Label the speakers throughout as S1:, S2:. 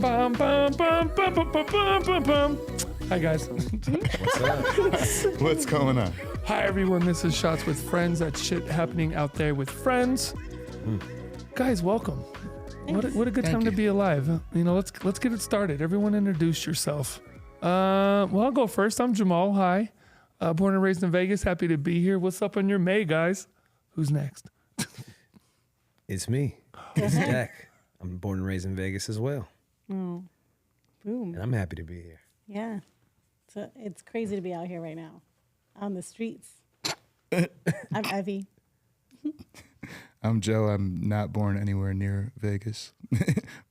S1: Bum, bum, bum, bum, bum, bum, bum, bum. Hi guys.
S2: What's up? What's going on?
S1: Hi everyone. This is Shots with Friends. That's shit happening out there with friends. Guys, welcome. What a good time to be alive. You know, let's get it started. Everyone introduce yourself. Well, I'll go first. I'm Jamal. Hi. Born and raised in Vegas. Happy to be here. What's up on your May, guys? Who's next?
S3: It's me. It's Jack. I'm born and raised in Vegas as well.
S4: Oh, boom.
S3: And I'm happy to be here.
S4: Yeah. So it's crazy to be out here right now on the streets. I'm Evie.
S2: I'm Joe. I'm not born anywhere near Vegas.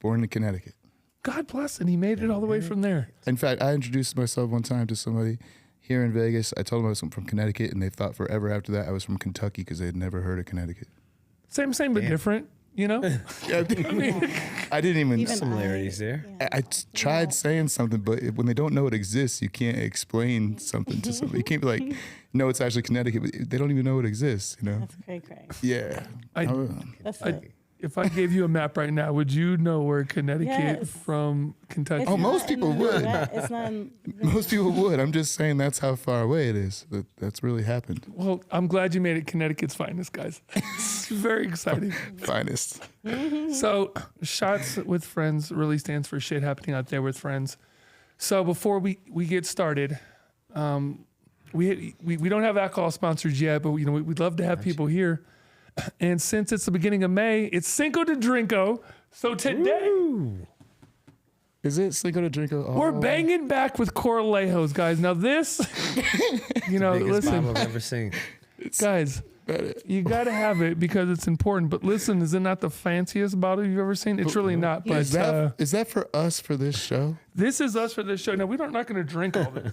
S2: Born in Connecticut.
S1: God bless, and he made it all the way from there.
S2: In fact, I introduced myself one time to somebody here in Vegas. I told them I was from Connecticut, and they thought forever after that I was from Kentucky because they had never heard of Connecticut.
S1: Same, but different, you know?
S2: I didn't even
S3: Similarities there.
S4: Yeah.
S2: I tried saying something, but when they don't know it exists, you can't explain something to somebody. You can't be like, no, it's actually Connecticut. But they don't even know it exists, you know?
S4: That's cray.
S2: Yeah.
S4: That's
S1: If I gave you a map right now, would you know where Connecticut
S4: Yes.
S1: from Kentucky?
S4: It's
S2: Oh, most
S4: not
S2: people
S4: in the
S2: would.
S4: US. It's not.
S2: Most people would. I'm just saying that's how far away it is. That's really happened.
S1: Well, I'm glad you made it Connecticut's finest, guys. It's very exciting.
S2: Finest.
S1: So, Shots with Friends really stands for shit happening out there with friends. So, before we get started, we don't have alcohol sponsors yet, but we'd love to have people here. And since it's the beginning of May, it's Cinco de Drinko. So today,
S2: Is it Cinco de Drinko?
S1: we're banging back with Coralejos, guys. Now this,
S3: Biggest
S1: listen,
S3: bottle I've ever seen.
S1: guys, you got to have it because it's important. But listen, is it not the fanciest bottle you've ever seen? It's really not. But
S2: Is that for us for this show?
S1: this is us for this show. Now, we're not going to drink all this.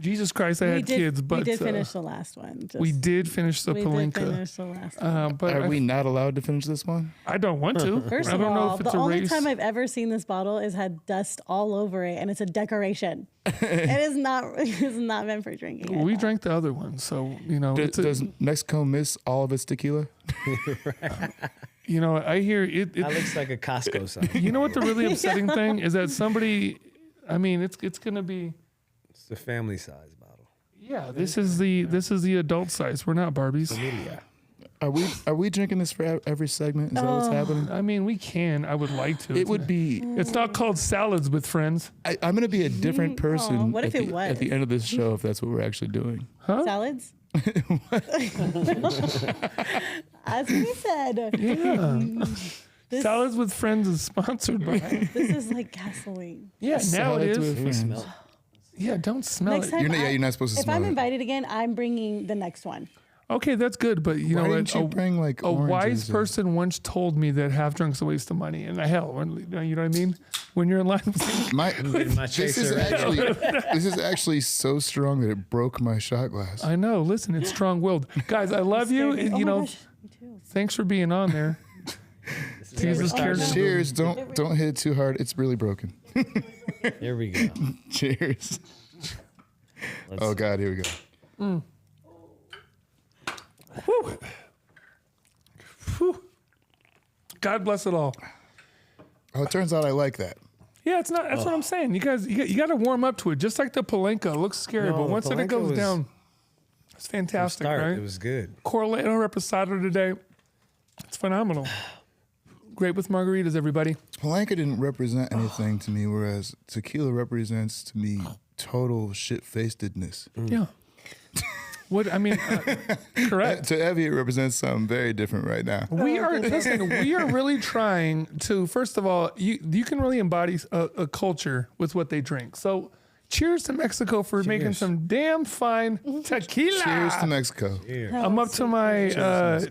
S1: Jesus Christ, I had kids, but
S4: we did finish the last one.
S1: we did finish the
S4: We did
S1: Palenka.
S4: finish the last one.
S1: But
S2: Are we not allowed to finish this one?
S1: I don't want to.
S4: First
S1: I
S4: of
S1: don't know
S4: all,
S1: if it's
S4: the
S1: a
S4: only
S1: race.
S4: time I've ever seen this bottle is had dust all over it, and it's a decoration. It is not. It's not meant for drinking.
S1: We drank the other one, so it's
S2: Does Mexico miss all of its tequila?
S1: I hear it.
S3: That looks like a Costco sign.
S1: You know what the really upsetting thing is that somebody. I mean, it's gonna be.
S3: It's the family size bottle.
S1: Yeah, this is the adult size. We're not Barbies.
S3: Familia.
S2: Are we drinking this for every segment? Is that what's happening?
S1: I mean, we can. I would like to.
S2: It would be.
S1: It's not called Salads with Friends.
S2: I'm going to be a different person.
S4: what if it was?
S2: At the end of this show, if that's what we're actually doing?
S4: Salads. As we said,
S1: Yeah. Salads with Friends is sponsored by.
S4: this is like gasoline.
S1: Yeah, now it
S2: Salads with
S1: is.
S2: Friends.
S3: Smell.
S1: Yeah, don't smell
S4: Next
S1: it.
S4: time,
S2: You're not supposed to
S4: If
S2: smell
S4: I'm
S2: it.
S4: invited again, I'm bringing the next one.
S1: Okay, that's good, but you
S2: Why
S1: know
S2: didn't
S1: what?
S2: you bring like
S1: A wise
S2: oranges or-
S1: person once told me that half drunk's a waste of money. And hell, you know what I mean? When you're in line with
S3: My
S2: this is
S3: chaser.
S2: actually so strong that it broke my shot glass.
S1: I know. Listen, it's strong-willed. Guys, I love you.
S4: Oh my gosh, me too.
S1: Thanks for being on there. Jesus
S4: Oh,
S1: cares.
S4: no.
S2: Cheers! Don't hit it too hard. It's really broken.
S3: Here we go.
S2: Cheers. Oh God, here we go.
S1: Whew. Whew. God bless it all.
S2: Oh, it turns out I like that.
S1: Yeah, it's not. That's what I'm saying. You guys, you got to warm up to it. Just like the Palenka, it looks scary,
S3: No,
S1: but
S3: the
S1: once it
S3: Palenka
S1: goes
S3: was-
S1: down, it's fantastic,
S3: Start.
S1: right?
S3: It was good.
S1: Correlato Reposado today. It's phenomenal. Great with margaritas, everybody.
S2: Palenka didn't represent anything to me, whereas tequila represents to me total shit-facedness.
S1: Yeah. What I mean, correct.
S2: To Evie, it represents something very different right now.
S1: We are really trying to. First of all, you can really embody a culture with what they drink. So, cheers to Mexico for making some damn fine tequila.
S2: Cheers to Mexico.
S1: I'm up to my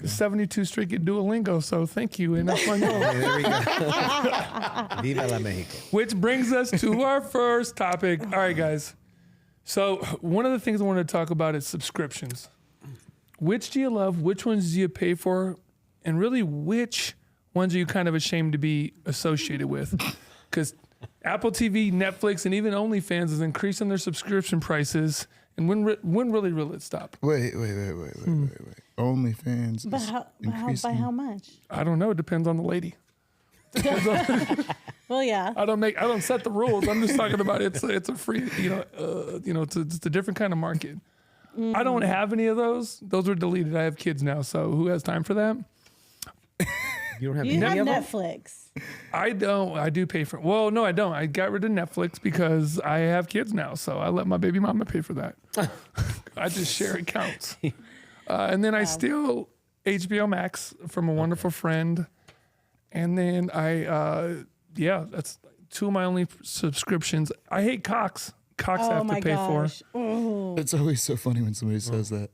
S1: 72 streak at Duolingo, so thank you. And that's my goal.
S3: There we go. Viva la Mexico.
S1: Which brings us to our first topic. All right, guys. So one of the things I wanted to talk about is subscriptions. Which do you love? Which ones do you pay for? And really, which ones are you kind of ashamed to be associated with? Because Apple TV, Netflix, and even OnlyFans is increasing their subscription prices. And when really will it stop?
S2: Wait. OnlyFans
S4: But
S2: is
S4: how,
S2: increasing.
S4: by how much?
S1: I don't know. It depends on the lady.
S4: Well, yeah.
S1: I don't set the rules. I'm just talking about it's a free, it's a different kind of market. I don't have any of those. Those were deleted. I have kids now, so who has time for that?
S3: You don't have
S4: You
S3: any
S4: have
S3: of them?
S4: Netflix.
S1: I don't. I do pay for. Well, no, I don't. I got rid of Netflix because I have kids now, so I let my baby mama pay for that. I just share accounts, and then I steal HBO Max from a wonderful friend, and then that's two of my only subscriptions. I hate Cox. Cox I
S4: Oh
S1: have
S4: my
S1: to pay
S4: gosh.
S1: for.
S4: Oh,
S2: It's always so funny when somebody says that.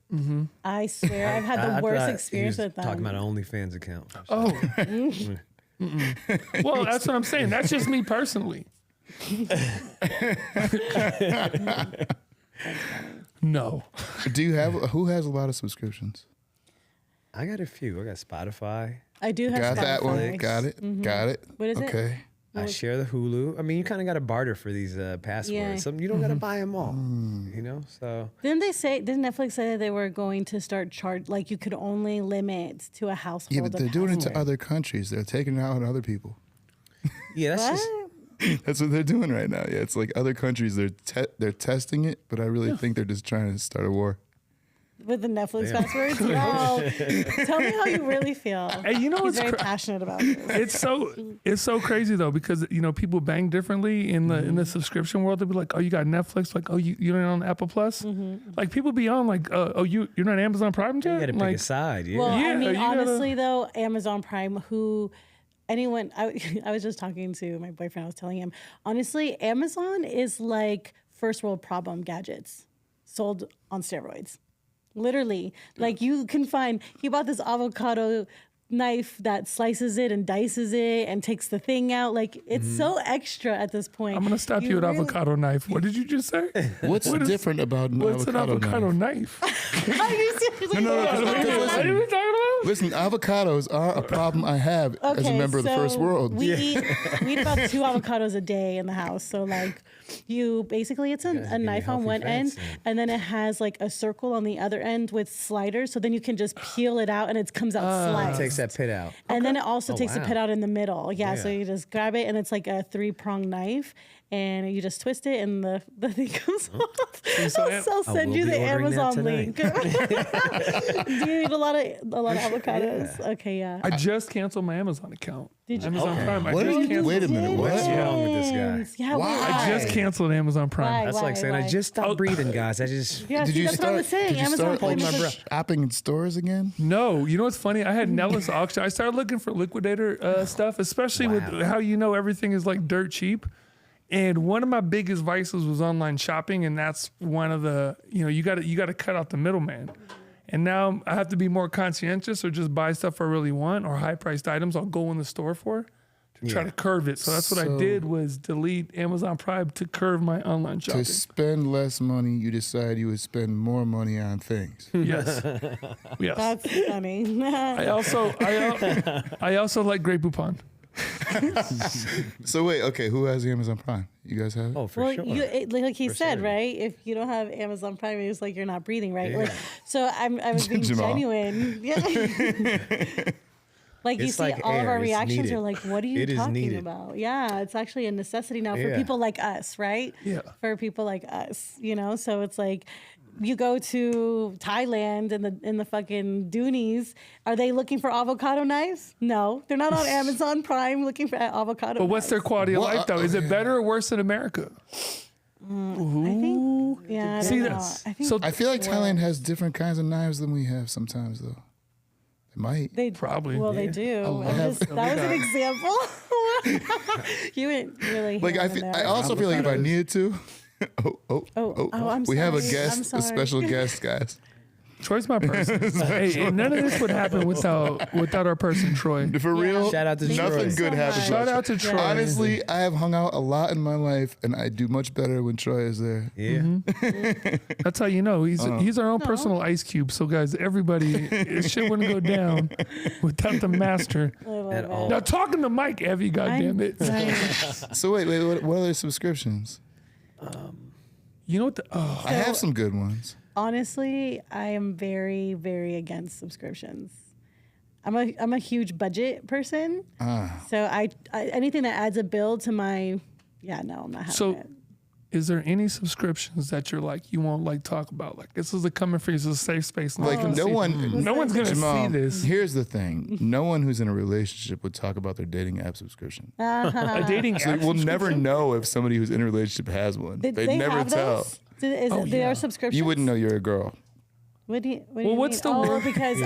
S4: I swear, I've had
S3: I
S4: the worst
S3: thought
S4: experience
S3: he was
S4: with them.
S3: talking about an OnlyFans account.
S1: Oh. Well, that's what I'm saying. That's just me personally. No.
S2: Do you have who has a lot of subscriptions?
S3: I got a few. I got Spotify.
S4: I do have
S2: Got that one.
S4: Spotify.
S2: Got it. Got it.
S4: What is it?
S2: Okay.
S3: I share the Hulu. I mean, you kind of got to barter for these passwords.
S4: Yeah.
S3: Some you don't got to buy them all. You know, so
S4: Didn't Netflix say they were going to start like you could only limit to a household?
S2: Yeah, but they're
S4: of
S2: doing it to
S4: passwords?
S2: other countries. They're taking it out on other people.
S3: yeah, that's just
S4: What?
S2: That's what they're doing right now. Yeah, it's like other countries. They're testing it, but I really think they're just trying to start a war.
S4: With the Netflix passwords? Wow. Tell me how you really feel.
S1: Hey, you know
S4: He's
S1: what's
S4: very passionate about this.
S1: it's so crazy though, because people bang differently in the subscription world. They'll be like, oh, you got Netflix, like, oh, you're not on Apple Plus. Like people be on like, oh, you're not Amazon Prime yet.
S3: you got to pick
S1: like,
S3: a side. Yeah.
S4: Well,
S1: Yeah,
S4: I mean,
S1: you gotta-
S4: honestly, though, Amazon Prime, I was just talking to my boyfriend. I was telling him, honestly, Amazon is like first world problem gadgets sold on steroids. Literally, like you can find, he bought this avocado knife that slices it and dices it and takes the thing out. Like it's so extra at this point.
S1: I'm gonna stop you at
S4: really-
S1: avocado knife. What did you just say?
S2: What's different about an
S1: What's
S2: avocado,
S1: an avocado
S2: knife?
S1: knife?
S4: Are you seriously?
S2: No,
S1: What are you talking about?
S2: Listen, avocados are a problem I have as a member of the first world.
S4: We eat about 2 avocados a day in the house. So like it's a knife on
S3: healthy
S4: one end,
S3: fats in.
S4: and then it has like a circle on the other end with sliders. So then you can just peel it out and it comes out sliced.
S3: Takes that pit out.
S4: And then it also takes the
S3: wow.
S4: pit out in the middle. Yeah, so
S3: Yeah.
S4: you just grab it and it's like a 3-pronged knife. And you just twist it and the thing comes off. I'll send
S3: will
S4: you
S3: be
S4: the
S3: ordering that
S4: Amazon link. Do you eat a lot of avocados? Okay, yeah.
S1: I just canceled my Amazon account.
S4: Did you?
S1: Amazon Prime. I
S2: What
S1: just
S2: are you?
S1: canceled.
S2: Wait a minute.
S3: What's
S2: What?
S3: wrong with this guy?
S4: Yeah,
S2: Why?
S1: I just canceled Amazon Prime.
S4: Why?
S3: That's like saying I just stopped
S1: Oh.
S3: breathing, guys. I just
S4: Yeah,
S2: Did
S4: see,
S2: you
S4: that's what I
S2: start?
S4: was saying.
S2: Did you
S4: Amazon
S2: start
S4: Prime
S2: like
S4: is a-
S2: shopping in stores again?
S1: No, you know what's funny? I had Nellis auction. I started looking for liquidator stuff, especially with how everything is like dirt cheap. And one of my biggest vices was online shopping, and that's one of the you got to cut out the middleman. And now I have to be more conscientious, or just buy stuff I really want, or high priced items I'll go in the store for to try to curve it. So that's what I
S2: So-
S1: did, was delete Amazon Prime to curve my online shopping.
S2: To spend less money, you decide you would spend more money on things.
S1: Yes, yes.
S4: That's funny.
S1: I also like Grey Poupon.
S2: So wait, okay, who has Amazon Prime? You guys have it?
S3: oh for
S4: Well,
S3: sure.
S4: like he said,
S3: certain.
S4: right? If you don't have Amazon Prime, it's like you're not breathing, right? Like, so I was being
S2: Jamal.
S4: genuine. Yeah. Like you
S3: It's
S4: see,
S3: like
S4: all of
S3: air.
S4: our
S3: It's
S4: reactions
S3: needed.
S4: are like, "What are you
S3: It is
S4: talking
S3: needed.
S4: about?" Yeah, it's actually a necessity now for
S3: Yeah.
S4: people like us, right?
S1: Yeah.
S4: For people like us, So it's like, you go to Thailand in the fucking Doonies. Are they looking for avocado knives? No, they're not on Amazon Prime looking for avocado.
S1: But what's their
S4: knives.
S1: quality of
S2: Well,
S1: life though? Is it better or worse than America?
S4: I think. Yeah. I
S1: See,
S4: don't know.
S1: that's-
S4: I think
S1: so
S2: I feel like Thailand has different kinds of knives than we have sometimes, though. They might.
S4: They
S1: Probably.
S4: Well, they do.
S2: love-
S4: That was an example. You went really
S2: Like
S4: ham in there.
S2: I also feel like if I needed to.
S4: Oh, I'm
S2: we have a
S4: sorry. I'm
S2: guest, a
S4: sorry.
S2: special guest, guys.
S1: Troy's my person. Hey, and none of this would happen without our person, Troy.
S2: For real,
S3: Shout out to
S2: nothing
S3: Troy.
S2: good happens.
S1: Shout out to Troy.
S2: Honestly, I have hung out a lot in my life, and I do much better when Troy is there.
S3: Yeah.
S1: That's how you know he's our own personal ice cube. So guys, everybody, shit wouldn't go down without the master.
S3: At all.
S1: Now talking to Mike, Evie, goddamn it.
S2: So wait, what other subscriptions?
S1: You know what?
S2: I have some good ones.
S4: Honestly, I am very, very against subscriptions. I'm a huge budget person. So I anything that adds a bill to my, I'm not having
S1: So,
S4: it.
S1: is there any subscriptions that you're like you won't like talk about? Like this is a coming for you, this is a safe space.
S2: Like no
S1: one's gonna see
S2: Mom,
S1: this.
S2: Here's the thing: no one who's in a relationship would talk about their dating app subscription.
S1: A dating
S2: So
S1: app
S2: we'll never
S1: subscription?
S2: know if somebody who's in a relationship has one.
S4: Did
S2: They'd
S4: they
S2: never
S4: have
S2: tell.
S4: those? They
S1: yeah.
S4: are subscriptions.
S2: You wouldn't know you're a girl.
S4: What do you
S1: Well, what's
S4: mean?
S1: the word?
S4: Because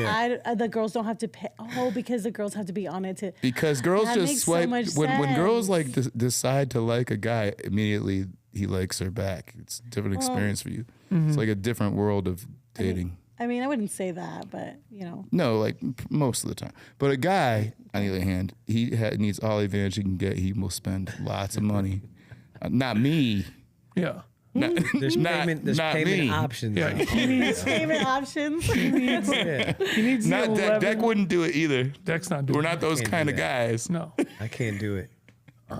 S4: the girls don't have to pay. Oh, because the girls have to be on it to.
S2: Because girls
S4: That
S2: just
S4: makes so
S2: swipe
S4: much
S2: when girls
S4: sense.
S2: like decide to like a guy, immediately he likes her back. It's a different experience for you. It's like a different world of dating.
S4: I mean, I wouldn't say that, but
S2: No, like most of the time. But a guy, on the other hand, he needs all the advantage he can get. He will spend lots of money. Not me.
S1: Yeah.
S2: Not,
S3: There's
S2: not,
S3: payment. There's
S2: not
S3: payment
S2: me.
S3: options.
S1: Yeah.
S3: now.
S1: He needs
S4: payment options.
S1: he needs
S2: Not
S1: the
S2: Deck.
S1: 11
S2: Deck wouldn't do it either.
S1: Deck's not doing
S2: We're not those
S3: Can't
S2: kind
S3: do
S2: of
S3: that.
S2: guys.
S1: No.
S3: I can't do it.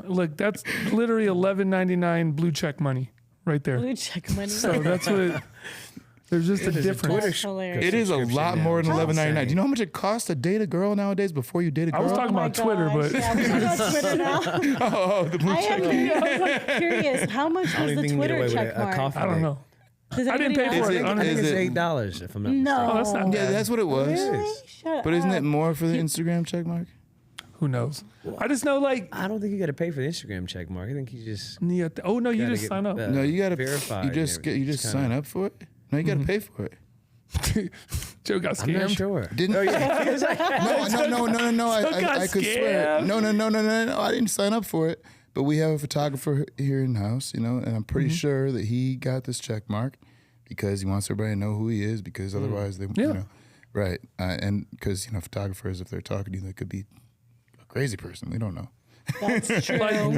S1: Look, that's literally $11.99 blue check money right there.
S4: Blue check money.
S1: So that's what. There's just a
S3: There's a
S1: difference.
S3: Twitter
S4: That's hilarious.
S2: It is a
S3: subscription
S2: lot
S3: now.
S2: more than
S3: It's
S2: $11.99.
S3: insane.
S2: Do you know how much it costs to date a girl nowadays before you date a
S1: I
S2: girl?
S1: was talking
S4: Oh my
S1: about Twitter,
S4: gosh.
S1: but
S4: Yeah, we're talking about Twitter now.
S2: Oh, the blue
S4: I
S2: check.
S4: am like, curious. How much
S3: I don't
S4: was
S3: even
S4: the
S3: think you can get
S4: Twitter
S3: away with
S4: check
S3: a
S4: mark?
S3: coffee
S1: I don't
S3: date.
S1: know.
S4: Does
S1: I didn't
S4: anybody
S1: pay
S4: know?
S1: for
S2: Is
S1: it.
S2: it-
S3: I think
S2: Is
S3: it's
S2: it-
S3: $8 if I'm not
S4: No.
S3: mistaken.
S1: Oh, that's not
S2: Yeah,
S1: bad.
S2: that's what it was.
S4: Really? Shut
S2: But isn't
S4: up.
S2: it more for the Instagram check mark?
S1: Who knows? I just know, like,
S3: I don't think you got to pay for the Instagram check mark. I think you just
S1: you
S3: gotta
S1: just
S3: get,
S1: sign up.
S2: No, you gotta.
S3: verified
S2: You just
S3: and
S2: get. You
S3: everything.
S2: just
S3: It's
S2: sign
S3: kinda-
S2: up for it. No, you gotta pay for it.
S1: Joe got
S3: I'm not
S1: scammed.
S3: sure.
S2: Didn't?
S3: Oh, yeah.
S2: No.
S1: got
S2: I could swear.
S1: scammed.
S2: No. I didn't sign up for it. But we have a photographer here in house, and I'm pretty sure that he got this check mark because he wants everybody to know who he is. Because otherwise, they,
S1: Yeah.
S2: right? And because photographers, if they're talking to you, they could be a crazy person. We don't know.
S4: That's true.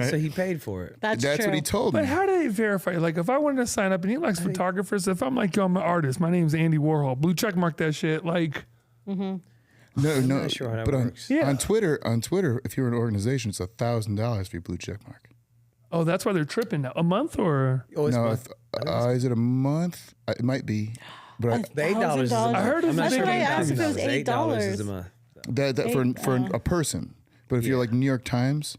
S3: So he paid for it.
S4: That's
S2: That's
S4: true.
S2: what he told
S1: But
S2: me.
S1: how do they verify? Like, if I wanted to sign up and he likes photographers, if I'm like, yo, I'm an artist, my name's Andy Warhol, blue check mark that shit. Like,
S2: No,
S3: not sure how that
S2: but
S3: works.
S1: Yeah.
S2: on Twitter, if you're an organization, it's $1,000 for your blue check mark.
S1: oh, that's why they're tripping now. A month or?
S3: Oh, it's
S2: No,
S3: month.
S2: is it a month? It might be, but
S3: The $8 is a month.
S1: I heard
S3: I'm
S1: it's
S3: not
S1: like
S3: sure
S1: $8.
S3: $8
S1: I
S4: asked if it was
S3: $8 is a
S4: $8.
S3: month.
S2: that for a person. But if you're like New York Times,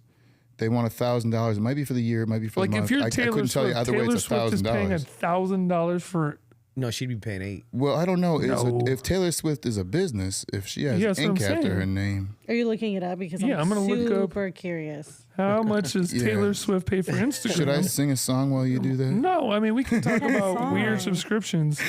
S2: they want $1,000. It might be for the year. It might be for
S1: Like,
S2: the month.
S1: if you're
S2: I
S1: Taylor
S2: couldn't tell you
S1: Swift,
S2: either way.
S1: Taylor
S2: It's
S1: Swift is paying
S2: $1,000.
S1: $1,000 for.
S3: No, she'd be paying $8.
S2: Well, I don't know.
S1: No.
S2: If Taylor Swift is a business, if she has
S1: Yeah, that's what I'm
S2: ink after
S1: saying.
S2: her name,
S4: Are you looking it up? Because
S1: Yeah, I'm gonna look up-
S4: super curious.
S1: How much does
S2: Yeah.
S1: Taylor Swift pay for Instagram?
S2: should I sing a song while you do that?
S1: No, I mean, we can talk about
S4: song.
S1: weird subscriptions.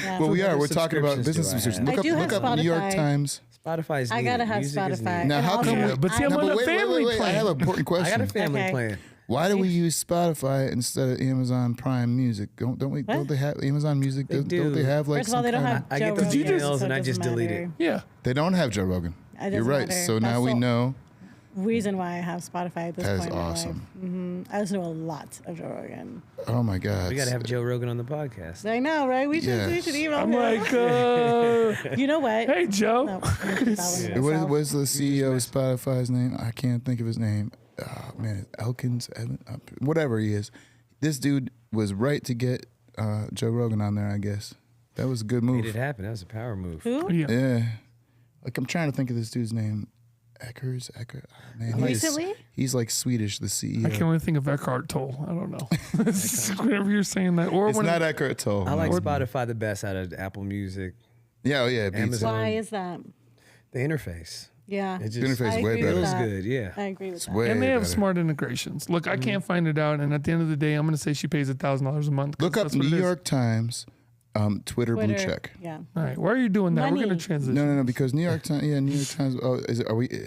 S4: Yeah.
S2: Well, we are. We're talking about
S3: subscriptions
S2: business
S3: do I
S2: subscriptions.
S3: have?
S2: Look
S4: I do
S2: up
S4: have
S2: New York
S4: Spotify.
S2: Times.
S3: Spotify's
S4: I
S3: needed.
S4: gotta have
S3: Music is
S4: Spotify.
S3: needed.
S2: Now,
S4: And
S2: how come?
S4: also-
S1: Yeah, but see, I'm
S2: no,
S1: on
S2: but
S1: a
S2: wait,
S1: family
S2: I
S1: plan.
S2: have an important
S3: I
S2: question.
S3: got a family
S4: Okay.
S3: plan.
S2: Why do we use Spotify instead of Amazon Prime Music? Don't we?
S4: What?
S2: Don't they have Amazon Music?
S3: They
S2: Don't
S3: do.
S2: they have like
S4: First of all,
S2: some
S4: they don't
S2: kind
S4: have
S3: I
S4: Joe
S3: get the
S4: Rogan,
S3: emails
S4: so
S3: and I
S4: it
S3: just
S4: doesn't
S3: delete
S4: matter.
S3: it.
S1: Yeah.
S2: They don't have Joe Rogan.
S4: It
S2: You're
S4: doesn't
S2: right.
S4: matter.
S2: So now
S4: That's
S2: we
S4: the
S2: know.
S4: reason why I have Spotify at this
S2: That is
S4: point in my
S2: awesome.
S4: life. I listen to a lot of Joe Rogan.
S2: Oh my God.
S3: We got to have Joe Rogan on the podcast.
S4: I know, right? We should
S2: Yes.
S4: email
S1: I'm
S4: him.
S1: like,
S4: You know what?
S1: hey, Joe.
S4: No, that was
S2: What
S4: myself.
S2: was the CEO of Spotify's name? I can't think of his name. Oh, man, Elkins, whatever he is. This dude was right to get Joe Rogan on there, I guess. That was a good
S3: Made it
S2: move.
S3: happen. That was a power move.
S4: Who?
S1: Yeah.
S2: Yeah. Like, I'm trying to think of this dude's name. Ecker. Oh, man,
S4: Recently?
S2: He's like Swedish, the CEO.
S1: I can only think of Eckhart Tolle. I don't know. Whenever you're saying that. Or
S2: It's
S1: when
S2: not Eckhart Tolle.
S3: I like
S2: no.
S3: Spotify the best out of Apple Music.
S2: Yeah, oh yeah. it beats
S3: Amazon.
S2: it.
S4: Why is that?
S3: The interface.
S4: Yeah.
S3: It
S2: The
S3: just
S2: interface
S4: I
S2: is way
S4: agree with
S2: better.
S3: feels
S4: that.
S3: good. Yeah.
S4: I agree with
S2: It's
S4: that.
S2: way
S1: and they have
S2: better.
S1: smart integrations. Look, I can't find it out, and at the end of the day, I'm going to say she pays $1,000 a month. 'cause
S2: Look up
S1: that's what
S2: New
S1: it is.
S2: York Times, Twitter blue check.
S4: Yeah.
S1: All right, why are you doing that? We're
S4: Money.
S1: going to transition.
S2: No, because New York Times. Yeah, New York Times. Oh,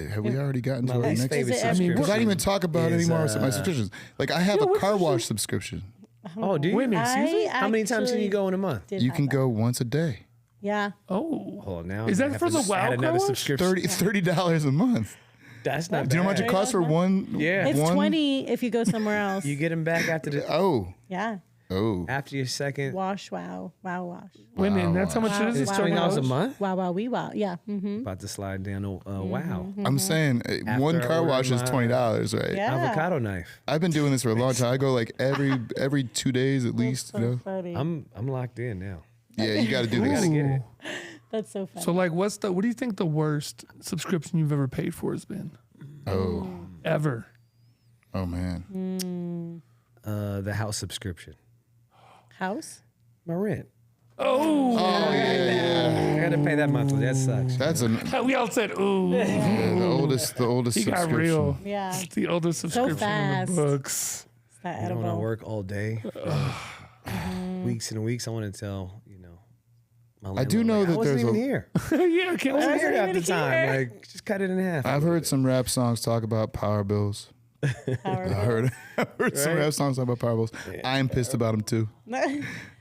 S2: have we already gotten to
S3: My
S2: our
S3: least
S2: next?
S3: favorite
S4: Is it every-
S3: subscription.
S2: Because I didn't even talk about
S3: is,
S2: anymore my subscriptions. Like I have
S1: Yeah,
S2: a
S1: what's
S2: car
S1: the
S2: wash
S1: shit?
S2: subscription.
S3: Oh, do you?
S1: Wait a minute, excuse me?
S3: How many times can you go in a month?
S2: You can go once a day.
S4: Yeah.
S1: Oh.
S3: Hold on, now
S1: Is
S3: I'm
S1: that
S3: gonna
S1: for
S3: have
S1: the
S3: to add
S1: WoW
S3: another
S1: car wash?
S3: subscription?
S2: $30 a month.
S3: That's not
S2: Do you know how
S3: bad.
S2: much it costs for one?
S3: Yeah.
S4: It's
S2: one?
S4: 20 if you go somewhere else.
S3: You get them back after the
S2: Oh,
S4: Yeah.
S3: after your second.
S4: Wash, wow, wash.
S1: Wait a minute, that's how much it is?
S3: It's
S4: Wow,
S3: $20 a
S4: wow.
S3: month.
S4: Wow, wee, wow. Yeah. Mm-hmm.
S3: About to slide down. Wow.
S2: I'm saying one
S3: After I
S2: car
S3: ordered
S2: wash is
S3: my-
S2: $20, right?
S4: Yeah.
S3: Avocado knife.
S2: I've been doing this for a long time. I go like every 2 days at least. You know?
S4: Funny.
S3: I'm locked in now.
S2: Yeah, you got to do
S3: I
S2: this.
S3: gotta get it.
S4: That's so funny.
S1: So like, what do you think the worst subscription you've ever paid for has been?
S2: Oh,
S1: Ever?
S2: oh man.
S3: The house subscription.
S4: House?
S3: My rent.
S1: Oh,
S2: Oh yeah,
S3: I got to pay that monthly. That sucks.
S2: That's
S1: we all said, ooh.
S2: the oldest
S1: He got
S2: subscription.
S1: real.
S4: Yeah.
S1: It's the oldest subscription in
S4: fast.
S1: the books.
S4: It's that
S3: You know, when I
S4: edible.
S3: work all day, weeks and weeks, I want to tell my
S2: I do
S3: landlord,
S2: know
S3: like,
S2: that
S3: I wasn't
S2: there's
S3: even
S2: a-
S3: here.
S1: Yeah, can
S3: I wasn't
S1: I
S3: here half the
S4: even
S3: time.
S4: here.
S3: Like, just cut it in half.
S2: I've heard some rap songs talk about power bills. I heard some
S3: Right.
S2: rap songs talk about power bills. I'm pissed about them too.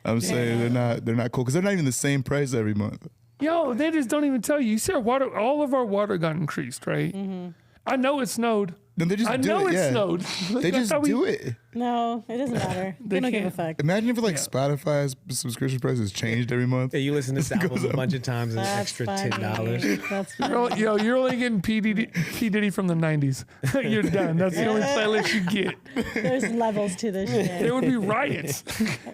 S2: I'm saying they're not cool because they're not even the same price every month.
S1: Yo, they just don't even tell you. You see our water, all of our water got increased, right? I know it snowed.
S2: No, they just
S1: I
S2: do
S1: know
S2: it.
S1: it
S2: Yeah.
S1: snowed.
S2: They just do it.
S4: No, it doesn't matter. They don't give a
S1: can't.
S4: fuck.
S2: Imagine if like Spotify's subscription prices changed every month.
S3: Yeah, you listen to this album a bunch of times and an
S4: That's
S3: extra
S4: funny.
S3: $10.
S4: That's funny.
S1: You're only getting P. Diddy from the 90s. You're done. That's the only playlist you get.
S4: There's levels to this
S1: There
S4: shit.
S1: would be riots.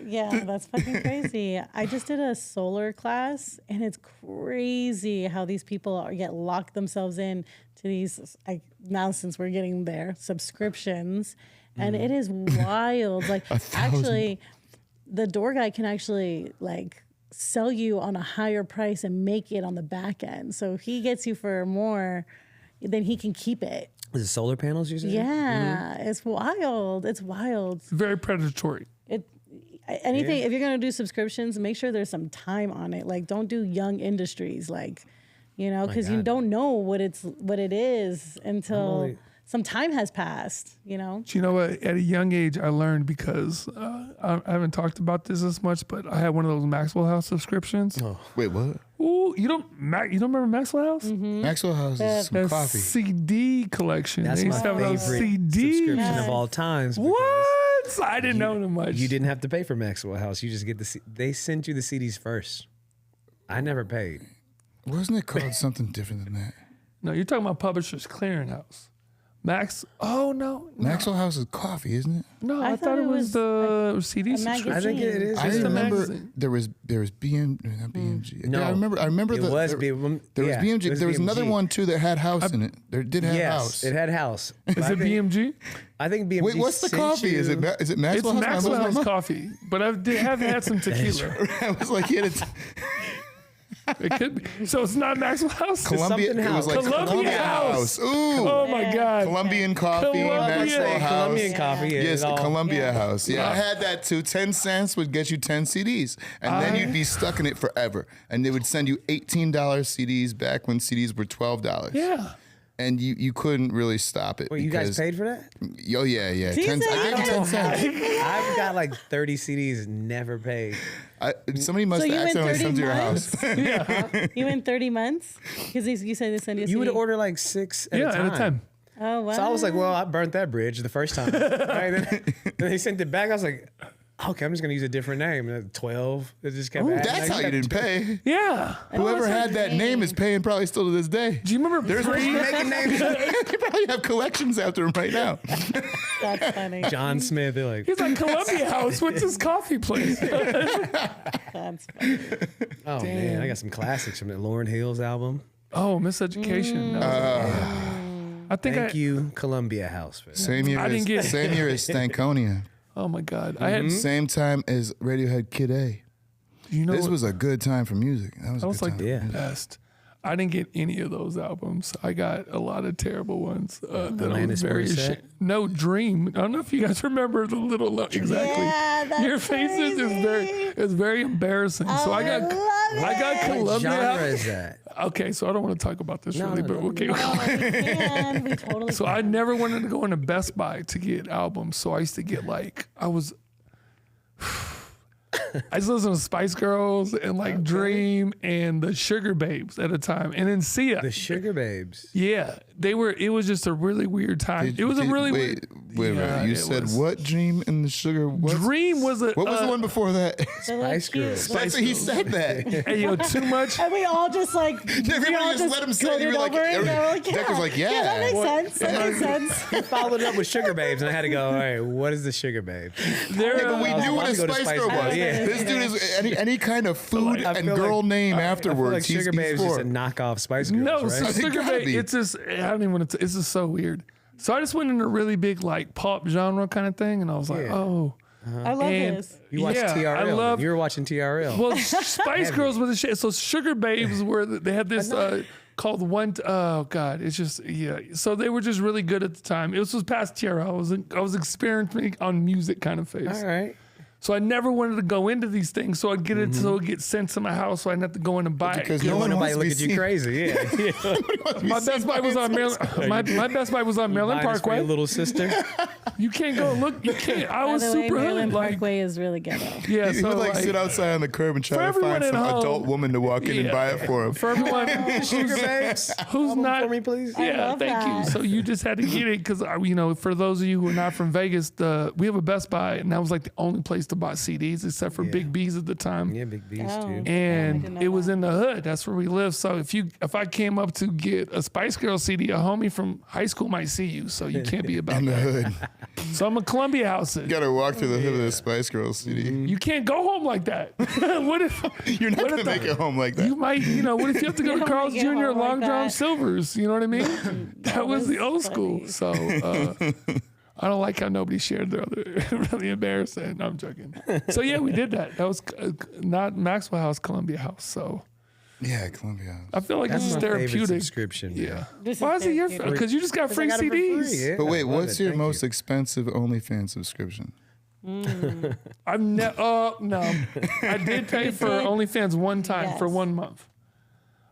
S4: Yeah, that's fucking crazy. I just did a solar class, and it's crazy how these people get locked themselves in to these. Now since we're getting there, subscriptions, and it is wild. Like actually, the door guy can actually like sell you on a higher price and make it on the back end. So if he gets you for more, then he can keep it.
S3: Is it solar panels you said?
S4: Yeah, it's wild. It's wild.
S1: Very predatory.
S4: Anything if you're gonna do subscriptions, make sure there's some time on it. Like, don't do young industries, like, because you
S3: God.
S4: don't know what it is until
S3: only-
S4: some time has passed.
S1: Do you know what? At a young age, I learned because I haven't talked about this as much, but I had one of those Maxwell House subscriptions.
S2: Wait, what?
S1: Ooh, you don't remember Maxwell House?
S2: Maxwell House is some
S1: That
S2: coffee.
S1: CD collection.
S3: That's
S1: They
S3: my
S1: used to have
S3: favorite
S1: those CDs.
S3: subscription of all times. because
S1: What? I didn't know that much.
S3: You didn't have to pay for Maxwell House. You just get they sent you the CDs first. I never paid.
S2: Wasn't it called something different than that?
S1: No, you're talking about Publishers Clearinghouse. Oh no,
S2: Maxwell House is coffee, isn't it?
S1: no! I thought it was the CD
S4: a
S1: subscription.
S3: I think it is.
S2: I
S1: Just a
S2: remember
S1: magazine.
S2: there was not BMG.
S3: No.
S2: Yeah, I remember
S3: It
S2: the
S3: was
S2: there,
S3: BMG.
S2: there was
S3: Yeah,
S2: BMG.
S3: it was
S2: There was another
S3: BMG.
S2: one too that had house in it. There did have
S3: Yes,
S2: house.
S3: it had house.
S1: Is it BMG?
S3: I think BMG.
S2: Wait, what's the
S3: sent
S2: coffee? Is it
S3: you-
S2: is it
S1: It's
S2: Maxwell House?
S1: Maxwell
S2: My
S1: House
S2: mom-
S1: coffee, but I have had some tequila.
S2: I was like, yeah, it's
S1: It could be. So it's not Maxwell House.
S2: Columbia.
S3: something
S2: It was
S3: house.
S2: like
S1: Columbia
S2: Columbia
S1: House.
S2: House. Ooh,
S1: Oh my God!
S2: Colombian coffee,
S1: Columbia.
S2: Maxwell
S1: Say
S2: House.
S3: Colombian coffee. Yeah,
S2: Yes,
S3: it all-
S2: Columbia House. Yeah, I had that too. 10 cents would get you 10 CDs. And then you'd be stuck in it forever. And they would send you $18 CDs back when CDs were $12.
S1: Yeah.
S2: And you couldn't really stop it.
S3: Wait, you guys
S2: because-
S3: paid for that?
S2: Oh, yeah, yeah.
S4: See,
S2: 10,
S4: so
S2: I
S4: you
S2: gave you
S4: don't
S2: 10 cents.
S3: I've got like 30 CDs never paid.
S2: Somebody must
S4: So
S2: have
S4: you went
S2: accidentally
S4: 30
S2: sent to your
S4: months?
S2: house.
S4: You in 30 months? Because you said they send you a
S3: You would
S4: CD.
S3: order like 6 at
S1: Yeah,
S3: a time.
S1: at a time.
S4: Oh, wow.
S3: So I was like, well, I burnt that bridge the first time. Right? Then they sent it back. I was like, okay, I'm just going to use a different name. And 12. It just kept adding.
S2: That's how you didn't pay.
S1: Yeah.
S2: Whoever had that name is paying probably still to this day.
S1: Do you remember?
S2: There's
S1: pre-
S2: making names. They probably have collections after him right now.
S4: That's funny.
S3: John Smith. They're like,
S1: He's like Columbia House. What's his coffee place?
S4: That's funny.
S3: oh, man, I got some classics from the Lauryn Hill's album.
S1: Oh, Miseducation. I think
S3: Thank you, Columbia House. For that.
S2: Same year,
S1: I didn't get-
S2: same year as Stankonia.
S1: Oh my God. I had.
S2: Same time as Radiohead Kid A.
S1: You know.
S2: This
S1: what-
S2: was a good time for music. That was
S1: That
S2: a
S1: was
S2: good
S1: like
S2: time.
S1: the
S3: Yeah.
S1: best. I didn't get any of those albums. I got a lot of terrible ones that I
S3: Alanis
S1: was very
S3: Morissette?
S1: ashamed. No, Dream. I don't know if you guys remember the little exactly.
S4: Yeah, that's
S1: Your faces is very embarrassing. So I got
S3: What
S1: Columbia.
S3: genre is that?
S1: Okay, so I don't want to talk about this
S3: No,
S1: really,
S3: no,
S1: but
S3: no,
S1: okay.
S4: We totally
S1: So I never wanted to go into Best Buy to get albums. So I used to get I used to listen to Spice Girls and like Dream and the Sugar Babes at a time, and then Sia.
S3: The Sugar Babes.
S1: Yeah, they were. It was just a really weird time. It was a really
S2: wait a
S1: Yeah,
S2: minute. You
S1: it
S2: said
S1: was-
S2: what? Dream and the Sugar? What?
S1: Dream was a.
S2: What was the one before that?
S4: They're like
S3: Spice
S4: cute.
S3: Girls.
S2: That's what he said that.
S1: Hey, yo, too much.
S4: And we all just like
S2: Everybody
S4: we all
S2: just let him say it.
S4: coded
S2: You were like,
S4: over it. And they were like,
S2: Deck was like, yeah.
S4: that makes
S3: What?
S4: sense. That makes sense.
S3: He followed up with Sugar Babes, and I had to go, all right, what is the Sugar Babes?
S1: They're,
S2: Yeah, but we
S3: I was
S2: knew what
S3: about
S2: a
S3: to go to
S2: Spice
S3: Spice
S2: Girl
S3: Girls.
S2: was.
S3: Yeah.
S2: This dude is any kind of food
S3: I
S2: and
S3: feel
S2: girl
S3: like-
S2: name
S3: I feel
S2: afterwards.
S3: like Sugar
S2: he's
S3: Babes is
S2: for.
S3: just a knockoff Spice Girls,
S1: no,
S3: right?
S1: so
S2: It
S1: Sugar
S2: gotta
S1: Babe.
S2: be.
S1: It's just I don't even want to. It's just so weird. So I just went in a really big like pop genre kind of thing, and I was like,
S3: Yeah.
S1: oh.
S4: I love
S1: And-
S4: this.
S3: You watched
S1: Yeah,
S3: TRL.
S1: I love-
S3: You were watching TRL.
S1: Well, Spice Girls was a shit. So Sugar Babes were they had this called one. Oh God, it's just yeah. So they were just really good at the time. It was past TRL. I was experimenting on music kind of phase.
S3: all right.
S1: So I never wanted to go into these things. So I'd get it so it'd get sent to my house, so I didn't have to go in and buy
S2: Because
S1: it.
S2: no one
S3: Nobody
S2: wants to
S3: look
S2: be
S3: at you
S2: seen.
S3: crazy. Yeah.
S1: My Best Buy was on Maryland. My Best Buy was on Maryland
S3: Mine is for your
S1: Parkway.
S3: little sister.
S1: You can't go look. You can't. I
S4: By
S1: was
S4: the way,
S1: super
S4: Maryland
S1: hood. Like
S4: Parkway is really ghetto.
S1: yeah.
S2: He
S1: So
S2: would like
S1: like,
S2: sit outside on the curb and try
S1: For
S2: to
S1: everyone
S2: find
S1: at
S2: some
S1: home,
S2: adult woman to walk in and
S1: yeah.
S2: buy it for him.
S1: for everyone
S3: Sugar Babes.
S1: who's
S3: Album
S1: not
S3: for me, please.
S1: Yeah,
S4: love
S1: thank
S4: that.
S1: you. So you just had to get it because for those of you who are not from Vegas, we have a Best Buy, and that was like the only place to buy CDs except for Big B's at the time.
S3: Yeah, Big B's
S4: Oh.
S3: too.
S4: didn't
S1: And
S4: know
S1: it was
S4: that.
S1: in the hood. That's where we lived. So if I came up to get a Spice Girl CD, a homie from high school might see you. So you can't be about
S2: In the
S1: that.
S2: hood.
S1: So I'm a Columbia house.
S2: You gotta walk through the hood of the Spice Girls CD.
S1: You can't go home like that. What if
S2: You're not
S1: what
S2: gonna
S1: if
S2: make it home like that.
S1: you might, what if you have to go
S4: You
S1: to
S4: don't
S1: Carl's
S4: make it
S1: Jr.
S4: home like
S1: Long John
S4: that.
S1: Silver's? You know what I mean? That was the old school.
S4: funny.
S1: So I don't like how nobody shared their other. Really embarrassing. No, I'm joking. So yeah, we did that. That was not Maxwell House, Columbia House. So
S2: Yeah, Columbia.
S1: I feel like
S3: That's
S1: this is
S3: my favorite
S1: therapeutic.
S3: subscription.
S1: Yeah.
S4: This
S1: Why is it your?
S4: therapeutic.
S1: Because you just got
S3: 'Cause I
S1: free
S3: got it for
S1: CDs.
S3: free, yeah.
S2: But wait,
S3: I love
S2: what's
S3: it.
S2: your
S3: Thank
S2: most
S3: you.
S2: expensive OnlyFans subscription?
S1: I've never. Oh no, I did pay for
S4: did?
S1: OnlyFans one time for
S4: Yes.
S1: 1 month.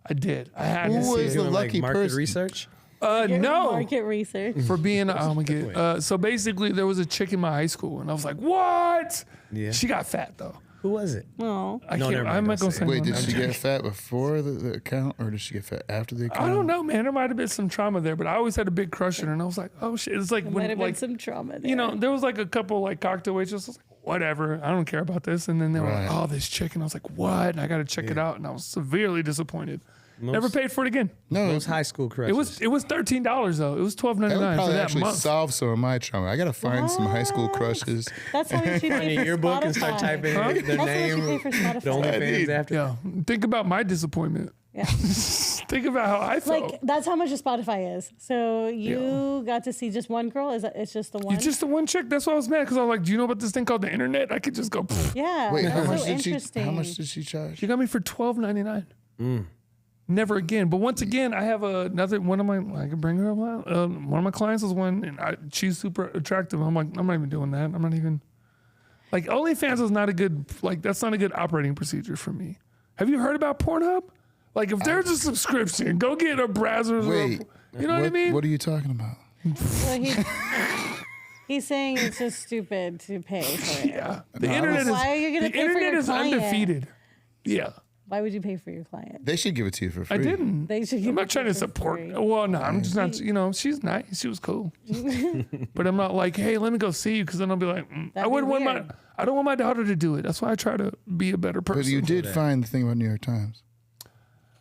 S1: I did. I had
S2: Who
S1: to.
S2: was
S3: You
S2: the
S3: doing
S2: lucky
S3: like market
S2: person?
S3: research?
S4: Your
S1: No.
S4: market research.
S1: For being, oh my god. So basically, there was a chick in my high school, and I was like, "What?"
S3: Yeah.
S1: She got fat though.
S3: Who was it?
S4: Oh,
S1: I
S3: No,
S1: can't.
S3: never mind,
S1: I'm not
S3: don't
S1: gonna
S3: say
S1: say.
S3: it.
S2: Wait,
S1: no,
S2: did
S1: I'm
S2: she
S1: joking.
S2: get fat before the account, or did she get fat after the account?
S1: I don't know, man. There might have been some trauma there, but I always had a big crush on her, and I was like, "Oh shit!" It's like
S4: might
S1: when,
S4: have been
S1: like,
S4: some trauma there.
S1: there was like a couple like cocktail waitresses. I was like, whatever, I don't care about this. And then they were
S2: Right.
S1: like, "Oh, this chick," and I was like, "What?" And I got to check it out, and I was severely disappointed. Never paid for it again.
S2: No,
S3: Those high school crushes.
S1: It was $13 though. It was
S2: that would
S1: $12.99 for
S2: probably
S1: that
S2: actually
S1: month.
S2: solve some of my trauma. I gotta find some high school crushes.
S4: That's how you should
S3: Find
S4: pay
S3: your
S4: for
S3: yearbook and start
S4: Spotify.
S3: typing
S1: Huh?
S3: their
S4: That's how you
S3: name,
S4: should pay for
S3: the
S4: Spotify.
S3: OnlyFans after.
S1: Yeah, think about my disappointment.
S4: Yeah.
S1: Think about how I felt.
S4: Like that's how much a Spotify is. So you got to see just one girl. Is that it's just the one?
S1: It's just the one chick. That's why I was mad because I was like, "Do you know about this thing called the internet?" I could just go. Pfft.
S4: yeah.
S2: Wait,
S4: that's
S2: how much
S4: so
S2: did she?
S4: interesting.
S2: How much did she charge?
S1: She got me for $12.99. Never again. But once again, I have another one of my. I can bring her up. One of my clients is one, and she's super attractive. I'm like, I'm not even doing that. I'm not even. Like OnlyFans is not a good. Like that's not a good operating procedure for me. Have you heard about Pornhub? Like if there's a subscription, go get a browser.
S2: Wait,
S1: You know what I mean?
S2: What are you talking about?
S4: Well, he's saying it's just stupid to pay for it.
S1: Yeah. The
S2: No, I
S1: internet
S2: was-
S1: is.
S4: Why are you gonna
S1: the
S4: pay for
S1: internet
S4: your
S1: is
S4: client?
S1: undefeated. Yeah.
S4: Why would you pay for your client?
S2: They should give it to you for free.
S1: I didn't.
S4: They should
S1: I'm
S4: give
S1: not
S4: it
S1: trying to
S4: for
S1: support.
S4: free.
S1: Well, no, I'm just not. She's nice. She was cool. But I'm not like, hey, let me go see you, because then I'll be like, I
S4: That'd be
S1: wouldn't want
S4: weird.
S1: I don't want my daughter to do it. That's why I try to be a better person.
S2: But you did find the thing about New York Times.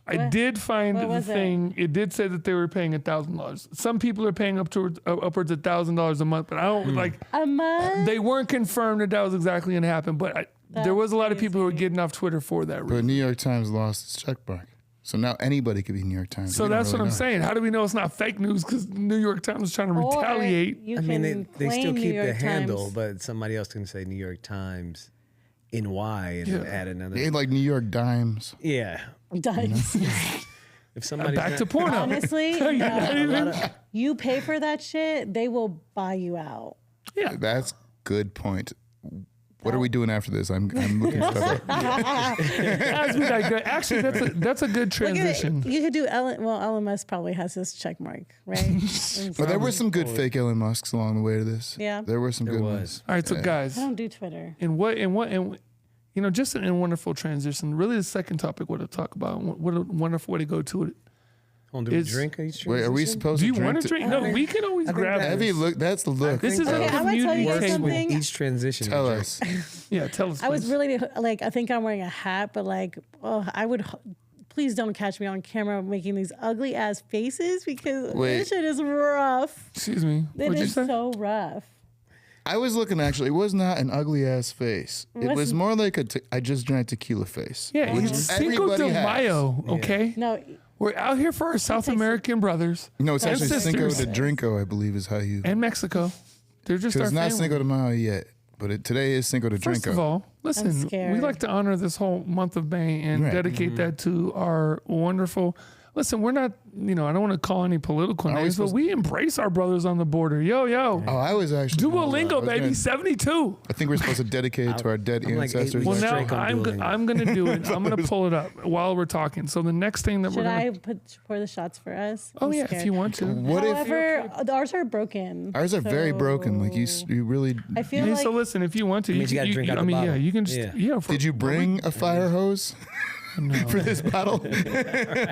S1: I did find
S4: What
S1: the
S4: was it?
S1: thing. It did say that they were paying $1,000. Some people are paying upwards of $1,000 a month, but I don't like.
S4: A month?
S1: They weren't confirmed that was exactly going to happen, but there was a lot of people who were getting off Twitter for that
S2: But
S1: reason.
S2: New York Times lost its check mark. So now anybody could be New York Times.
S1: So
S2: We don't
S1: that's what
S2: really
S1: I'm
S2: know.
S1: saying. How do we know it's not fake news? Because the New York Times is trying to
S4: Or
S1: retaliate.
S4: You
S3: I
S4: can
S3: mean, they still
S4: claim New
S3: keep
S4: York
S3: the handle,
S4: Times.
S3: but somebody else can say New York Times NY and
S1: Yeah.
S3: add another.
S2: They ain't like New York Dimes.
S3: Yeah.
S4: Dimes.
S3: If somebody's
S1: Back
S3: not-
S1: to porno.
S4: Honestly, no. You pay for that shit, they will buy you out.
S1: Yeah.
S2: That's good point. What are we doing after this? I'm looking stuff up.
S1: As we digress, actually, that's a good
S4: Look at it.
S1: transition.
S4: You could do Elon Musk probably has his check mark, right?
S2: But there were some good fake Elon Musks along the way to this.
S4: Yeah.
S2: There were some
S3: There
S2: good
S3: was.
S2: ones.
S1: All right, so guys,
S4: I don't do Twitter.
S1: and you know, just a wonderful transition. Really, the second topic what to talk about. What a wonderful way to go to it.
S3: Do we
S1: It's-
S3: drink each
S2: Wait, are we supposed
S1: Do
S2: to
S1: you want to
S2: drink?
S1: drink? No, we can always
S3: I think
S1: grab
S3: that
S1: it.
S2: Heavy look. That's the look.
S1: This is
S3: Okay,
S1: a
S4: I'm gonna tell you
S1: community
S4: guys
S1: table.
S4: something.
S3: with each transition.
S2: Tell
S3: we drink.
S2: us.
S1: Yeah, tell us.
S4: I was
S1: please.
S4: really like, I think I'm wearing a hat, but like, oh, I would. Please don't catch me on camera making these ugly ass faces because
S2: Wait.
S4: this shit is rough.
S1: Excuse me.
S4: It
S1: What'd you
S4: is
S1: say?
S4: so rough.
S2: I was looking actually. It was not an ugly ass face. It was
S4: Wasn't-
S2: more like I just drank tequila face.
S1: Yeah,
S2: which
S1: it's Cinco
S2: everybody
S1: de
S2: has.
S1: Mayo. Okay,
S4: No,
S1: we're out here for our South
S4: takes-
S1: American brothers
S2: No, it's
S1: and
S2: actually Cinco
S1: sisters
S2: de Drinko, I believe is how you.
S1: and Mexico. They're just our
S2: It's not
S1: family.
S2: Cinco de Mayo yet, but today is Cinco de
S1: First
S2: Drinko.
S1: of all, listen,
S4: scared.
S1: we like to honor this whole month of May and
S2: Right.
S1: dedicate that to our wonderful. Listen, we're not, you know, I don't want to call any political
S2: Are we
S1: names, but
S2: supposed-
S1: we embrace our brothers on the border. Yo, yo.
S2: Oh, I was actually.
S1: Duolingo, baby, 72.
S2: I think we're supposed to dedicate it to our dead
S3: I'm like 8
S2: ancestors.
S3: weeks
S1: Well, now
S3: straight on Duolingo.
S1: I'm going to do it. I'm going to pull it up while we're talking. So the next thing that
S4: should
S1: we're
S4: I
S1: going to.
S4: pour the shots for us?
S1: Oh,
S4: I'm
S1: yeah, if
S4: scared.
S1: you want to.
S2: What if
S4: However, ours are broken.
S2: ours are very broken? Like you,
S4: so
S2: you really.
S4: I feel
S1: Yeah,
S4: like
S1: so listen, if you want to,
S3: means you gotta drink out
S1: I
S3: the
S1: mean, yeah,
S3: bottle.
S1: you can just,
S3: Yeah.
S1: yeah. For,
S2: Did you bring a fire hose for this bottle?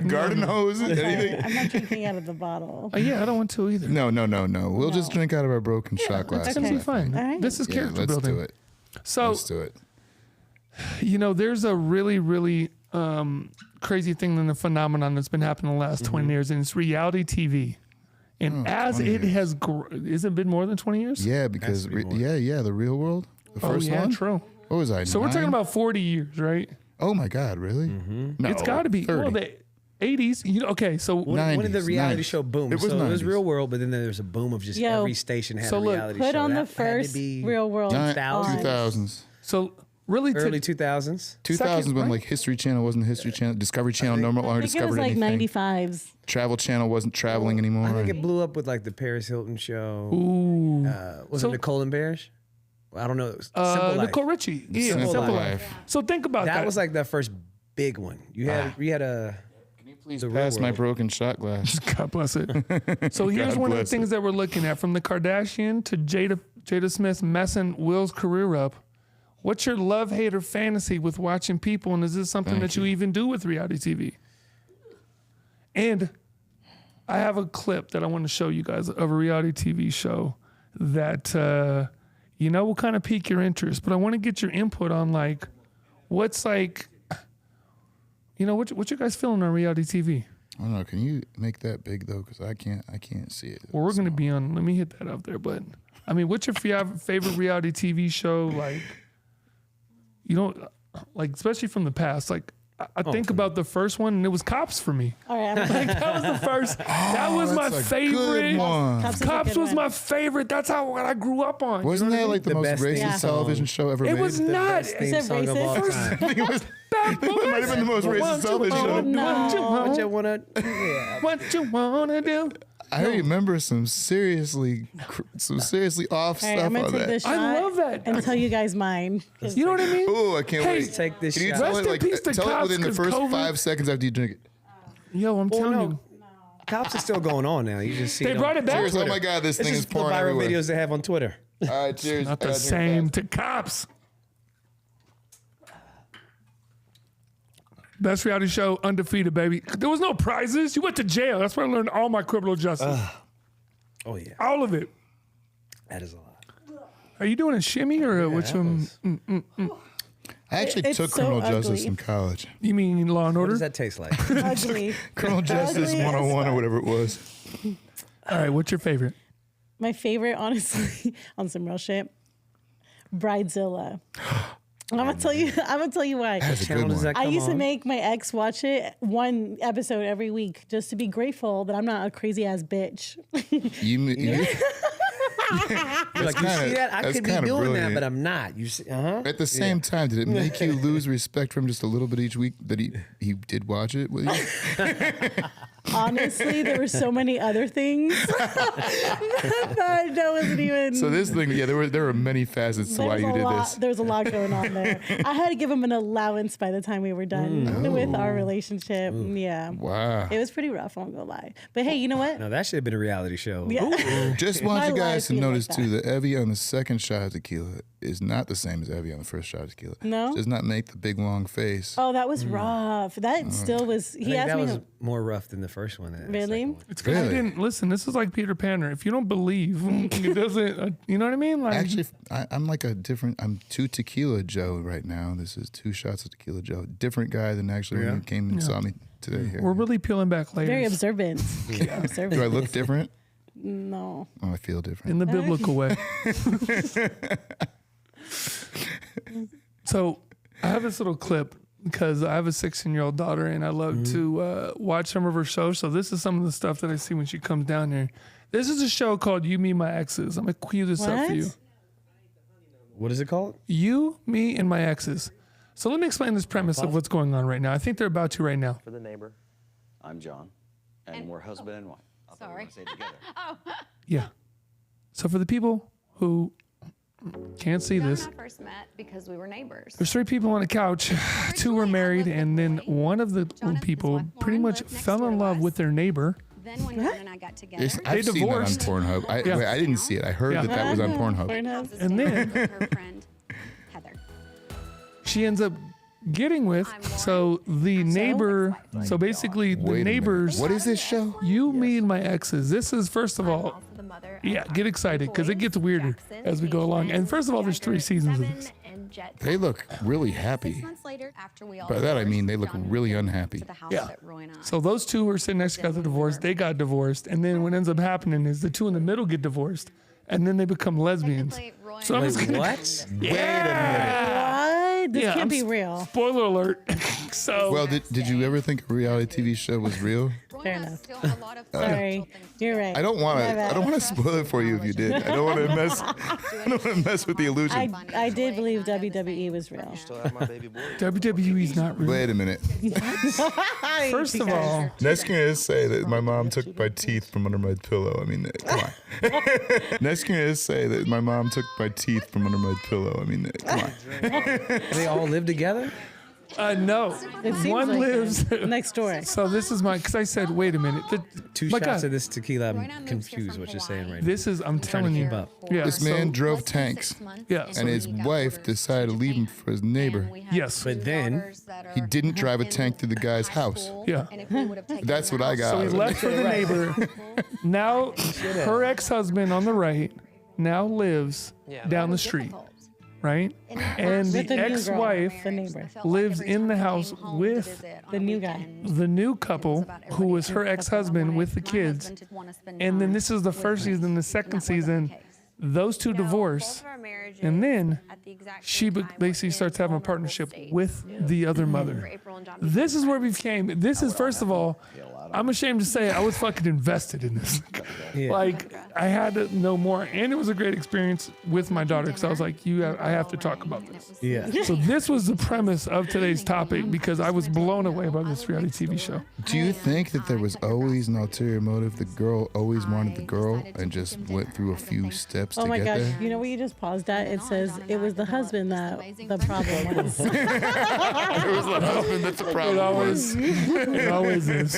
S2: Garden hose? Anything?
S4: I'm not drinking out of the bottle.
S1: Yeah, I don't want to either.
S2: No. We'll just drink out of our broken shot glasses.
S1: That's going to be fine.
S4: All right.
S1: This is
S2: Yeah,
S1: character
S2: let's
S1: building.
S2: do it.
S1: So,
S2: Let's do it.
S1: you know, there's a really, really crazy thing and a phenomenon that's been happening the last 20 years, and it's reality TV. And as
S2: 20
S1: it has, has it been more than 20 years?
S2: Yeah, because
S3: to be more.
S2: the real world, the
S1: Oh,
S2: first
S1: yeah,
S2: one.
S1: true.
S2: What was I?
S1: So we're talking
S2: 9?
S1: about 40 years, right?
S2: Oh my God, really? No,
S1: It's got to be.
S2: 30.
S1: Well, the 80s. You know, okay, so
S3: When did the
S2: 90s,
S3: reality
S2: 90s.
S3: show boom?
S2: It was
S3: so it was
S2: 90s.
S3: Real World, but then there was a boom of just
S4: Yo,
S3: every station had
S1: so
S3: a
S1: look,
S3: reality
S4: Put
S3: show.
S4: on the
S3: That had to
S4: first
S3: be
S4: Real World.
S2: Nine-
S4: on.
S2: 2000s.
S1: so really,
S3: early 2000s.
S2: 2000s when
S1: right?
S2: like History Channel wasn't History Channel, Discovery Channel no
S4: I
S2: longer
S4: think it was
S2: discovered
S4: like
S2: anything.
S4: 95s.
S2: Travel Channel wasn't traveling anymore.
S3: I think
S2: and-
S3: it blew up with like the Paris Hilton show.
S1: ooh,
S3: Was
S1: So-
S3: it Nicole and Bears? I don't know. It was Simple Life.
S1: Nicole Richie. Yeah,
S2: Simple
S1: Simple
S2: Life.
S1: Life. So think about that.
S3: That was like the first big one. You had a.
S2: Please
S3: The Real
S2: pass my
S3: World.
S2: broken shot glass.
S1: God bless it. So here's
S2: God
S1: one of the
S2: bless
S1: things that we're looking at, from the Kardashian to Jada Smith messing Will's career up. What's your love, hate, or fantasy with watching people, and is this something
S2: Thank
S1: that you even do with reality TV? And I have a clip that I want to show you guys of a reality TV show that you know will kind of pique your interest, but I want to get your input on like what's like, you know, what you guys feeling on reality TV?
S2: I don't know. Can you make that big though? Because I can't see it.
S1: Well, we're going to be on. Let me hit that up there. But I mean, what's your favorite reality TV show? Like, you know, like especially from the past. Like, I think about the first one, and it was Cops for me.
S4: All right.
S1: Like that was the first. That was my
S2: That's a
S1: favorite.
S2: good one.
S4: Cops is a
S1: Cops
S4: good
S1: was
S4: one.
S1: my favorite. That's how what I grew up on.
S2: Wasn't that like the
S3: The
S2: most
S3: best
S2: racist
S3: theme
S4: song.
S2: television show ever
S1: It
S2: made?
S1: was
S3: The
S1: not.
S3: best theme
S4: it
S3: song of all
S4: racist?
S2: I
S3: time.
S2: think it was.
S1: Bad boys.
S2: It might have been the most racist
S1: What you
S2: television show.
S1: want, what you
S3: What
S1: want,
S3: you wanna? Yeah.
S1: what you wanna do?
S2: I remember some seriously off
S4: All right,
S2: stuff
S4: I'm gonna
S2: on
S4: take
S2: that.
S4: this shot
S1: I love that.
S4: and tell you guys mine. 'Cause
S1: You know what I mean?
S2: Oh, I can't
S1: Hey,
S2: wait.
S3: Take this
S2: Can you
S3: shot.
S2: tell
S1: Rest
S2: it
S1: in
S2: like
S1: peace to
S2: tell it
S1: Cops,
S2: within the
S1: 'cause
S2: first
S1: COVID
S2: 5 seconds after you drink it?
S1: Yo, I'm
S3: Well,
S1: telling
S3: no.
S1: you,
S3: Cops is still going on now. You just see
S1: they brought it back.
S2: Seriously, oh my God, this
S3: It's
S2: thing is
S3: just the
S2: pouring
S3: viral
S2: everywhere.
S3: videos they have on Twitter.
S2: All right, cheers.
S1: Not
S2: I
S1: the
S2: gotta drink
S1: same
S2: fast.
S1: to Cops. Best reality show, undefeated, baby. There was no prizes. You went to jail. That's where I learned all my criminal justice.
S3: Oh yeah,
S1: All of it.
S3: that is a lot.
S1: Are you doing a shimmy or a which
S3: that
S1: one?
S3: was-
S2: I actually
S4: It's
S2: took
S4: so
S2: criminal
S4: ugly.
S2: justice in college.
S1: You mean Law and
S3: What
S1: Order?
S3: does that taste like?
S4: ugly.
S2: Criminal justice
S4: Ugly as
S2: 101 or
S4: fuck.
S2: whatever it was.
S1: All right, what's your favorite?
S4: My favorite, honestly, on some real shit, Bridezilla. I'm gonna tell you. I'm gonna tell you why.
S2: That's a
S3: Channel
S2: good
S3: does
S2: one.
S3: that
S4: I
S3: come
S4: used to
S3: on?
S4: make my ex watch it one episode every week just to be grateful that I'm not a crazy ass bitch.
S3: You're like, you
S2: kinda-
S3: see that? I
S2: that's
S3: could be
S2: kinda
S3: doing that,
S2: brilliant.
S3: but I'm not. You see?
S2: At the same time, did it make you lose respect for him just a little bit each week that he did watch it with you?
S4: Honestly, there were so many other things that wasn't even.
S2: So this thing, yeah, there were many facets to
S4: there
S2: why
S4: was
S2: you
S4: a
S2: did
S4: lot.
S2: this.
S4: There was a lot going on there. I had to give him an allowance by the time we were done with our relationship. Yeah,
S2: Wow.
S4: it was pretty rough. I won't go lie. But hey, you know what?
S3: No, that should have been a reality show.
S4: Yeah.
S2: Just want
S4: My
S2: you
S4: life
S2: guys to
S4: be like
S2: notice
S4: that.
S2: too that Evie on the second shot of tequila is not the same as Evie on the first shot of tequila.
S4: No?
S2: She does not make the big long face.
S4: Oh, that was rough. That still was.
S3: I
S4: He
S3: think
S4: asked
S3: that
S4: me.
S3: was more rough than the first one.
S4: Really?
S1: It's because you
S2: Really?
S1: didn't listen. This is like Peter Panner. If you don't believe, it doesn't. You know what I mean? Like,
S2: Actually, I'm like I'm 2 tequila Joe right now. This is 2 shots of tequila Joe. Different guy than actually when you came and saw me today here.
S1: we're really peeling back layers
S4: Very observant. Observant.
S2: Do I look different?
S4: No.
S2: Oh, I feel different.
S1: in the biblical way. So I have this little clip because I have a 16-year-old daughter and I love to watch some of her shows. So this is some of the stuff that I see when she comes down here. This is a show called You, Me, My Exes. I'm going to cue this up for you.
S3: What is it called?
S1: You, Me, and My Exes. So let me explain this premise of what's going on right now. I think they're about to right now.
S5: For the neighbor, I'm John, and we're husband and wife. I thought we were
S6: Sorry.
S5: gonna say it together.
S1: Yeah. So for the people who can't see
S6: John
S1: this,
S6: and I first met because we were neighbors.
S1: there's 3 people on a couch. 2 were married, and then one of the
S6: John and his
S1: people
S6: wife
S1: pretty
S6: Lauren
S1: much
S6: lived next
S1: fell
S6: door
S1: in
S6: to
S1: love
S6: us.
S1: with their neighbor.
S6: Then when John and I got together,
S2: I've seen that on
S1: divorced.
S2: Pornhub.
S1: Yeah.
S2: Wait, I didn't see it. I heard
S1: Yeah.
S2: that was on Pornhub.
S1: And then
S6: with her friend Heather.
S1: she ends up getting with so the neighbor. So basically, the
S2: Wait a minute.
S1: neighbors.
S2: What is this show?
S1: You, Me, and My Exes. This is first of all.
S6: Also the mother of
S1: Yeah,
S6: our
S1: get excited because it
S6: boys,
S1: gets weirder
S6: Jackson,
S1: as we go along. And first of all, there's 3 seasons of this.
S6: and Jet.
S2: They look really
S6: 6
S2: happy.
S6: months later, after we all
S2: By that I mean
S6: divorced,
S2: they look
S6: John
S2: really
S6: moved
S2: unhappy.
S6: to the house
S1: Yeah.
S6: that Roy and I.
S1: So those 2 were sitting next to each other divorced. They got divorced, and then what ends up happening is the 2 in the middle get divorced, and then they become lesbians.
S6: Technically, Roy
S1: So
S6: and
S1: I'm
S6: I
S1: just
S3: Wait,
S1: gonna.
S3: what?
S2: Wait a minute.
S4: What? This
S1: Yeah,
S4: can't
S1: I'm
S4: be
S1: s-
S4: real.
S1: Spoiler alert. So
S2: Well, did you ever think a reality TV show was real?
S6: Roy
S4: Fair
S6: and I
S4: enough.
S6: still have a lot of
S4: Sorry.
S6: financial things
S4: You're
S6: together.
S4: right.
S2: I don't want
S4: My
S2: to.
S4: bad.
S2: I don't want to spoil it for you if you did. I don't want to mess. I don't want to mess with the illusion.
S4: I did believe WWE was real.
S5: Still have my baby boy.
S1: WWE's not real.
S2: Wait a minute.
S1: First of all,
S2: Next gonna is say that my mom took my teeth from under my pillow. I mean, come on. Next gonna is say that my mom took my teeth from under my pillow. I mean, come on.
S3: They all live together?
S1: no.
S4: It seems
S1: One
S4: like
S1: lives.
S4: next door.
S1: So this is my, because I said, wait a minute.
S3: 2
S1: My
S3: shots
S1: God.
S3: of this tequila.
S6: Roy and I
S3: I'm
S6: moved here
S3: confused
S6: from
S3: what you're saying
S6: Hawaii.
S3: right now.
S1: This is, I'm telling
S3: keep
S1: you.
S3: up.
S1: Yeah.
S2: This man
S1: so-
S2: drove
S6: Less than
S2: tanks,
S6: 6 months
S1: Yeah.
S6: into
S2: and his
S6: we got
S2: wife
S6: orders
S2: decided to leave him
S6: Japan.
S2: for his neighbor.
S6: And we have
S1: Yes.
S6: 2
S3: But then
S6: daughters that
S2: He
S6: are
S2: didn't drive a
S6: in
S2: tank to the guy's
S6: high
S2: house.
S6: school,
S1: Yeah.
S6: and if we would have taken
S2: That's
S6: them
S2: what I
S6: out,
S2: got.
S1: So he left for the neighbor. Now her ex-husband on the right now lives down the street,
S6: difficult.
S1: right? And
S4: With
S1: the
S4: the new girl.
S1: ex-wife
S4: The neighbor.
S6: I felt like
S1: lives
S6: every
S1: in
S6: time
S1: the
S6: I came
S1: house
S6: home to
S1: with
S6: visit on
S4: the
S6: a
S4: new guy.
S6: weekend,
S1: the new
S6: it was
S1: couple
S6: about
S1: who was
S6: everybody
S1: her
S6: else.
S1: ex-husband with the
S6: My
S1: kids.
S6: husband didn't wanna spend
S1: And then
S6: time
S1: this is the
S6: with
S1: first
S6: me,
S1: season, the
S6: and
S1: second
S6: that wasn't the
S1: season,
S6: case.
S1: those 2 divorce. And then she basically starts having a partnership with the other mother. This is where we came. This is, first of all, I'm ashamed to say I was fucking invested in this.
S3: Yeah.
S1: Like, I had to know more. And it was a great experience with my daughter because I was like, I have to talk about this.
S3: Yeah.
S1: So this was the premise of today's topic because I was blown away by this reality TV show.
S2: Do you think that there was always an ulterior motive? The girl always wanted the girl and just went through a few steps
S4: Oh
S2: to
S4: my
S2: get
S4: gosh!
S2: there?
S4: You know what you just paused at? It says it was the husband that the problem was.
S2: It was the husband that's the
S1: It
S2: problem.
S1: always, it always is.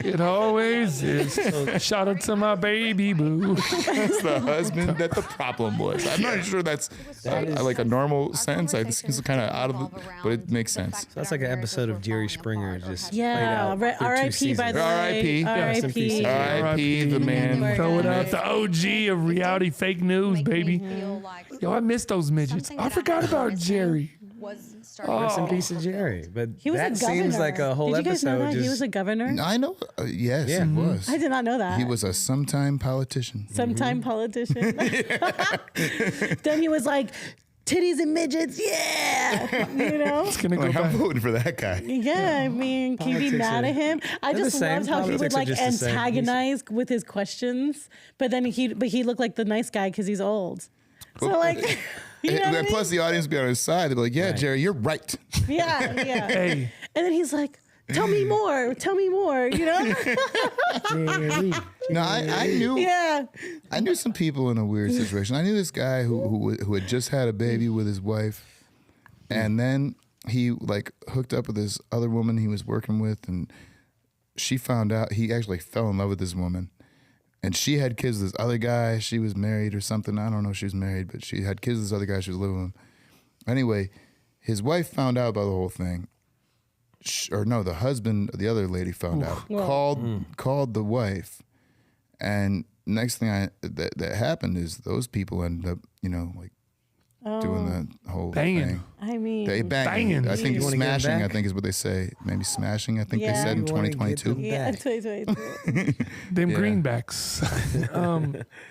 S1: It always is. Shout out to my baby boo.
S2: It's the husband that the problem was. I'm not sure that's like a normal sentence. It seems kind of out of the, but it makes sense.
S3: That's like an episode of Jerry Springer just played
S4: Yeah,
S3: out through 2
S4: R.I.P. by the
S2: R.I.P.
S4: way.
S2: Yeah,
S3: rest in peace.
S4: R.I.P.
S2: R.I.P. the man.
S1: Throw it out, the OG of reality fake news, baby. Yo, I miss those midgets. I forgot about Jerry.
S3: Rest in peace to Jerry. But
S4: He was
S3: that
S4: a governor.
S3: seems like a whole
S4: Did you guys know
S3: episode
S4: that
S3: just
S4: he was a governor?
S2: I know. Yes,
S3: Yeah.
S2: he was.
S4: I did not know that.
S2: He was a sometime politician.
S4: Sometime politician. Then he was like, titties and midgets, yeah. You know?
S1: It's gonna go
S2: Like, I'm
S1: back.
S2: voting for that guy.
S4: Yeah, I mean, can you be
S3: Politics
S4: mad
S3: are-
S4: at him? I
S3: they're the
S4: just
S3: same.
S4: loved how he would
S3: Politics are
S4: like
S3: just the same.
S4: antagonize with his questions, but then he looked like the nice guy because he's old. So like, you know what I
S2: And
S4: mean?
S2: plus, the audience would be on his side. They'd be like, "Yeah, Jerry, you're right."
S4: Yeah, yeah.
S1: Hey,
S4: And then he's like, tell me more, you know?
S2: No, I knew.
S4: Yeah.
S2: I knew some people in a weird situation. I knew this guy who had just had a baby with his wife, and then he like hooked up with this other woman he was working with, and she found out he actually fell in love with this woman, and she had kids with this other guy. She was married or something. I don't know if she was married, but she had kids with this other guy she was living with. Anyway, his wife found out about the whole thing. The husband of the other lady found out. Called the wife, and next thing that happened is those people ended up, doing the whole
S1: Banging.
S2: thing.
S4: I mean,
S2: They banging. I think
S3: You wanna get
S2: smashing.
S3: them
S2: I
S3: back?
S2: think is what they say. Maybe smashing. I think they
S4: Yeah.
S2: said in
S3: You wanna get
S2: 2022.
S3: them
S4: yeah,
S3: back.
S4: 2022.
S1: Them
S2: Yeah.
S1: greenbacks.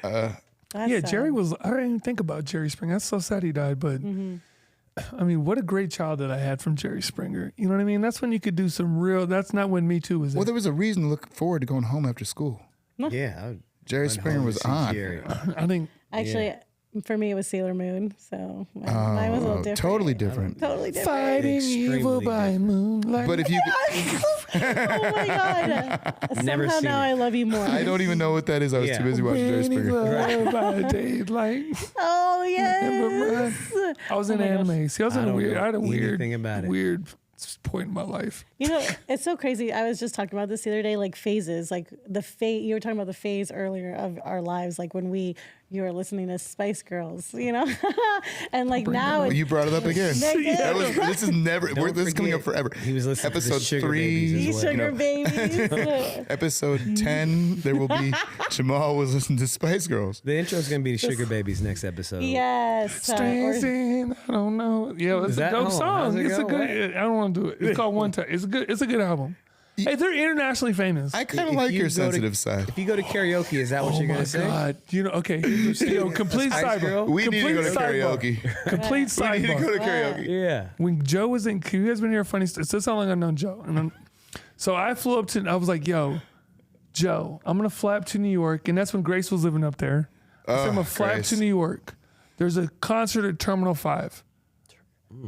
S4: That's
S1: Yeah,
S4: sad.
S1: Jerry was. I didn't even think about Jerry Springer. That's so sad he died. But I mean, what a great childhood I had from Jerry Springer. You know what I mean? That's when you could do some real. That's not when Me Too was.
S2: Well,
S1: It.
S2: there was a reason to look forward to going home after school.
S3: Yeah. I would
S2: Jerry
S3: run
S2: Springer
S3: home
S2: was
S3: to see
S2: on.
S3: Jerry.
S1: I think.
S4: Actually, for me, it was Sailor Moon. So mine was a little different.
S2: Totally different.
S4: Totally different.
S1: Fighting
S3: Extremely
S1: evil by
S3: different.
S1: moonlight.
S2: But if you,
S4: Oh my God.
S3: Never
S4: Somehow
S3: seen
S4: now
S3: it.
S4: I love you more.
S2: I don't even know what that is. I was
S3: Yeah.
S2: too busy watching Jerry
S1: Raining
S2: Springer.
S1: love by daylight.
S4: Oh,
S1: Remember,
S4: yes.
S1: I was in
S4: my gosh.
S1: anime. See, I was
S3: I
S1: in a
S3: don't
S1: weird.
S3: know
S1: I had a weird,
S3: anything about it.
S1: weird point in my life.
S4: You know, it's so crazy. I was just talking about this the other day, like phases, like you were talking about the phase earlier of our lives, like when you were listening to Spice Girls, and like now
S2: Oh,
S4: it's
S2: you brought it up again. This is never. This is coming up
S3: forget,
S2: forever.
S3: he was listening to the
S2: Episode
S3: Sugar
S2: 3.
S3: Babies
S4: these
S3: as well.
S4: sugar babies.
S2: Episode 10. There will be Jamal was listening to Spice Girls.
S3: The intro is going to be the Sugar Babies next episode.
S4: Yes.
S1: Stranging, I don't know. Yeah, it's a
S3: that-
S1: dope
S3: hold on,
S1: song.
S3: how's it
S1: It's a
S3: go?
S1: good. I don't want to do it. It's called One Time. It's a good. It's a good album. Hey, they're internationally famous.
S2: I kind of
S3: If
S2: like
S3: you
S2: your
S3: go to-
S2: sensitive side.
S3: If you go to karaoke, is that what
S1: Oh
S3: you're
S1: my
S3: going to say?
S1: God! Okay. Complete
S3: Spice Girl?
S1: sidebar.
S2: We need to go to
S1: Complete sidebar.
S2: karaoke.
S1: Complete
S2: We need to go
S1: sidebar.
S2: to karaoke.
S3: Yeah.
S1: When Joe was in, you guys been here? Funny story. So this is how long I've known Joe. So I flew up to. I was like, "Yo, Joe, I'm gonna fly up to New York," and that's when Grace was living up there. I said, I'm gonna fly up
S2: Grace.
S1: to New York. There's a concert at Terminal 5.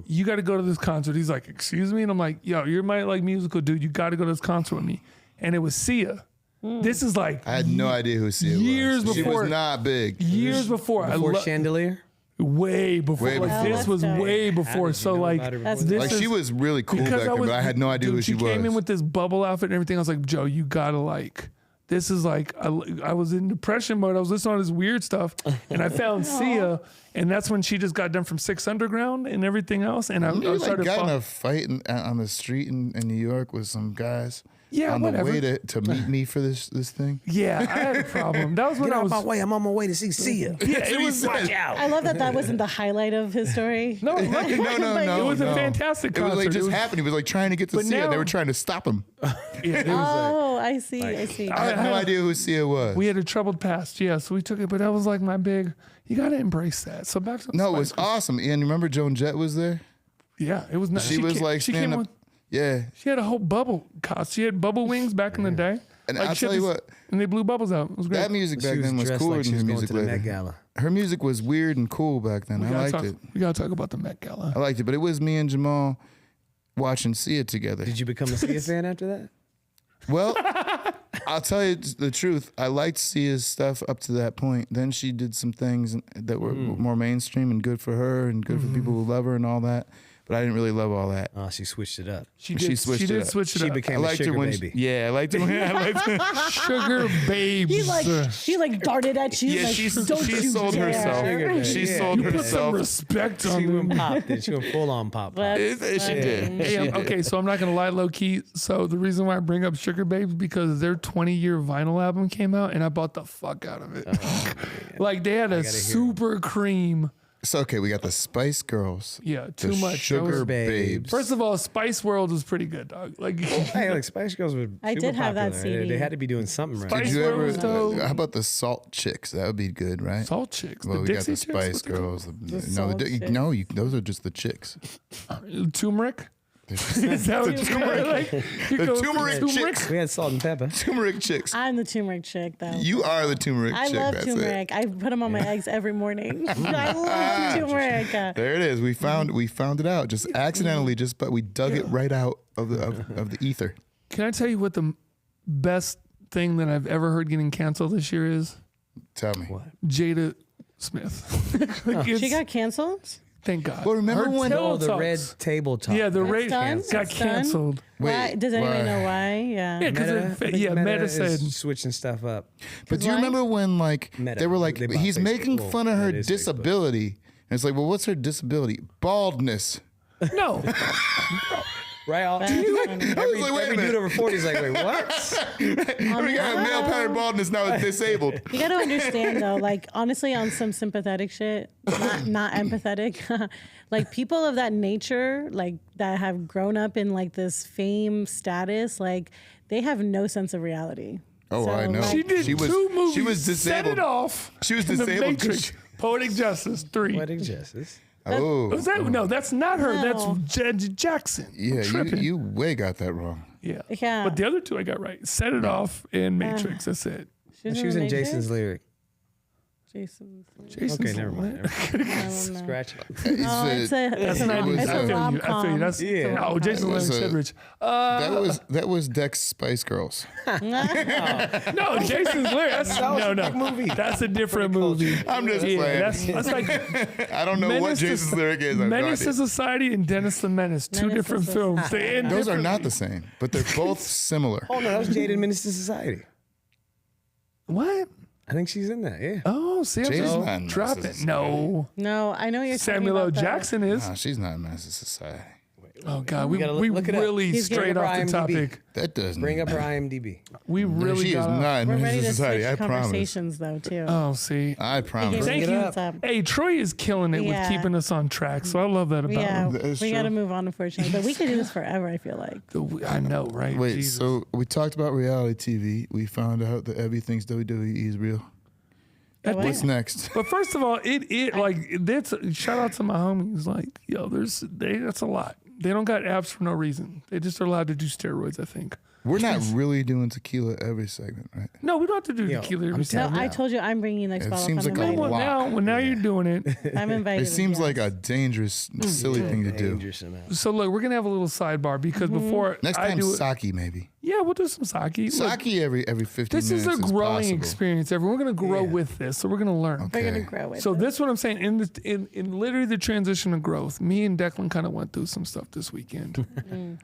S1: You got to go to this concert. He's like, excuse me? And I'm like, yo, you're my musical dude. You got to go to this concert with me. And it was Sia. This is like
S2: I had no idea who Sia
S1: Years
S2: was. She
S1: before-
S2: was not big.
S1: years before.
S3: Before Chandelier?
S1: Way before.
S2: Way
S1: Like,
S2: before.
S1: this was
S4: How
S1: way
S3: How
S1: before.
S3: did you
S1: So
S3: know
S1: like
S3: about her
S4: That's-
S3: before
S1: this
S2: Like
S1: is
S2: she was really cool back then, but I had no idea who she was.
S1: came in with this bubble outfit and everything. I was like, Joe, you gotta like. This is like I was in depression mode. I was listening to all this weird stuff, and I found Sia, and that's when she just got done from Six Underground and everything else. And I
S2: You like
S1: started.
S2: got in
S1: fo-
S2: a fight on the street in New York with some guys.
S1: Yeah,
S2: on
S1: whatever.
S2: the way to meet me for this thing.
S1: Yeah, I had a problem. That was when
S3: Get
S1: I
S3: out
S1: was.
S3: my way. I'm on my way to see Sia.
S1: Yeah, it was.
S3: Watch out.
S4: I love that wasn't the highlight of his story.
S1: No,
S2: No,
S1: it was a fantastic
S2: It was
S1: concert.
S2: like
S1: It
S2: just
S1: was-
S2: happened. He was like trying to get to
S1: But
S2: Sia. They
S1: now-
S2: were trying to stop him.
S1: Yeah, it was.
S4: Oh, I see. I see.
S2: I had no idea who Sia was.
S1: We had a troubled past, yeah, so we took it, but that was like my big. You got to embrace that. So back to
S2: No, it was
S1: Spice Girls.
S2: awesome. And remember Joan Jett was there?
S1: Yeah, it was. Not,
S2: She was like
S1: she came
S2: standing
S1: with.
S2: up. Yeah.
S1: She had a whole bubble costume. She had bubble wings back in the day.
S2: And
S1: Like,
S2: I'll
S1: she had
S2: tell you
S1: these-
S2: what,
S1: and they blew bubbles out. It was great.
S2: that music
S3: She
S2: back then was
S3: dressed
S2: cooler
S3: like she
S2: than her
S3: was going
S2: music
S3: to the Met
S2: later.
S3: Gala.
S2: Her music was weird and cool back then. I liked it.
S1: We gotta talk about the Met Gala.
S2: I liked it, but it was me and Jamal watching Sia together.
S3: Did you become a Sia fan after that?
S2: Well, I'll tell you the truth. I liked Sia's stuff up to that point. Then she did some things that were more mainstream and good for her and good for people who love her and all that. But I didn't really love all that.
S3: Oh, she switched it up.
S1: She
S2: She switched it up.
S1: switch it
S3: She
S1: up.
S3: became
S2: I
S3: a
S2: liked
S3: sugar
S2: her when
S3: baby.
S2: I liked her when I liked her.
S1: Sugar babes.
S4: She like darted at you.
S2: Yeah,
S4: like,
S2: she
S4: don't you
S2: sold
S4: dare.
S2: herself.
S3: Sugar baby.
S2: She
S3: Yeah.
S2: sold
S1: You put some
S2: herself.
S1: respect on
S3: She
S1: me.
S3: went pop. Then she went full on pop.
S4: That's
S2: She did.
S1: Hey, okay, so I'm not gonna lie, low key. So the reason why I bring up Sugar Babes because their 20-year vinyl album came out and I bought the fuck out of it. Like they had a super cream.
S2: So okay, we got the Spice Girls.
S1: Yeah,
S2: The
S1: too much. That
S2: Sugar
S1: was-
S2: Babes.
S1: First of all, Spice World was pretty good, dog. Like
S3: Hey, like Spice Girls were
S4: I
S3: super
S4: did have that
S3: popular.
S4: CD.
S3: They had to be doing something right.
S1: Spice
S2: Did you
S1: World
S2: ever?
S1: was dope.
S2: How about the Salt Chicks? That would be good, right?
S1: Salt Chicks.
S2: Well,
S1: the
S2: we got
S1: Dixie
S2: the
S1: Chicks?
S2: Spice
S1: What's it
S2: Girls.
S4: Salt Chicks.
S2: Those are just the chicks.
S1: called? Turmeric? Is that what you're like? You
S2: The
S1: go
S2: turmeric chicks.
S3: We had salt and pepper.
S2: Turmeric chicks.
S4: I'm the turmeric chick, though.
S2: You are the turmeric
S4: I
S2: chick.
S4: love
S2: That's
S4: turmeric. I put them on my eggs every morning. I love turmeric.
S2: it. There it is. We found it out just accidentally. But we dug it right out of the ether.
S1: Can I tell you what the best thing that I've ever heard getting canceled this year is?
S2: Tell me.
S1: Jada Smith. Like,
S4: She
S1: it's-
S4: got canceled?
S1: Thank God.
S2: Well, remember
S1: Her
S2: when-
S1: Pillow
S3: Oh, the red
S1: Talks.
S3: table talk.
S1: Yeah, the
S4: It's
S1: red
S4: done?
S1: got
S4: It's done?
S1: canceled.
S4: Why? Does anybody know why? Yeah.
S1: Yeah, because
S3: I think
S1: Meta
S3: is
S1: said
S3: switching stuff up.
S2: But do you
S4: why?
S2: remember when
S3: Meta.
S2: they were like,
S3: They bought
S2: he's
S3: Facebook.
S2: making
S3: Well,
S2: fun of her
S3: that is Facebook.
S2: disability, and it's like, well, what's her disability? Baldness.
S1: no.
S3: Right?
S4: That's funny.
S2: was like, wait a
S3: every
S2: minute.
S3: dude over 40 is like, wait, what?
S2: We got male pattern baldness now. It's disabled.
S4: You got to understand though, like honestly, on some sympathetic shit, not empathetic. Like people of that nature, like that have grown up in like this fame status, like they have no sense of reality.
S2: Oh,
S4: So,
S2: I know.
S4: like,
S1: She did
S2: She was-
S1: two movies.
S2: she was
S1: Set
S2: disabled.
S1: it off.
S2: She was
S1: in The
S2: disabled 'cause
S1: Matrix. Poetic Justice 3.
S3: Wedding justice.
S2: Oh,
S1: Was that? No, that's not her.
S4: No.
S1: That's Judge Jackson. I'm
S2: yeah.
S1: tripping.
S2: You way got that wrong.
S1: Yeah.
S4: Yeah.
S1: But the other two I got right. Set it off and Matrix. That's it.
S3: She was in Jason's lyric.
S4: Jason's.
S1: Jason's
S3: Okay, never mind. Never mind.
S4: I don't know.
S3: Scratch it.
S4: Oh, it's a
S1: That's
S4: rom-
S1: an idea.
S4: it's
S2: I
S4: a
S2: feel you.
S1: I feel you.
S4: rom-com.
S1: That's
S3: Yeah.
S1: no. Jason
S2: It was
S1: Leonard
S2: a-
S1: said Rich.
S2: That was Dex Spice Girls.
S1: No, Jason's lyric. That's, no.
S3: movie.
S1: That's a different movie.
S2: I'm just
S1: Yeah,
S2: playing.
S1: that's like
S2: I don't know what
S1: Menace to-
S2: Jason's lyric is. I'm
S1: Menace to
S2: sorry.
S1: Society and Dennis the Menace. Two
S4: Menace to
S1: different
S4: Society.
S1: films. They end
S2: Those are
S1: differently.
S2: not the same, but they're both similar.
S3: Oh, no, that was Jaded Menace to Society.
S1: What?
S3: I think she's in that, yeah.
S1: Oh, see, I'm
S2: Jason's
S1: just
S2: not in
S1: drop
S2: Menace
S1: it.
S2: to
S1: No.
S4: No, I know you're
S1: Samuel
S4: talking
S1: L.
S4: about that.
S1: Jackson is.
S2: Nah, she's not in Menace to Society.
S1: Oh God, we
S3: gotta look it up.
S1: really
S4: He's
S1: straight
S3: getting
S1: off the
S3: IMDb.
S1: topic.
S2: That doesn't
S3: Bring up her IMDb.
S1: We really
S2: She is
S1: got off.
S2: not in
S4: We're
S2: Menace
S4: ready
S2: to
S4: to
S2: Society.
S4: switch
S2: I promise.
S4: conversations though too.
S1: Oh, see.
S2: I promise.
S1: Thank
S3: it
S1: you.
S3: up.
S1: Hey, Troy is killing it
S4: Yeah.
S1: with keeping us on track, so I love that about
S4: Yeah,
S1: him.
S2: That is
S4: we got to
S2: true.
S4: move on, unfortunately. But we could do this forever. I feel like.
S1: I know, right?
S2: Wait,
S1: Jesus.
S2: so we talked about reality TV. We found out that Evie thinks WWE is real.
S4: What?
S2: What's next?
S1: But first of all, that's shout out to my homies. Like, yo, that's a lot. They don't got abs for no reason. They just are allowed to do steroids, I think.
S2: We're not really doing tequila every segment, right?
S1: No, we don't have to do
S3: Yo,
S1: tequila.
S3: I'm
S1: every
S3: telling
S1: time.
S4: No, I told you I'm bringing next
S2: It
S4: bottle.
S2: seems
S4: I'm
S2: like a
S4: invited.
S2: lot.
S1: Now you're doing it.
S4: I'm invited.
S2: It seems
S4: yes.
S2: like a dangerous, silly thing to do.
S3: Dangerous amount.
S1: So look, we're gonna have a little sidebar because
S4: Mm-hmm.
S1: before
S2: Next
S1: I
S2: time,
S1: do it,
S2: sake maybe.
S1: yeah, we'll do some sake. Look,
S2: Sake every 15
S1: this
S2: minutes
S1: is a growing
S2: possible.
S1: experience. Everyone, we're gonna grow
S3: Yeah.
S1: with this, so we're gonna learn.
S4: We're gonna
S2: Okay.
S4: grow with
S1: So
S4: it.
S1: this is what I'm saying. In literally the transition of growth, me and Declan kind of went through some stuff this weekend.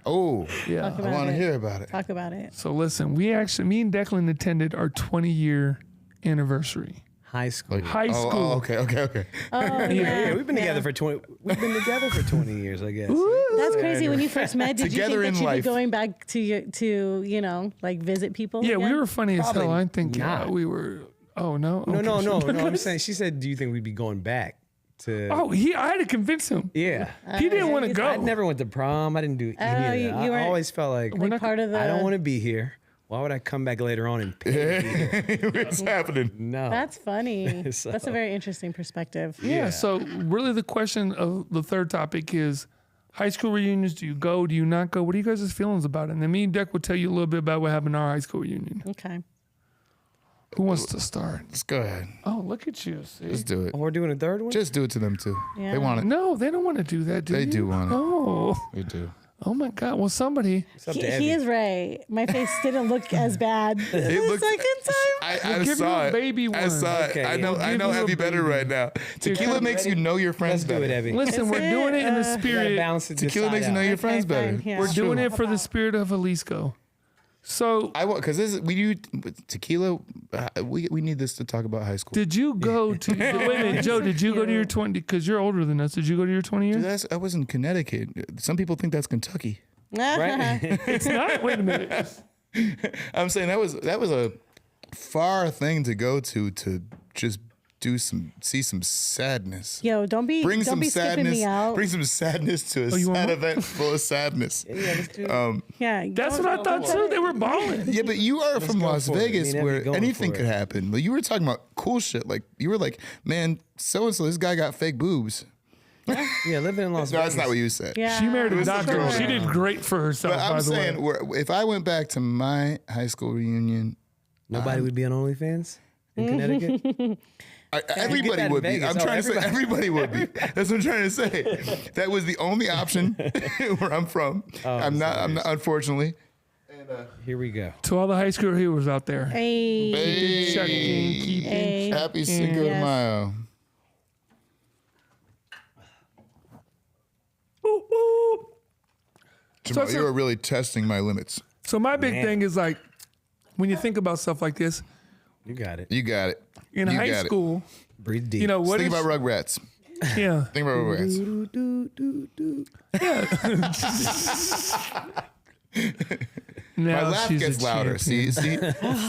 S2: Oh,
S1: Yeah.
S4: Talk
S2: I
S4: about
S2: want to
S4: it.
S2: hear about it.
S4: Talk about it.
S1: So listen, me and Declan attended our 20-year anniversary.
S3: High school.
S1: High
S2: Oh,
S1: school.
S2: okay.
S4: Oh
S3: Yeah, we've been together for 20. We've been together for 20 years, I guess.
S4: That's crazy. When you first met, did
S2: Together
S4: you
S2: in
S4: think that you'd
S2: life.
S4: be going back to like visit people?
S1: Yeah, we
S4: again?
S1: were funny as hell.
S3: Probably
S1: I think
S3: not.
S1: we were. Oh no.
S3: No,
S1: Okay.
S3: no. I'm saying she said, "Do you think we'd be going back to?"
S1: Oh, I had to convince him.
S3: yeah.
S1: He didn't want to go.
S3: I never went to prom. I didn't do any of that.
S4: you
S3: I
S4: were-
S3: always felt like
S4: Like part of the.
S3: I don't want to be here. Why would I come back later on and pay?
S2: What's happening?
S3: No.
S4: That's funny.
S3: So-
S4: That's a very interesting perspective.
S1: Yeah. So really, the question of the third topic is high school reunions. Do you go? Do you not go? What are you guys' feelings about it? And then me and Deck will tell you a little bit about what happened in our high school reunion.
S4: Okay.
S1: Who wants to start?
S2: Let's go ahead.
S1: Oh, look at you. See?
S2: Let's do it.
S3: Oh, we're doing a third one.
S2: Just do it to them too.
S4: Yeah.
S2: They want it.
S1: No, they don't want to do that. Do
S2: They
S1: you?
S2: do want it.
S1: Oh,
S2: They do.
S1: oh my God. Well, somebody.
S3: It's up
S4: He,
S3: to
S4: he
S3: Evie.
S4: is right. My face didn't look as bad the
S2: looked-
S4: second time.
S2: I
S1: give you
S2: saw
S1: a
S2: it.
S1: baby
S2: I
S1: one.
S2: saw it.
S3: Okay.
S2: I know.
S1: We'll
S2: I
S1: give
S2: know
S1: you a
S2: Evie better
S1: baby.
S2: right now. Tequila
S1: come
S2: makes you know your friends
S3: Let's do
S2: better.
S3: it, Evie.
S1: Listen,
S4: Is
S1: we're doing it in the
S4: it?
S3: Gotta
S1: spirit.
S3: balance it.
S2: Tequila
S3: this
S2: makes you
S3: side
S2: know
S3: out.
S2: your friends
S4: Okay,
S2: better.
S4: fine, yeah.
S1: We're doing
S2: True.
S1: it for the spirit of Jalisco. So,
S2: I want because this we do tequila. We need this to talk about high school.
S1: did you go to? Wait a minute, Joe. Did you go to your 20? Because you're older than us. Did you go to your 20
S2: Dude,
S1: years?
S2: I was in Connecticut. Some people think that's Kentucky.
S3: Right?
S1: It's not. Wait a minute.
S2: I'm saying that was a far thing to go to just see some sadness.
S4: Yo, don't be
S2: Bring
S4: don't
S2: some
S4: be skipping
S2: sadness.
S4: me out.
S2: Bring some sadness to a
S1: you want
S2: sad
S1: more?
S2: event full of sadness.
S3: Yeah, let's do it.
S4: Yeah,
S1: That's
S4: don't-
S1: what I thought too. They were balling.
S2: Yeah, but you are from
S3: go
S2: Las
S3: for it.
S2: Vegas
S3: I mean,
S2: where
S3: Evie going
S2: anything
S3: for
S2: could
S3: it.
S2: happen. But you were talking about cool shit. Like you were like, man, so and so, this guy got fake boobs.
S3: Yeah, living in Las
S2: No,
S3: Vegas.
S2: that's not what you said.
S4: Yeah,
S1: She married a
S2: was the
S1: doctor.
S2: girl.
S1: She did great for herself.
S2: But
S1: by
S2: I'm
S1: the
S2: saying,
S1: way.
S2: if I went back to my high school reunion,
S3: Nobody would be on OnlyFans in Connecticut.
S2: everybody
S3: that in
S2: would be.
S3: Vegas.
S2: I'm
S3: Oh,
S2: trying to say everybody would be. That's what I'm trying to say. That was the only option where I'm from. I'm not, unfortunately.
S3: Here we go.
S1: To all the high school heroes out there.
S4: Hey,
S1: Check in, keep in.
S4: hey.
S2: Happy Cinco de
S4: Yes.
S2: Mayo.
S1: So-
S2: You were really testing my limits.
S1: So my big
S3: Man.
S1: thing is like, when you think about stuff like this,
S3: You got it.
S2: You got it.
S1: in
S2: You
S1: high
S2: got it.
S1: school,
S3: Breathe deep.
S1: you know, what
S2: Think
S1: is,
S2: about Rugrats.
S1: yeah.
S2: Think about Rugrats. My
S1: Now
S2: laugh
S1: she's
S2: gets
S1: a
S2: louder.
S1: champion.
S2: See,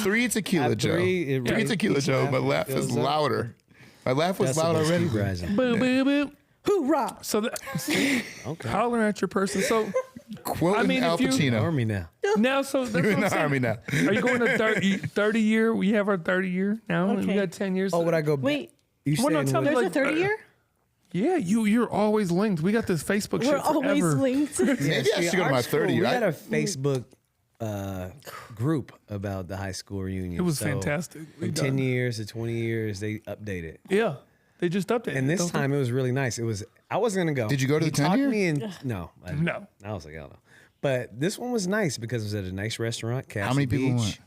S2: 3 tequila,
S3: At
S2: Joe.
S3: three, it
S2: 3
S3: right-
S2: tequila,
S3: each
S2: Joe.
S3: laugh
S2: My laugh is
S3: goes up.
S2: louder. My laugh was loud
S3: Decibels
S2: already.
S3: keep rising.
S1: Boo, boo, boo.
S4: Hoorah!
S1: So holler at your person. So
S2: Quoting
S1: I mean,
S2: Al
S1: if you-
S2: Pacino.
S3: Army now.
S1: now, so that's
S2: You're
S1: what
S2: in
S1: I'm
S2: the
S1: saying.
S2: army now.
S1: Are you going to 30 year? We have our 30 year now. We
S4: Okay.
S1: got 10 years.
S3: Oh, would I go back?
S4: Wait,
S3: You
S1: Well, no,
S3: saying
S1: tell me,
S3: what-
S4: there's
S1: like,
S4: a 30 year?
S1: Yeah, you're always linked. We got this Facebook
S4: We're
S1: shit
S4: always
S1: forever.
S4: linked.
S2: Maybe I
S3: See,
S2: should go to
S3: our
S2: my
S3: school,
S2: 30.
S3: We
S2: I-
S3: had a Facebook group about the high school reunion.
S1: It was
S3: So
S1: fantastic. We
S3: From 10
S1: done.
S3: years to 20 years, they update it.
S1: Yeah, they just updated.
S3: And this
S1: Don't they?
S3: time it was really nice. It was. I wasn't gonna go.
S2: Did you go to
S3: He
S2: the 10
S3: talked
S2: year?
S3: me in, no,
S1: No.
S3: I was like, I don't know. But this one was nice because it was at a nice restaurant. Cassie
S2: How many people
S3: Beach.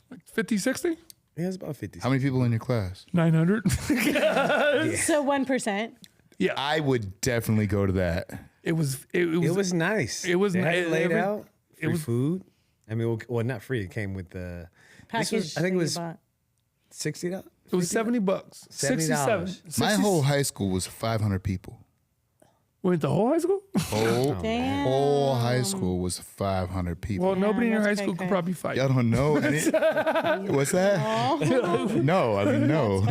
S2: went?
S1: 50, 60,
S3: Yeah, it was about 50.
S2: How many people in your class?
S1: 900.
S4: So 1%.
S1: Yeah,
S2: I would definitely go to that.
S1: it was. It
S3: It
S1: was.
S3: was nice.
S1: it was
S3: They had
S1: ni-
S3: it laid
S1: every-
S3: out.
S1: it
S3: Free
S1: was-
S3: food. I mean, well, not free. It came with the
S4: Package.
S3: I think it
S4: that you
S3: was
S4: bought.
S3: $60.
S1: It was $70. 67.
S3: $70.
S2: My whole high school was 500 people.
S1: Went the whole high school.
S4: Damn.
S2: Whole high school was 500 people.
S1: Well, nobody in your high
S4: that's
S1: school
S4: cray-cray.
S1: could probably fight.
S2: Y'all don't know any. What's that? No, I mean no.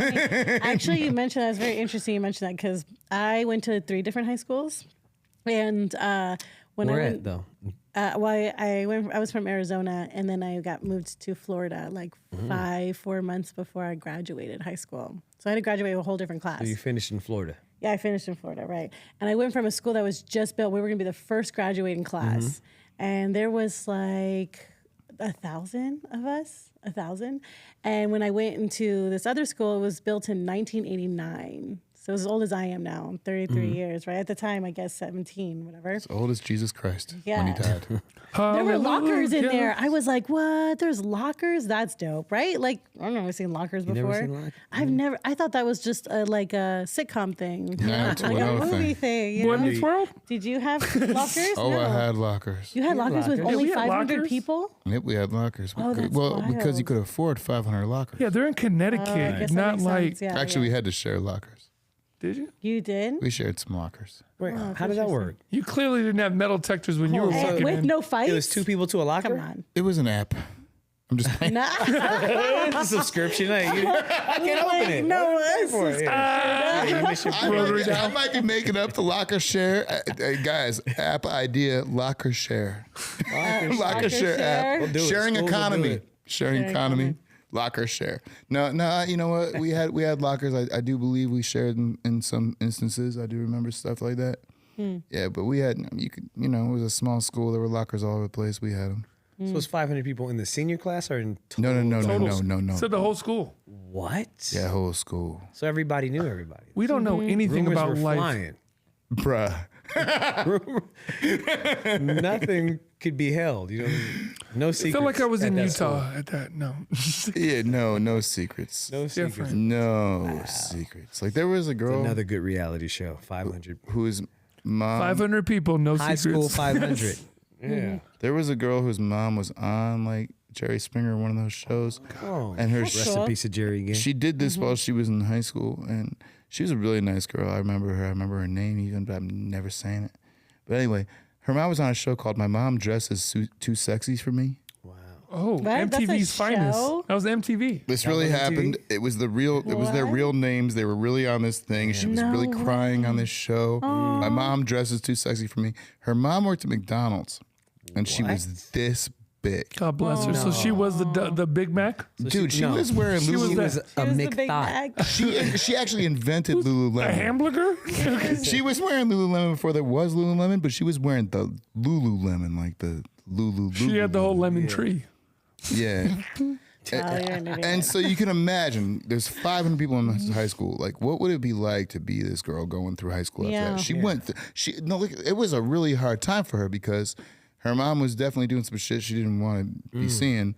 S4: Actually, you mentioned that. It's very interesting you mentioned that because I went to 3 different high schools. And when
S3: Where
S4: I
S3: at
S4: went,
S3: though?
S4: I was from Arizona, and then I got moved to Florida like 4 months before I graduated high school. So I had to graduate a whole different class.
S3: So you finished in Florida.
S4: Yeah, I finished in Florida, right? And I went from a school that was just built. We were going to be the first graduating class, and there was like 1,000 of us, 1,000. And when I went into this other school, it was built in 1989. So as old as I am now, 33 years, right? At the time, I guess 17, whatever.
S2: As old as Jesus Christ when
S4: Yeah.
S2: he died.
S4: There were lockers in
S1: Hallelujah.
S4: there. I was like, what? There's lockers? That's dope, right? Like, I don't know, I've seen lockers
S3: never
S4: before.
S3: seen lockers?
S4: I've never, I thought that was just like a sitcom thing.
S2: Yeah, it's
S4: like
S2: one
S4: a
S2: other
S4: movie
S2: thing.
S4: thing. You
S1: Boy
S4: know?
S1: Meets World.
S4: Did you have lockers?
S2: Oh,
S4: No.
S2: I had lockers.
S4: You had lockers with
S3: lockers.
S4: only
S1: Yeah, we had
S4: 500
S1: lockers.
S4: people?
S2: Yep, we had lockers.
S4: Oh, that's
S2: well, because you
S4: wild.
S2: could afford 500 lockers.
S1: Yeah, they're in Connecticut,
S4: I guess that
S1: not
S4: makes
S1: like.
S4: sense. Yeah,
S2: Actually,
S4: yeah.
S2: we had to share lockers.
S1: Did you?
S4: You did?
S2: We shared some lockers.
S3: Wait,
S4: Oh,
S3: how did that work?
S1: You clearly didn't have metal detectors when you were
S4: Hey,
S1: walking
S4: with
S1: in.
S4: no fights?
S3: It was 2 people to a locker.
S4: Come on.
S2: It was an app. I'm just playing.
S4: Nah.
S3: It's a subscription. Like, I can't open it.
S4: No,
S3: What did I
S4: it's
S3: pay for it? Yeah. You miss your
S2: I might be making up the locker share. Hey, guys, app idea, locker share. Locker share
S4: share.
S2: app.
S3: We'll do it.
S2: Sharing
S3: Schools will do
S2: economy.
S3: it.
S2: Sharing economy. Locker share. No, you know what? We had lockers. I do believe we shared in some instances. I do remember stuff like that. Yeah, but we had it was a small school. There were lockers all over the place. We had them.
S3: So it's 500 people in the senior class or in total?
S2: No.
S1: So the whole school.
S3: What?
S2: Yeah, whole school.
S3: So everybody knew everybody.
S1: We don't know anything
S3: Rumors
S1: about
S3: were
S1: life.
S3: flying.
S2: Bruh.
S3: Nothing could be held. You know, no
S1: I
S3: secrets.
S1: feel like I was
S3: at
S1: in
S3: that
S1: Utah
S3: school.
S1: at that. No.
S2: Yeah, no secrets.
S3: No secrets.
S1: Different.
S2: No secrets. Like there was a girl
S3: Another good reality show. 500.
S2: whose mom
S1: 500 people, no
S3: High
S1: secrets.
S3: school 500. Yeah.
S2: There was a girl whose mom was on like Jerry Springer, one of those shows,
S3: Oh,
S2: and her
S3: rest in peace to Jerry again.
S2: she did this while she was in high school, and she was a really nice girl. I remember her. I remember her name even, but I'm never saying it. But anyway, her mom was on a show called "My Mom Dresses Too Sexy for Me."
S1: Oh,
S4: What? That's a
S1: MTV's finest.
S4: show?
S1: That was MTV.
S2: This really
S3: was MTV?
S2: happened. It was the real. It was their
S4: What?
S2: real names. They were really on this thing. She was
S4: No
S2: really crying on this show. My mom dresses too sexy for me. Her mom worked at McDonald's, and she was this big.
S1: God bless her. So she was the Big Mac.
S2: Dude, she
S3: no.
S2: was wearing
S1: She was
S3: She
S2: Lululemon.
S3: was
S1: that-
S3: a
S4: It was the
S3: McThigh.
S4: Big Mac.
S2: She actually invented
S1: A
S2: Lululemon.
S1: hamburger?
S2: She was wearing Lululemon before there was Lululemon, but she was wearing the Lululemon, like the Lulu.
S1: She had the whole lemon tree.
S2: Yeah.
S4: Child, you're an idiot.
S2: And so you can imagine there's 500 people in this high school. Like, what would it be like to be this girl going through high school after
S4: Yeah.
S2: that? She went, it was a really hard time for her because her mom was definitely doing some shit she didn't want to be seeing.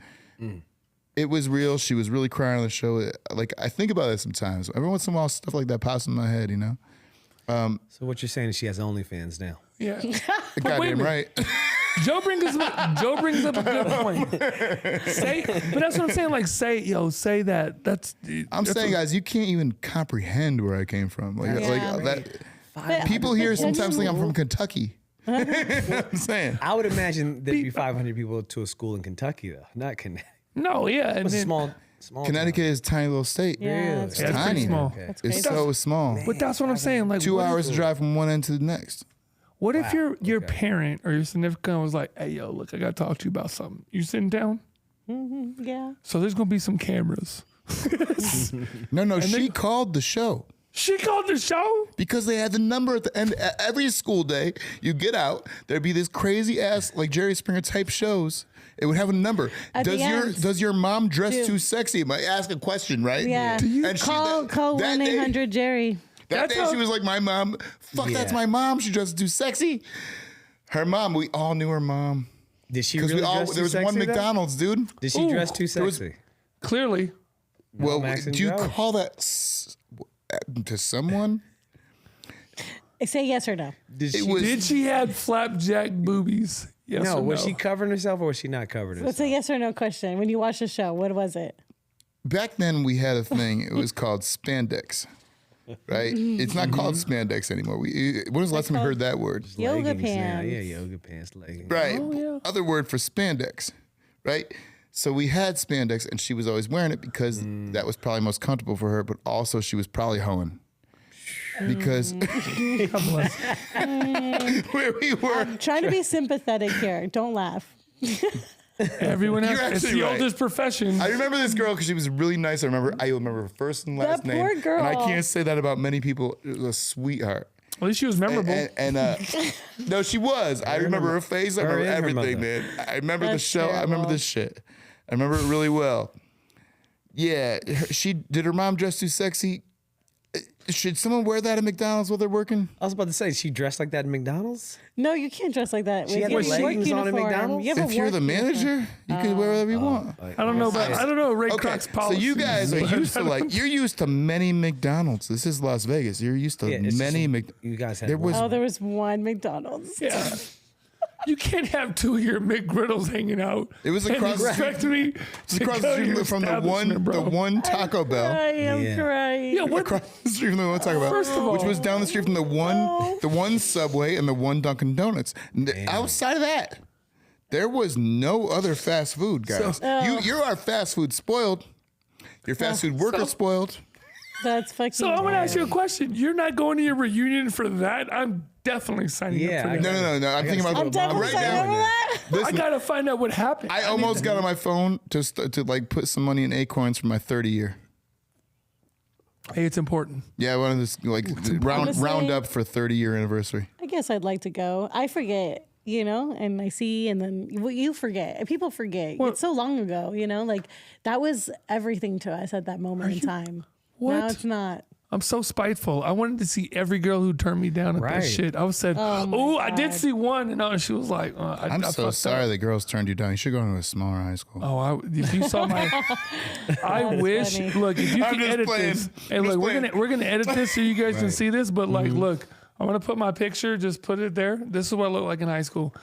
S2: It was real. She was really crying on the show. Like, I think about it sometimes. Every once in a while, stuff like that pops in my head, you know?
S3: So what you're saying is she has OnlyFans now.
S1: Yeah.
S2: Goddamn
S1: minute.
S2: right.
S1: Joe brings up a good point. But that's what I'm saying. Like, say that.
S2: I'm saying, guys, you can't even comprehend where I came from. People here sometimes think I'm from Kentucky. I'm saying.
S3: I would imagine there'd be 500 people to a school in Kentucky, though, not Connecticut.
S1: No, yeah. And
S3: It's a
S1: then,
S3: small.
S2: Connecticut is a tiny little state.
S4: Yeah,
S2: It's
S1: Yeah, it's pretty
S2: tiny.
S1: small.
S3: Okay.
S4: That's
S2: It's
S4: crazy.
S2: so small.
S1: but that's what I'm saying. Like,
S2: 2
S1: what if-
S2: hours to drive from one end to the next.
S1: What if your parent or your significant was like, "Hey, yo, look, I got to talk to you about something. You sitting down?
S4: Yeah.
S1: So there's gonna be some cameras."
S2: No, she called the show.
S1: She called the show.
S2: Because they had the number at the end. Every school day, you get out, there'd be this crazy ass, like Jerry Springer type shows. It would have a number.
S4: At the end.
S2: Does your mom dress
S4: Dude.
S2: too sexy? Might ask a question, right?
S4: Yeah.
S2: And she-
S4: Call
S2: that day-
S4: 1-800-JERRY.
S2: That
S1: That's
S2: day
S1: how-
S2: she was like, my mom, fuck,
S3: Yeah.
S2: that's my mom. She dresses too sexy. Her mom, we all knew her mom.
S3: Did she
S2: Because
S3: really dress
S2: there
S3: too
S2: was
S3: sexy,
S2: one
S3: though?
S2: McDonald's, dude.
S3: Did she dress too
S2: there was-
S3: sexy?
S1: Clearly,
S2: Well,
S3: Max and
S2: do you
S3: Joe.
S2: call that to someone?
S4: Say yes or no.
S3: Did
S2: It
S3: she?
S2: was-
S1: did she have flapjack boobies? Yes
S3: No,
S1: or
S3: was
S1: no?
S3: she covering herself or was she not covering herself?
S4: What's a yes or no question? When you watch the show, what was it?
S2: Back then, we had a thing. It was called spandex, right? It's not called spandex anymore. When was the last time we heard that word?
S4: Yoga
S3: Leggings now.
S4: pants.
S3: Yeah, yoga pants, leggings.
S2: Right.
S1: yeah.
S2: Other word for spandex, right? So we had spandex, and she was always wearing it because that was probably most comfortable for her, but also she was probably hoeing. Because
S1: God bless.
S2: where we were,
S4: Trying to be sympathetic here. Don't laugh.
S1: Everyone
S2: You're
S1: has. It's
S2: actually
S1: the
S2: right.
S1: oldest profession.
S2: I remember this girl because she was really nice. I remember her first and last
S4: That
S2: name.
S4: poor girl.
S2: And I can't say that about many people. It was a sweetheart.
S1: At least she was memorable.
S2: No, she was. I remember her face. I
S3: her
S2: remember
S3: and her
S2: everything,
S3: mother.
S2: man. I remember the
S4: That's
S2: show. I remember
S4: terrible.
S2: this shit. I remember it really well. Yeah, did her mom dress too sexy? Should someone wear that at McDonald's while they're working?
S3: I was about to say, she dressed like that at McDonald's?
S4: No, you can't dress like that.
S3: She
S4: With
S3: had
S4: your
S3: leggings
S4: work
S3: on at
S4: uniform.
S3: McDonald's?
S4: You have a
S2: If you're
S4: work
S2: the
S4: uniform.
S2: manager, you can wear whatever you want.
S1: I don't know about. I don't know Ray
S2: Okay,
S1: Kroc's
S2: so
S1: policy.
S2: you guys are used to you're used to many McDonald's. This is Las Vegas. You're used to
S3: Yeah, it's
S2: many
S3: just- you guys had
S2: There
S3: one.
S2: was
S4: Oh, there was one McDonald's.
S1: Yeah. You can't have two of your McGriddles hanging out.
S2: It was
S1: and
S2: across the
S1: expect me
S2: it's
S1: to
S2: across
S1: go
S2: the
S1: to your
S2: street from the
S1: establishment, bro.
S2: one Taco Bell.
S4: I am
S3: Yeah.
S4: crying.
S1: Yeah, what?
S2: Across the street from the one Taco Bell,
S1: First of all-
S2: which was down the street from the one Subway and the one Dunkin' Donuts. Outside of that, there was no other fast food, guys. You are fast food spoiled. Your fast food worker spoiled.
S4: That's fucking.
S1: So I'm gonna ask you a question. You're not going to your reunion for that? I'm definitely signing
S3: Yeah,
S1: up for
S3: I
S1: that.
S2: No. I'm thinking about
S4: I'm definitely
S2: right
S4: saying
S2: now.
S4: over that.
S1: I
S2: Listen,
S1: gotta find out what happened.
S2: I almost got on my phone to like put some money in Acorns for my 30 year.
S1: Hey, it's important.
S2: Yeah, I wanted to like
S4: Honestly-
S2: round up for 30-year anniversary.
S4: I guess I'd like to go. I forget, and I see, and then you forget. People forget.
S1: Well-
S4: It's so long ago, like that was everything to us at that moment in time.
S1: What?
S4: Now it's not.
S1: I'm so spiteful. I wanted to see every girl who turned me down at that
S3: Right.
S1: shit. I was said, oh, I did
S4: God.
S1: see one, and she was like,
S2: I'm
S1: I
S2: so
S1: fucked
S2: sorry
S1: up.
S2: the girls turned you down. You should go to a smaller high school.
S1: Oh, if you saw my, I wish.
S4: funny.
S1: Look, if you
S2: I'm
S1: can
S2: just
S1: edit
S2: playing.
S1: this, hey,
S2: I'm
S1: look,
S2: just
S1: we're
S2: playing.
S1: gonna edit this so you guys can see this. But like,
S2: Mm-hmm.
S1: look, I'm gonna put my picture. Just put it there. This is what I look like in high school.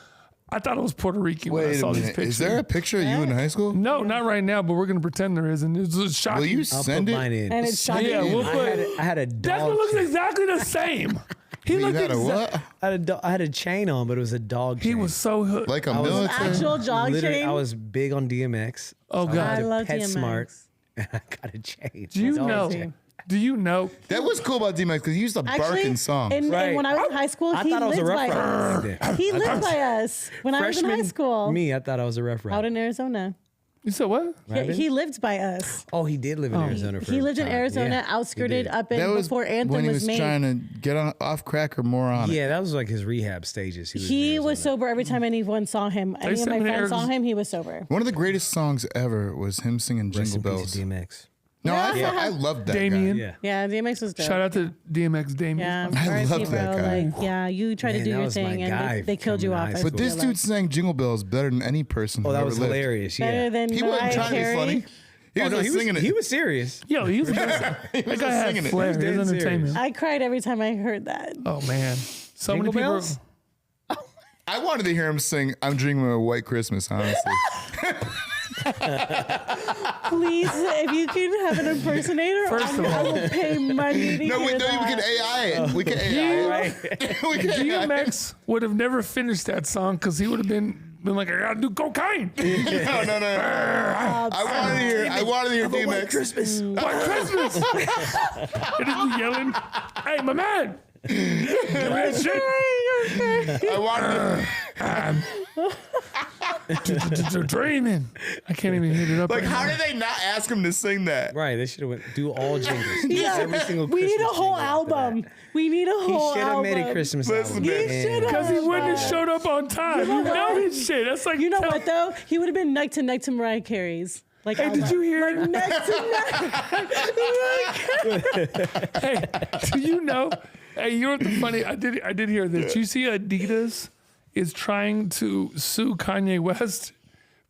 S1: I thought it was Puerto Rican when I
S2: Wait a
S1: saw these
S2: minute.
S1: pictures.
S2: Is there a picture of you in high school?
S1: No, not right now, but we're gonna pretend there is, and it's just shocking.
S2: Will you
S3: I'll
S2: send
S3: put
S2: it?
S3: mine in.
S4: And it's shocking.
S1: Yeah, we'll put.
S3: I had a
S1: That
S3: dog.
S1: one looks exactly the same. He
S2: You
S1: looked
S2: had a what?
S3: I had a chain on, but it was a dog chain.
S1: He was so hood.
S2: Like a
S3: was
S2: military?
S4: Actual jog
S3: Literally,
S4: chain.
S3: I was big on DMX.
S1: Oh,
S3: so
S1: God.
S3: I
S4: I
S3: had to
S4: love
S3: pet
S4: DMX.
S3: smart. And I got a chain.
S1: Do you
S3: Dog
S1: know?
S3: chain.
S1: Do you know?
S2: That was cool about DMX because he used to bark
S4: Actually,
S2: in songs.
S4: and
S3: Right.
S4: when I was in high school,
S3: I
S4: he
S3: thought I was a
S4: lived
S3: rough
S4: by us.
S3: rider back then.
S4: He lived by us when I was in high
S3: Freshman
S4: school.
S3: Me, I thought I was a rough rider.
S4: Out in Arizona.
S1: You said what?
S4: He lived by us.
S3: Oh, he did live in Arizona for
S4: He
S3: a
S4: lived in
S3: time.
S4: Arizona,
S3: Yeah,
S4: outskirted
S3: he did.
S4: up in
S2: That was
S4: before Anthem
S2: when he was
S4: made.
S2: trying to get off crack or more on it.
S3: Yeah, that was like his rehab stages.
S4: He
S3: in
S4: was
S3: Arizona.
S4: sober every time anyone saw him. Any of
S1: sent
S4: my
S1: me to
S4: friends saw
S1: Arizona.
S4: him, he was sober.
S2: One of the greatest songs ever was him singing
S3: Rest
S2: Jingle
S3: in peace,
S2: Bells.
S3: DMX.
S2: No, I loved that
S1: Damien.
S2: guy.
S3: Yeah.
S4: Yeah, DMX was dope.
S1: Shout out to DMX Damien.
S4: Yeah,
S2: I
S4: RIP,
S2: love that
S4: bro.
S2: guy.
S4: Like, yeah, you tried to
S3: Man,
S4: do
S3: that
S4: your
S3: was my
S4: thing,
S3: guy
S4: and they killed you
S3: coming
S4: off.
S3: out of high
S4: I
S3: school.
S2: But this
S4: feel
S2: dude
S4: like.
S2: sang Jingle Bells better than any person
S3: Oh,
S2: who
S3: that
S2: ever
S3: was
S2: lived.
S3: hilarious.
S4: better
S3: Yeah.
S4: than
S2: He wasn't
S4: Mariah
S2: trying to be
S4: Carey.
S2: funny. He was just singing it.
S3: He was serious.
S1: Yo, he was the best. That
S2: was
S1: guy
S2: just
S1: had
S2: singing it.
S1: flair.
S3: He was
S1: His
S3: dead serious.
S1: entertainment.
S4: I cried every time I heard that.
S1: Oh man, so
S3: Jingle
S1: many people.
S3: bells?
S2: I wanted to hear him sing "I'm Dreaming of a White Christmas." Honestly,
S4: Please, if you can have an impersonator,
S1: First of
S4: I
S1: all-
S4: will pay money to
S2: no,
S4: hear
S2: we
S4: that.
S2: can AI it. We can AI it. We can AI it.
S1: DMX would have never finished that song because he would have been like, I gotta do cocaine.
S2: No. I wanted to hear DMX.
S3: Christmas.
S1: White Christmas. It is yelling, hey, my man. Give me that shit.
S2: I wanted to,
S1: Dreaming. I can't even hit it up.
S2: like,
S1: right
S2: how
S1: now.
S2: did they not ask him to sing that?
S3: Right, they should have do all jingles.
S4: Yeah.
S3: Every single
S4: We need a
S3: Christmas
S4: whole
S3: jingle after
S4: album.
S3: that.
S4: We need a
S3: He
S4: whole
S3: should have
S4: album.
S3: made a Christmas
S2: Listen,
S3: album.
S2: man.
S4: He should have.
S1: Because he wouldn't have showed up on time. You know his shit. That's like,
S4: You know what though? He would have been neck to Mariah Carey's. Like,
S1: Hey, did you hear?
S4: Like neck to neck.
S1: Hey, do you know? Hey, you know what the funny? I did hear this. You see, Adidas is trying to sue Kanye West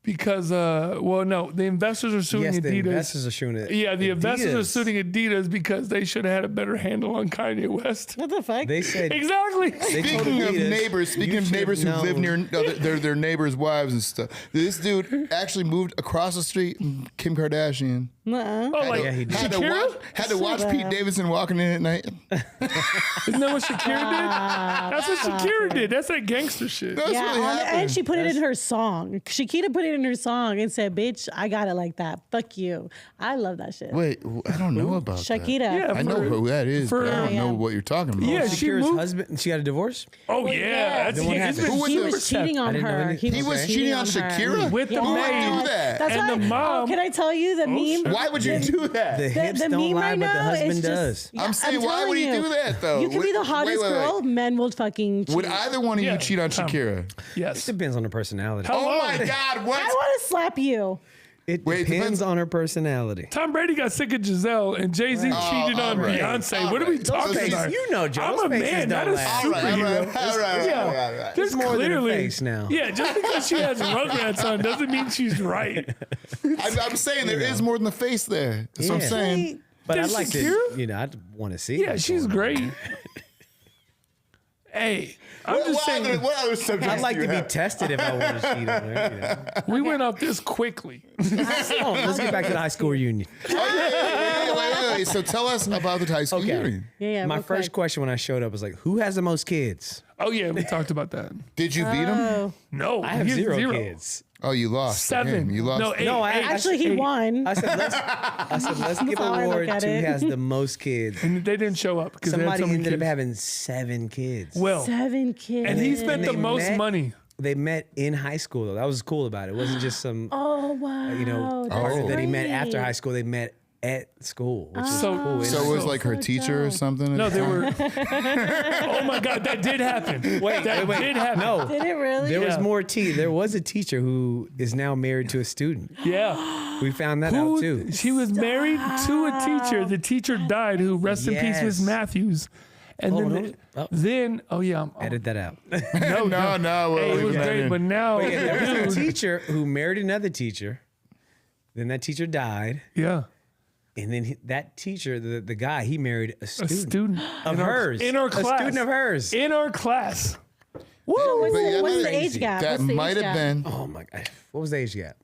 S1: because, the investors are suing
S3: Yes,
S1: Adidas.
S3: the investors are showing it.
S1: Yeah, the investors are
S3: Adidas.
S1: suing Adidas because they should have had a better handle on Kanye West.
S4: What the fuck?
S3: They said
S1: Exactly.
S3: they told
S2: Speaking of
S3: Adidas,
S2: neighbors,
S3: you should
S2: who
S3: know-
S2: live near their neighbors' wives and stuff. This dude actually moved across the street. Kim Kardashian
S4: Nuh-uh.
S1: Oh, like
S3: Yeah, he did.
S1: Shakira?
S2: had to watch Pete Davidson walking in at night.
S1: Isn't that what Shakira did? That's what Shakira did. That's that gangster shit.
S2: That's
S4: Yeah,
S2: really happened.
S4: and she put it in her song. Shakira put it in her song and said, "Bitch, I got it like that. Fuck you." I love that shit.
S2: Wait, I don't know about that.
S4: Shakira.
S1: Yeah,
S2: I know
S1: for-
S2: who that is,
S1: for-
S2: but I don't
S4: Yeah,
S2: know
S4: yeah.
S2: what you're talking about.
S1: Yeah, she
S3: Shakira's
S1: moved.
S3: husband. She got a divorce.
S1: Oh
S4: Well,
S1: yeah,
S4: yeah.
S1: that's
S3: Then what
S1: he's
S3: happened?
S1: been
S2: Who was
S4: He
S2: the-
S4: was cheating on
S3: I didn't know
S4: her.
S3: anything.
S2: He was cheating on
S4: her.
S2: Shakira?
S1: with the
S4: Yeah.
S2: Who would
S1: maid
S2: do that?
S4: That's
S1: and
S4: why,
S1: the mom.
S4: Oh, can I tell you the meme?
S1: shit.
S2: Why would you do that?
S3: The hips don't
S4: meme
S3: lie,
S4: right
S3: but the
S4: now
S3: husband
S4: is
S3: does.
S2: I'm saying, why
S4: telling
S2: would he
S4: you,
S2: do that, though?
S4: You can be the
S2: Wait,
S4: hottest
S2: wait.
S4: girl, men will fucking cheat.
S2: Would either one of
S1: Yeah,
S2: you cheat on
S1: Tom.
S2: Shakira?
S1: Yes.
S3: Depends on her personality.
S1: How-
S2: Oh my God! What?
S4: I want to slap you.
S3: It
S2: Wait,
S3: depends
S2: depends-
S3: on her personality.
S1: Tom Brady got sick of Giselle and Jay-Z cheated on
S2: all right.
S1: Beyonce.
S2: All
S1: What are we
S2: right.
S1: talking
S2: Those
S1: about?
S2: faces-
S3: you know, Joe.
S1: I'm
S3: Those
S1: a
S3: faces
S1: man, not a
S3: don't lie.
S1: superhero.
S2: All right.
S1: Just
S3: more than a
S1: clearly,
S3: face now.
S1: Yeah, just because she has Rugrats on doesn't mean she's right.
S2: I'm saying there is more than the face there. That's what I'm
S3: Yeah.
S2: saying.
S3: But
S1: Did
S3: I'd like
S1: Shakira?
S3: to, I'd want to see.
S1: Yeah,
S3: what's
S1: she's
S3: going on.
S1: great. Hey, I'm just saying,
S2: What other subjects
S3: I'd like
S2: do
S3: to
S2: you
S3: be
S2: have?
S3: tested if I want to cheat on her.
S1: we went off this quickly.
S3: Oh, let's get back to the high school reunion.
S2: Oh, yeah, wait. So tell us about the high school
S3: Okay.
S2: reunion.
S4: Yeah,
S3: My
S4: real
S3: first
S4: quick.
S3: question when I showed up was like, who has the most kids?
S1: Oh yeah, we talked about that.
S2: Did you beat him?
S4: Oh,
S1: No,
S3: I have
S1: he has
S3: zero kids.
S2: Oh, you lost. the
S1: 7.
S2: game. You lost.
S1: No, 8.
S3: No, I-
S4: actually, he
S1: Eight.
S4: won.
S3: I said, let's give
S4: how I
S3: award
S4: look at
S3: to who
S4: it.
S3: has the most kids.
S1: And they didn't show up because they had
S3: Somebody
S1: so many
S3: ended up
S1: kids.
S3: having 7 kids.
S1: Well,
S4: 7 kids.
S1: and he spent the
S3: they
S1: most
S3: met-
S1: money.
S3: They met in high school though. That was cool about it. It wasn't just some
S4: Oh wow.
S3: partner that he met
S4: great.
S3: after high school. They met at school, which is
S1: So-
S3: cool.
S2: So it was like her
S4: So
S2: teacher or
S4: dope.
S2: something?
S1: No, they were. Oh my God, that did happen.
S3: Wait,
S1: that
S3: wait.
S1: did happen.
S3: No,
S4: Did it really?
S3: there was
S1: Yeah.
S3: more tea. There was a teacher who is now married to a student.
S1: Yeah.
S3: We found that out too.
S1: She was married to a teacher. The teacher died. Who rest in peace, Miss
S3: Yes.
S1: Matthews. And
S3: Oh,
S1: then,
S3: no. Oh.
S1: then, oh yeah,
S3: Edit that out.
S1: no,
S2: No.
S1: Hey, it was great, but now,
S3: But yeah, there was a
S1: dude,
S3: teacher who married another teacher. Then that teacher died,
S1: yeah,
S3: and then that teacher, the guy, he married a
S1: a
S3: student,
S1: student
S3: of hers,
S1: in our
S3: a
S1: class,
S3: student of hers.
S1: in our class.
S4: What's
S2: But yeah,
S4: the
S2: that-
S4: age gap?
S2: That
S4: What's the
S2: might
S4: age
S2: have
S4: gap?
S2: been.
S3: Oh my god, what was the age gap?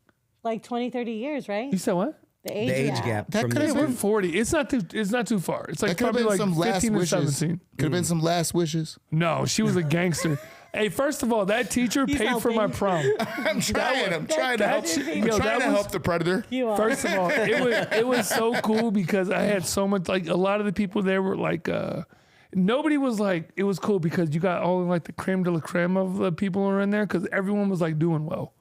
S4: Like 20, 30 years, right?
S1: You said what?
S4: The age,
S3: The age gap
S2: That
S3: from
S2: could
S3: the
S2: have
S1: We're
S2: been.
S1: 40. It's not too far. It's like
S2: That could have
S1: probably
S2: been
S1: like
S2: some last
S1: 15 or
S2: wishes.
S1: 17.
S2: Could have been some last wishes.
S1: No, she was a gangster. Hey, first of all, that teacher
S4: He's
S1: paid for my
S4: helping.
S1: prom.
S2: I'm trying to help.
S1: that-
S2: I'm
S1: yo,
S2: trying
S1: that
S2: to
S1: was-
S2: help the predator.
S4: You are.
S1: First of all, it was so cool because I had so much, like, a lot of the people there were like, nobody was like, it was cool because you got all like the creme de la creme of the people who were in there because everyone was like doing well.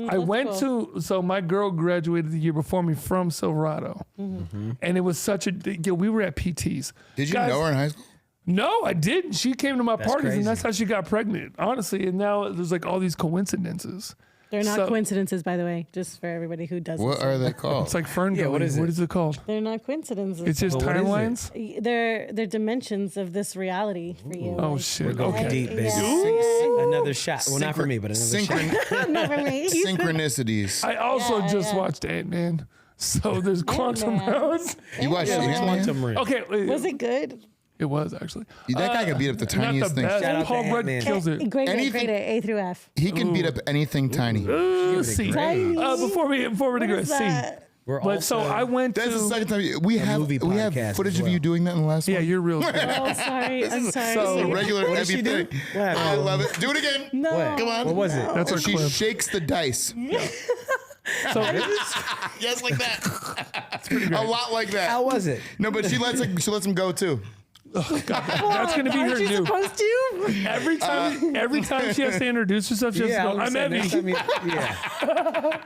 S1: I went so my girl graduated the year before me from Silverado, and it was such a, we were at PTs.
S2: Did you
S1: Guys,
S2: know her in high school?
S1: No, I didn't. She came to my parties,
S3: crazy.
S1: and that's how she got pregnant, honestly. And now there's like all these coincidences.
S4: They're not
S1: So-
S4: coincidences, by the way, just for everybody who doesn't.
S2: What are they called?
S1: It's like Fern
S3: Yeah, what
S1: Gully.
S3: is it?
S1: What is it called?
S4: They're not coincidences.
S1: It's just
S3: But what is it?
S1: timelines.
S4: They're dimensions of this reality for you.
S1: Oh
S4: Like,
S1: shit.
S3: going
S1: Okay.
S3: deep, baby.
S4: Yeah.
S3: Another shot. Well, not for me, but another shot.
S4: Not for me.
S2: Synchronicities.
S1: I also
S4: Yeah,
S1: just
S4: yeah.
S1: watched Ant-Man. So there's quantum
S4: Ant-Man.
S1: realms.
S2: You watched
S4: Yeah.
S2: Ant-Man?
S3: Quantum ring.
S1: Okay.
S4: Was it good?
S1: It was actually.
S2: That guy can beat up the
S1: Not
S2: tiniest
S1: the
S2: thing.
S1: best.
S3: Shout out to
S1: Paul Rudd
S3: Ant-Man.
S1: kills it.
S4: Great,
S2: Anything-
S4: A through F.
S2: He can beat up anything tiny.
S1: C.
S4: Tiny.
S1: Before we
S4: What
S1: digress,
S4: is
S1: C.
S4: that?
S3: We're
S1: But
S3: also,
S1: so I went
S2: That's the
S1: to.
S2: second time we have
S3: movie podcast
S2: footage
S3: as
S2: of you
S3: well.
S2: doing that in the last
S1: Yeah,
S2: one.
S1: you're real.
S4: Oh, sorry. I'm sorry.
S2: This is a regular
S3: What did
S2: heavy
S3: she do?
S2: thing.
S3: What happened?
S2: I love it. Do it again.
S4: no.
S3: What?
S2: Come on.
S3: What was it?
S1: That's our
S2: And she
S1: clip.
S2: shakes the dice.
S1: So
S2: Yes, like that. A lot like that.
S3: How was it?
S2: No, but she lets him go too.
S1: that's gonna be her
S4: Aren't you
S1: new.
S4: supposed to?
S1: Every time she has to introduce herself, she has
S3: Yeah,
S1: to
S3: I
S1: go,
S3: was
S1: I'm
S3: gonna say, next
S1: Evie.
S3: time yeah.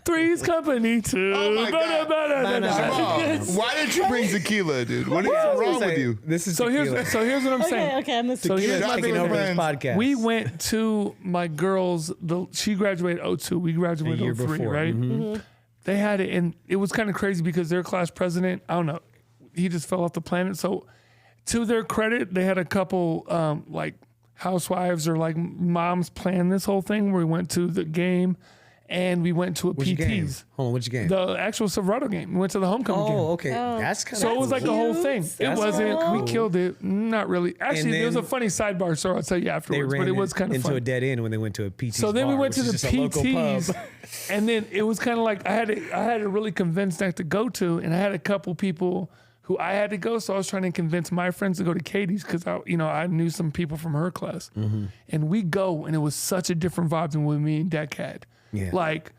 S1: Three's company, two.
S2: Oh my God.
S1: Ba-da-ba-da-da-da.
S2: Mom, why did you bring tequila, dude? What is
S3: I was gonna
S2: wrong with
S3: say,
S2: you?
S3: This is
S1: So
S3: tequila.
S1: here's what I'm
S4: Okay,
S1: saying.
S4: okay, I'm listening.
S1: So here's
S2: Shots
S1: my
S3: taking
S2: with
S3: over this
S2: friends.
S3: podcast.
S1: We went to my girls. She graduated 02. We graduated
S3: A year
S1: 03,
S3: before.
S1: right?
S4: Mm-hmm.
S1: They had it, and it was kind of crazy because their class president, I don't know, he just fell off the planet. So, to their credit, they had a couple like housewives or like moms plan this whole thing where we went to the game, and we went to a
S3: Which game?
S1: PT's.
S3: Hold on, which game?
S1: The actual Silverado game. We went to the homecoming game.
S3: Oh, okay. That's kind of
S1: So it was like a whole
S4: cute.
S1: thing. It
S3: That's
S1: wasn't.
S3: cool.
S1: We killed it. Not really. Actually, there was a
S3: then
S1: funny sidebar story. I'll tell you
S3: they
S1: afterwards.
S3: ran
S1: But it was kind of
S3: into
S1: fun.
S3: a dead end when they went to a PT.
S1: So then we went to the
S3: just a local
S1: PTs,
S3: pub.
S1: and then it was kind of like I had to really convince not to go to, and I had a couple people who I had to go. So I was trying to convince my friends to go to Katie's because I knew some people from her class, and we go, and it was such a different vibe than what me and Deck had.
S3: Yeah.
S1: Like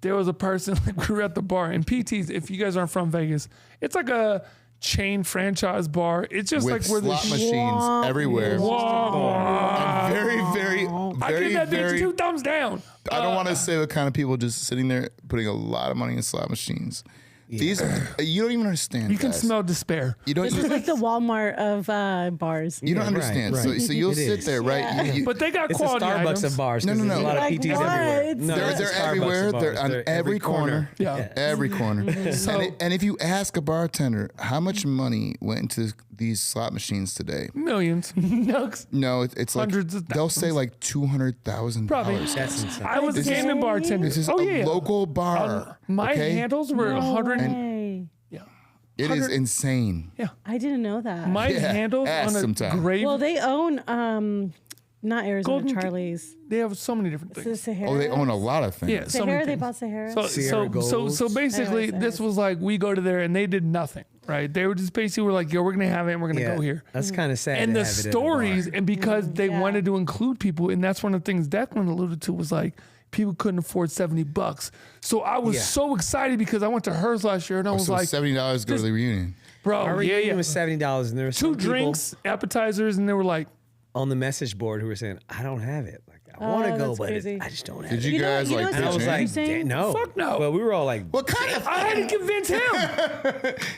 S1: there was a person like we were at the bar, and PTs. If you guys aren't from Vegas, it's like a chain franchise bar. It's just
S2: With
S1: like where the
S2: slot machines everywhere. And very, very,
S1: I
S2: very,
S1: give that bitch
S2: very.
S1: 2 thumbs down.
S2: I don't want to say the kind of people just sitting there putting a lot of money in slot machines. These, you don't even understand.
S1: You can
S2: guys.
S1: smell despair.
S2: You don't.
S4: This is like the Walmart of bars.
S2: You don't
S3: Yeah,
S2: understand.
S3: right.
S2: So you'll
S3: It
S2: sit
S3: is.
S2: there, right?
S4: Yeah.
S2: You-
S1: But they got
S3: It's the
S1: quality
S3: Starbucks
S1: items.
S3: of bars.
S2: No,
S3: 'cause
S2: no,
S3: there's
S2: no.
S3: a lot of
S4: Like
S3: PTs
S4: what?
S3: everywhere. No,
S2: they're
S3: it's the Starbucks
S2: everywhere.
S3: of
S2: They're
S3: bars.
S2: on
S3: They're
S2: every corner.
S1: Yeah.
S2: Every corner. And if you ask a bartender how much money went into these slot machines today,
S1: Millions. Milks.
S2: no, it's like
S1: Hundreds of
S2: they'll say like $200,000.
S1: Probably.
S3: That's insane.
S1: I was a
S2: This is-
S1: gaming bartender.
S2: This is
S1: oh,
S2: a
S1: yeah.
S2: local bar.
S1: My
S2: okay?
S1: handles were 100.
S4: Hey,
S1: Yeah.
S2: It is insane.
S4: I didn't know that.
S1: My
S2: Yeah,
S1: handles
S2: ask
S1: on a
S2: sometime.
S1: grave.
S4: Well, they own not Arizona
S1: Golden-
S4: Charlie's.
S1: they have so many different
S4: The
S1: things.
S4: Sahara.
S2: Oh, they own a lot of things.
S1: Yeah. So many
S4: Sahara. They
S1: things.
S4: bought Sahara.
S1: So,
S3: Sierra
S1: so
S3: Golds.
S1: basically,
S4: Anyways,
S1: this was like we go to there and they did nothing, right? They were just basically were like, yo, we're gonna have it and we're gonna
S3: Yeah,
S1: go here.
S3: That's kind of sad.
S1: And
S3: to
S1: the
S3: have it at a
S1: stories,
S3: bar.
S1: and because they
S4: Yeah.
S1: wanted to include people, and that's one of the things Declan alluded to was like people couldn't afford $70. So I was
S3: Yeah.
S1: so excited because I went to hers last year and I was
S2: So
S1: like,
S2: $70 go to the reunion.
S1: bro,
S3: Our
S1: yeah,
S3: reunion
S1: yeah.
S3: was $70, and there were some
S1: 2
S3: people
S1: drinks, appetizers, and they were like,
S3: on the message board who were saying, "I don't have it. Like, I want to go,
S4: that's
S3: but
S4: crazy.
S3: I just don't have
S2: Did
S3: it."
S2: you
S4: You know-
S2: guys
S4: you know
S2: like
S4: what's
S3: And I
S2: pitch
S3: was
S2: in?
S3: like,
S4: Interesting.
S3: no,
S1: Fuck no.
S3: But we were all like,
S2: What kind of?
S1: I had to convince him.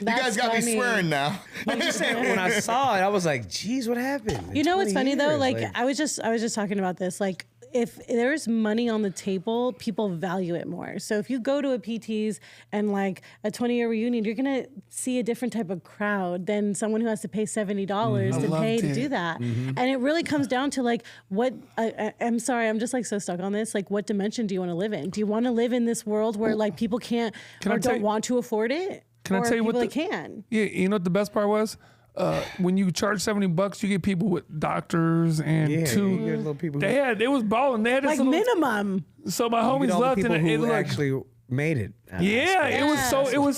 S2: You guys got me
S4: funny.
S2: swearing now.
S3: I'm just saying, when I saw it, I was like, "Geez, what happened?"
S4: You know what's
S3: 20
S4: funny though?
S3: years,
S4: Like I was just talking about this. Like if there's money on the table, people value it more. So if you go to a PT's and like a 20-year reunion, you're gonna see a different type of crowd than someone who has to pay $70 to
S1: loved
S4: pay to
S1: it.
S4: do that. And it really comes down to like what I'm sorry, I'm just like so stuck on this. Like what dimension do you want to live in? Do you want to live in this world where like people can't
S1: Can I
S4: or
S1: tell
S4: don't
S1: you-
S4: want to afford it?
S1: Can I
S4: or
S1: tell you what
S4: people
S1: the-
S4: that can?
S1: Yeah, you know what the best part was? When you charge $70, you get people with doctors and
S3: Yeah,
S1: two.
S3: you get little people.
S1: They had it was balling. They had this
S4: Like
S1: little,
S4: minimum.
S1: so my
S3: you
S1: homies
S3: get all the
S1: left and
S3: people
S1: it
S3: who
S1: looked like
S3: actually made it.
S1: yeah, it was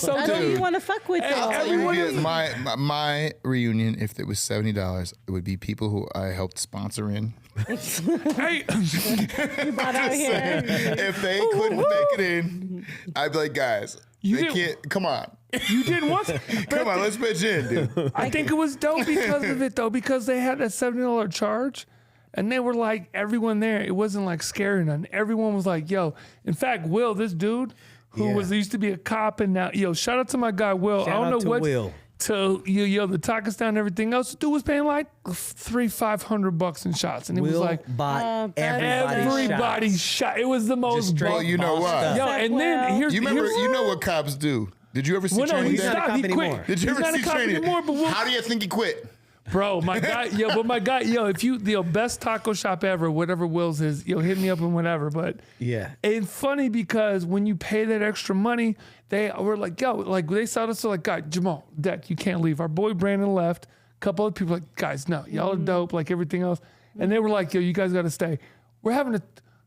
S1: so
S4: I know
S1: good.
S4: you want to fuck with
S1: Hey,
S4: though.
S1: everyone
S2: Yeah,
S1: is-
S2: my reunion, if it was $70, it would be people who I helped sponsor in.
S1: Hey,
S4: You brought out here.
S2: If they couldn't make it in, I'd be like, guys,
S1: You
S2: they
S1: didn't-
S2: can't. Come on,
S1: you didn't want to.
S2: come on, let's pitch in, dude.
S1: I think it was dope because of it though, because they had that $70 charge. And they were like, everyone there, it wasn't like scary or nothing. Everyone was like, yo. In fact, Will, this dude who
S3: Yeah.
S1: used to be a cop and now, yo, shout out to my guy, Will.
S3: Shout
S1: I don't
S3: out
S1: know
S3: to
S1: what.
S3: Will.
S1: To the talk us down and everything else. Dude was paying like $500 in shots. And it was
S3: Will
S1: like,
S3: bought
S4: everybody
S1: everybody shot. It was the most.
S3: straight
S2: Well, you know
S3: bossed
S2: what?
S3: up.
S1: Yo, and then here's
S2: You remember?
S1: here's-
S2: You know what cops do? Did you ever see
S1: Well, no,
S2: Training
S1: he
S3: He's
S2: Day?
S3: not a
S1: stopped.
S3: cop
S1: He
S3: anymore.
S1: quit.
S2: Did you
S1: He's
S2: ever
S1: not a
S2: see
S1: cop
S2: Training Day?
S1: anymore, but Will,
S2: How do you think he quit?
S1: bro, my guy, if you the best taco shop ever, whatever Will's is, hit me up and whatever. But
S3: Yeah.
S1: it's funny because when you pay that extra money, they were like, yo, like they saw us, so like, God, Jamal, Deck, you can't leave. Our boy Brandon left couple other people like, guys, no, y'all are dope, like everything else. And they were like, yo, you guys got to stay. We're having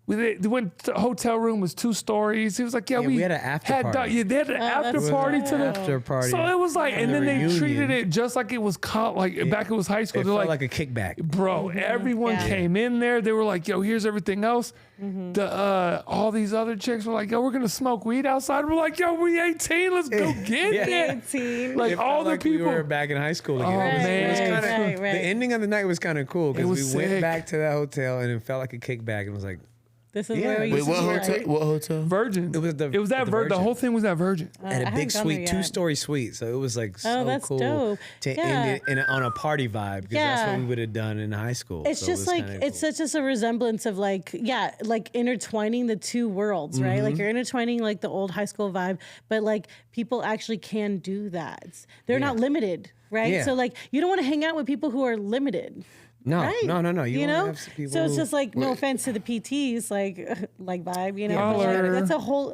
S1: they went to the hotel room, was 2 stories. He was like, we
S3: had an after party.
S1: They had an after party to the
S3: After party.
S1: So it was like, and then they
S3: reunion.
S1: treated it just like it was back it was high school.
S3: It
S1: They're
S3: felt
S1: like
S3: like a kickback.
S1: bro, everyone came in there. They were like, yo, here's everything else. All these other chicks were like, yo, we're gonna smoke weed outside. We're like, yo, we 18. Let's go get it.
S4: 18.
S1: Like
S3: It
S1: all
S3: felt
S1: the
S3: like
S1: people.
S3: we were back in high school again.
S1: Oh,
S3: It was
S1: man.
S3: kinda,
S4: Right.
S3: The ending of the night was kind of cool
S1: It
S3: because
S1: was
S3: we went
S1: sick.
S3: back to that hotel and it felt like a kickback and was like,
S4: This is
S3: Yeah,
S4: where we
S3: wait,
S4: used
S2: Wait,
S4: to
S2: what
S4: be,
S2: hotel?
S4: right?
S2: What hotel?
S1: Virgin.
S3: It was the
S1: The whole thing was that Virgin.
S3: at
S4: I
S3: a
S4: haven't
S3: big
S4: gone
S3: suite,
S4: there yet.
S3: 2-story suite. So it was like so
S4: that's
S3: cool
S4: dope.
S3: to
S4: Yeah.
S3: end it on a party vibe because that's
S4: Yeah.
S3: what we would have done in high school.
S4: It's
S3: So
S4: just
S3: it was
S4: like
S3: kinda
S4: it's
S3: cool.
S4: such just a resemblance of like intertwining the two worlds, right? Like you're intertwining like the old high school vibe, but like people actually can do that. They're not limited, right?
S3: Yeah.
S4: So like you don't want to hang out with people who are limited.
S3: no.
S4: Right?
S3: You
S4: You
S3: wanna
S4: know,
S3: have some people
S4: so it's
S3: who-
S4: just like no offense to the PTs, like vibe, you know.
S1: Yeah,
S4: but, like,
S1: Holler.
S4: that's a whole.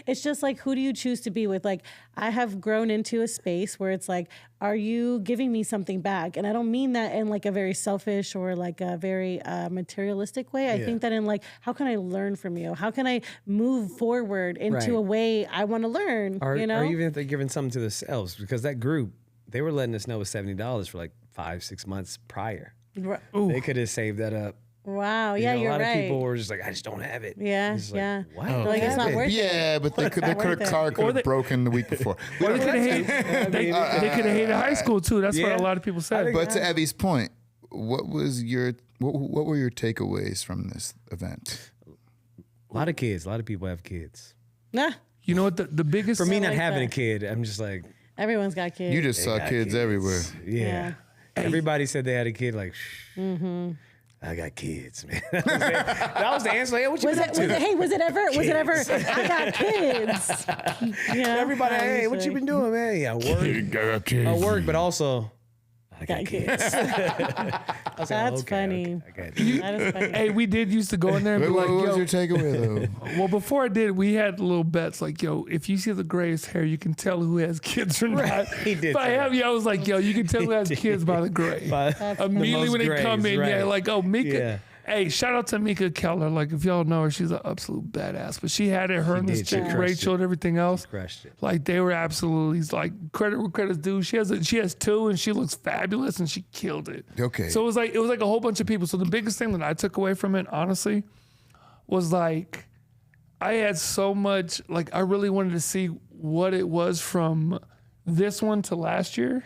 S4: It's just like who do you choose to be with? Like I have grown into a space where it's like, are you giving me something back? And I don't mean that in like a very selfish or like a very materialistic way. I think that in like, how can I learn from you? How can I move forward into
S3: Right.
S4: a way I want to learn?
S3: Or,
S4: you know,
S3: or even if they're giving something to themselves because that group, they were letting us know it was $70 for like 5-6 months prior. They could have saved that up.
S4: Wow,
S3: You
S4: yeah,
S3: know,
S4: you're
S3: a lot
S4: right.
S3: of people were just like, I just don't have it.
S4: Yeah,
S3: It's like,
S4: yeah.
S3: What?
S4: Like it's not worth it.
S2: Yeah, but their
S4: worth it.
S2: car could
S1: Or
S2: have
S1: they-
S2: broken the week before.
S1: Or they could have hated high school too. That's what
S3: Yeah.
S1: a lot of people said.
S2: But to Evie's point, what were your takeaways from this event?
S3: A lot of kids. A lot of people have kids.
S4: Nah,
S1: You know what? The biggest
S3: For me, not
S4: like
S3: having
S4: that.
S3: a kid, I'm just like,
S4: everyone's got kids.
S2: You just saw
S3: got
S2: kids everywhere.
S3: yeah. Everybody said they had a kid. Like, shh. I got kids, man. That was the answer. Hey, what you
S4: Was
S3: been
S4: it,
S3: up to?
S4: was it ever? I got kids. Yeah,
S3: Everybody, hey, what you been doing, man? Yeah, I work, but also I got kids. I was like,
S4: That's
S3: okay,
S4: funny.
S3: okay, I got it.
S4: That is funny.
S1: Hey, we did used to go in there and
S2: Wait,
S1: be like,
S2: what was
S1: yo.
S2: your takeaway though?
S1: Well, before I did, we had little bets like, yo, if you see the grayest hair, you can tell who has kids or not.
S3: He did
S1: But
S3: say
S1: I was like, yo, you can tell who has kids by the gray. Immediately when they come in, yeah, like, oh, Mika.
S3: Yeah.
S1: Hey, shout out to Mika Keller. Like, if y'all know her, she's an absolute badass. But she had it, her and this
S3: did. She
S1: chick,
S3: crushed
S1: Rachel,
S3: it.
S1: and everything else.
S3: crushed it.
S1: Like, they were absolutely, like, credit where credit's due. She has 2, and she looks fabulous, and she killed it.
S2: Okay.
S1: So it was like a whole bunch of people. So the biggest thing that I took away from it, honestly, was like, I had so much, like, I really wanted to see what it was from this one to last year.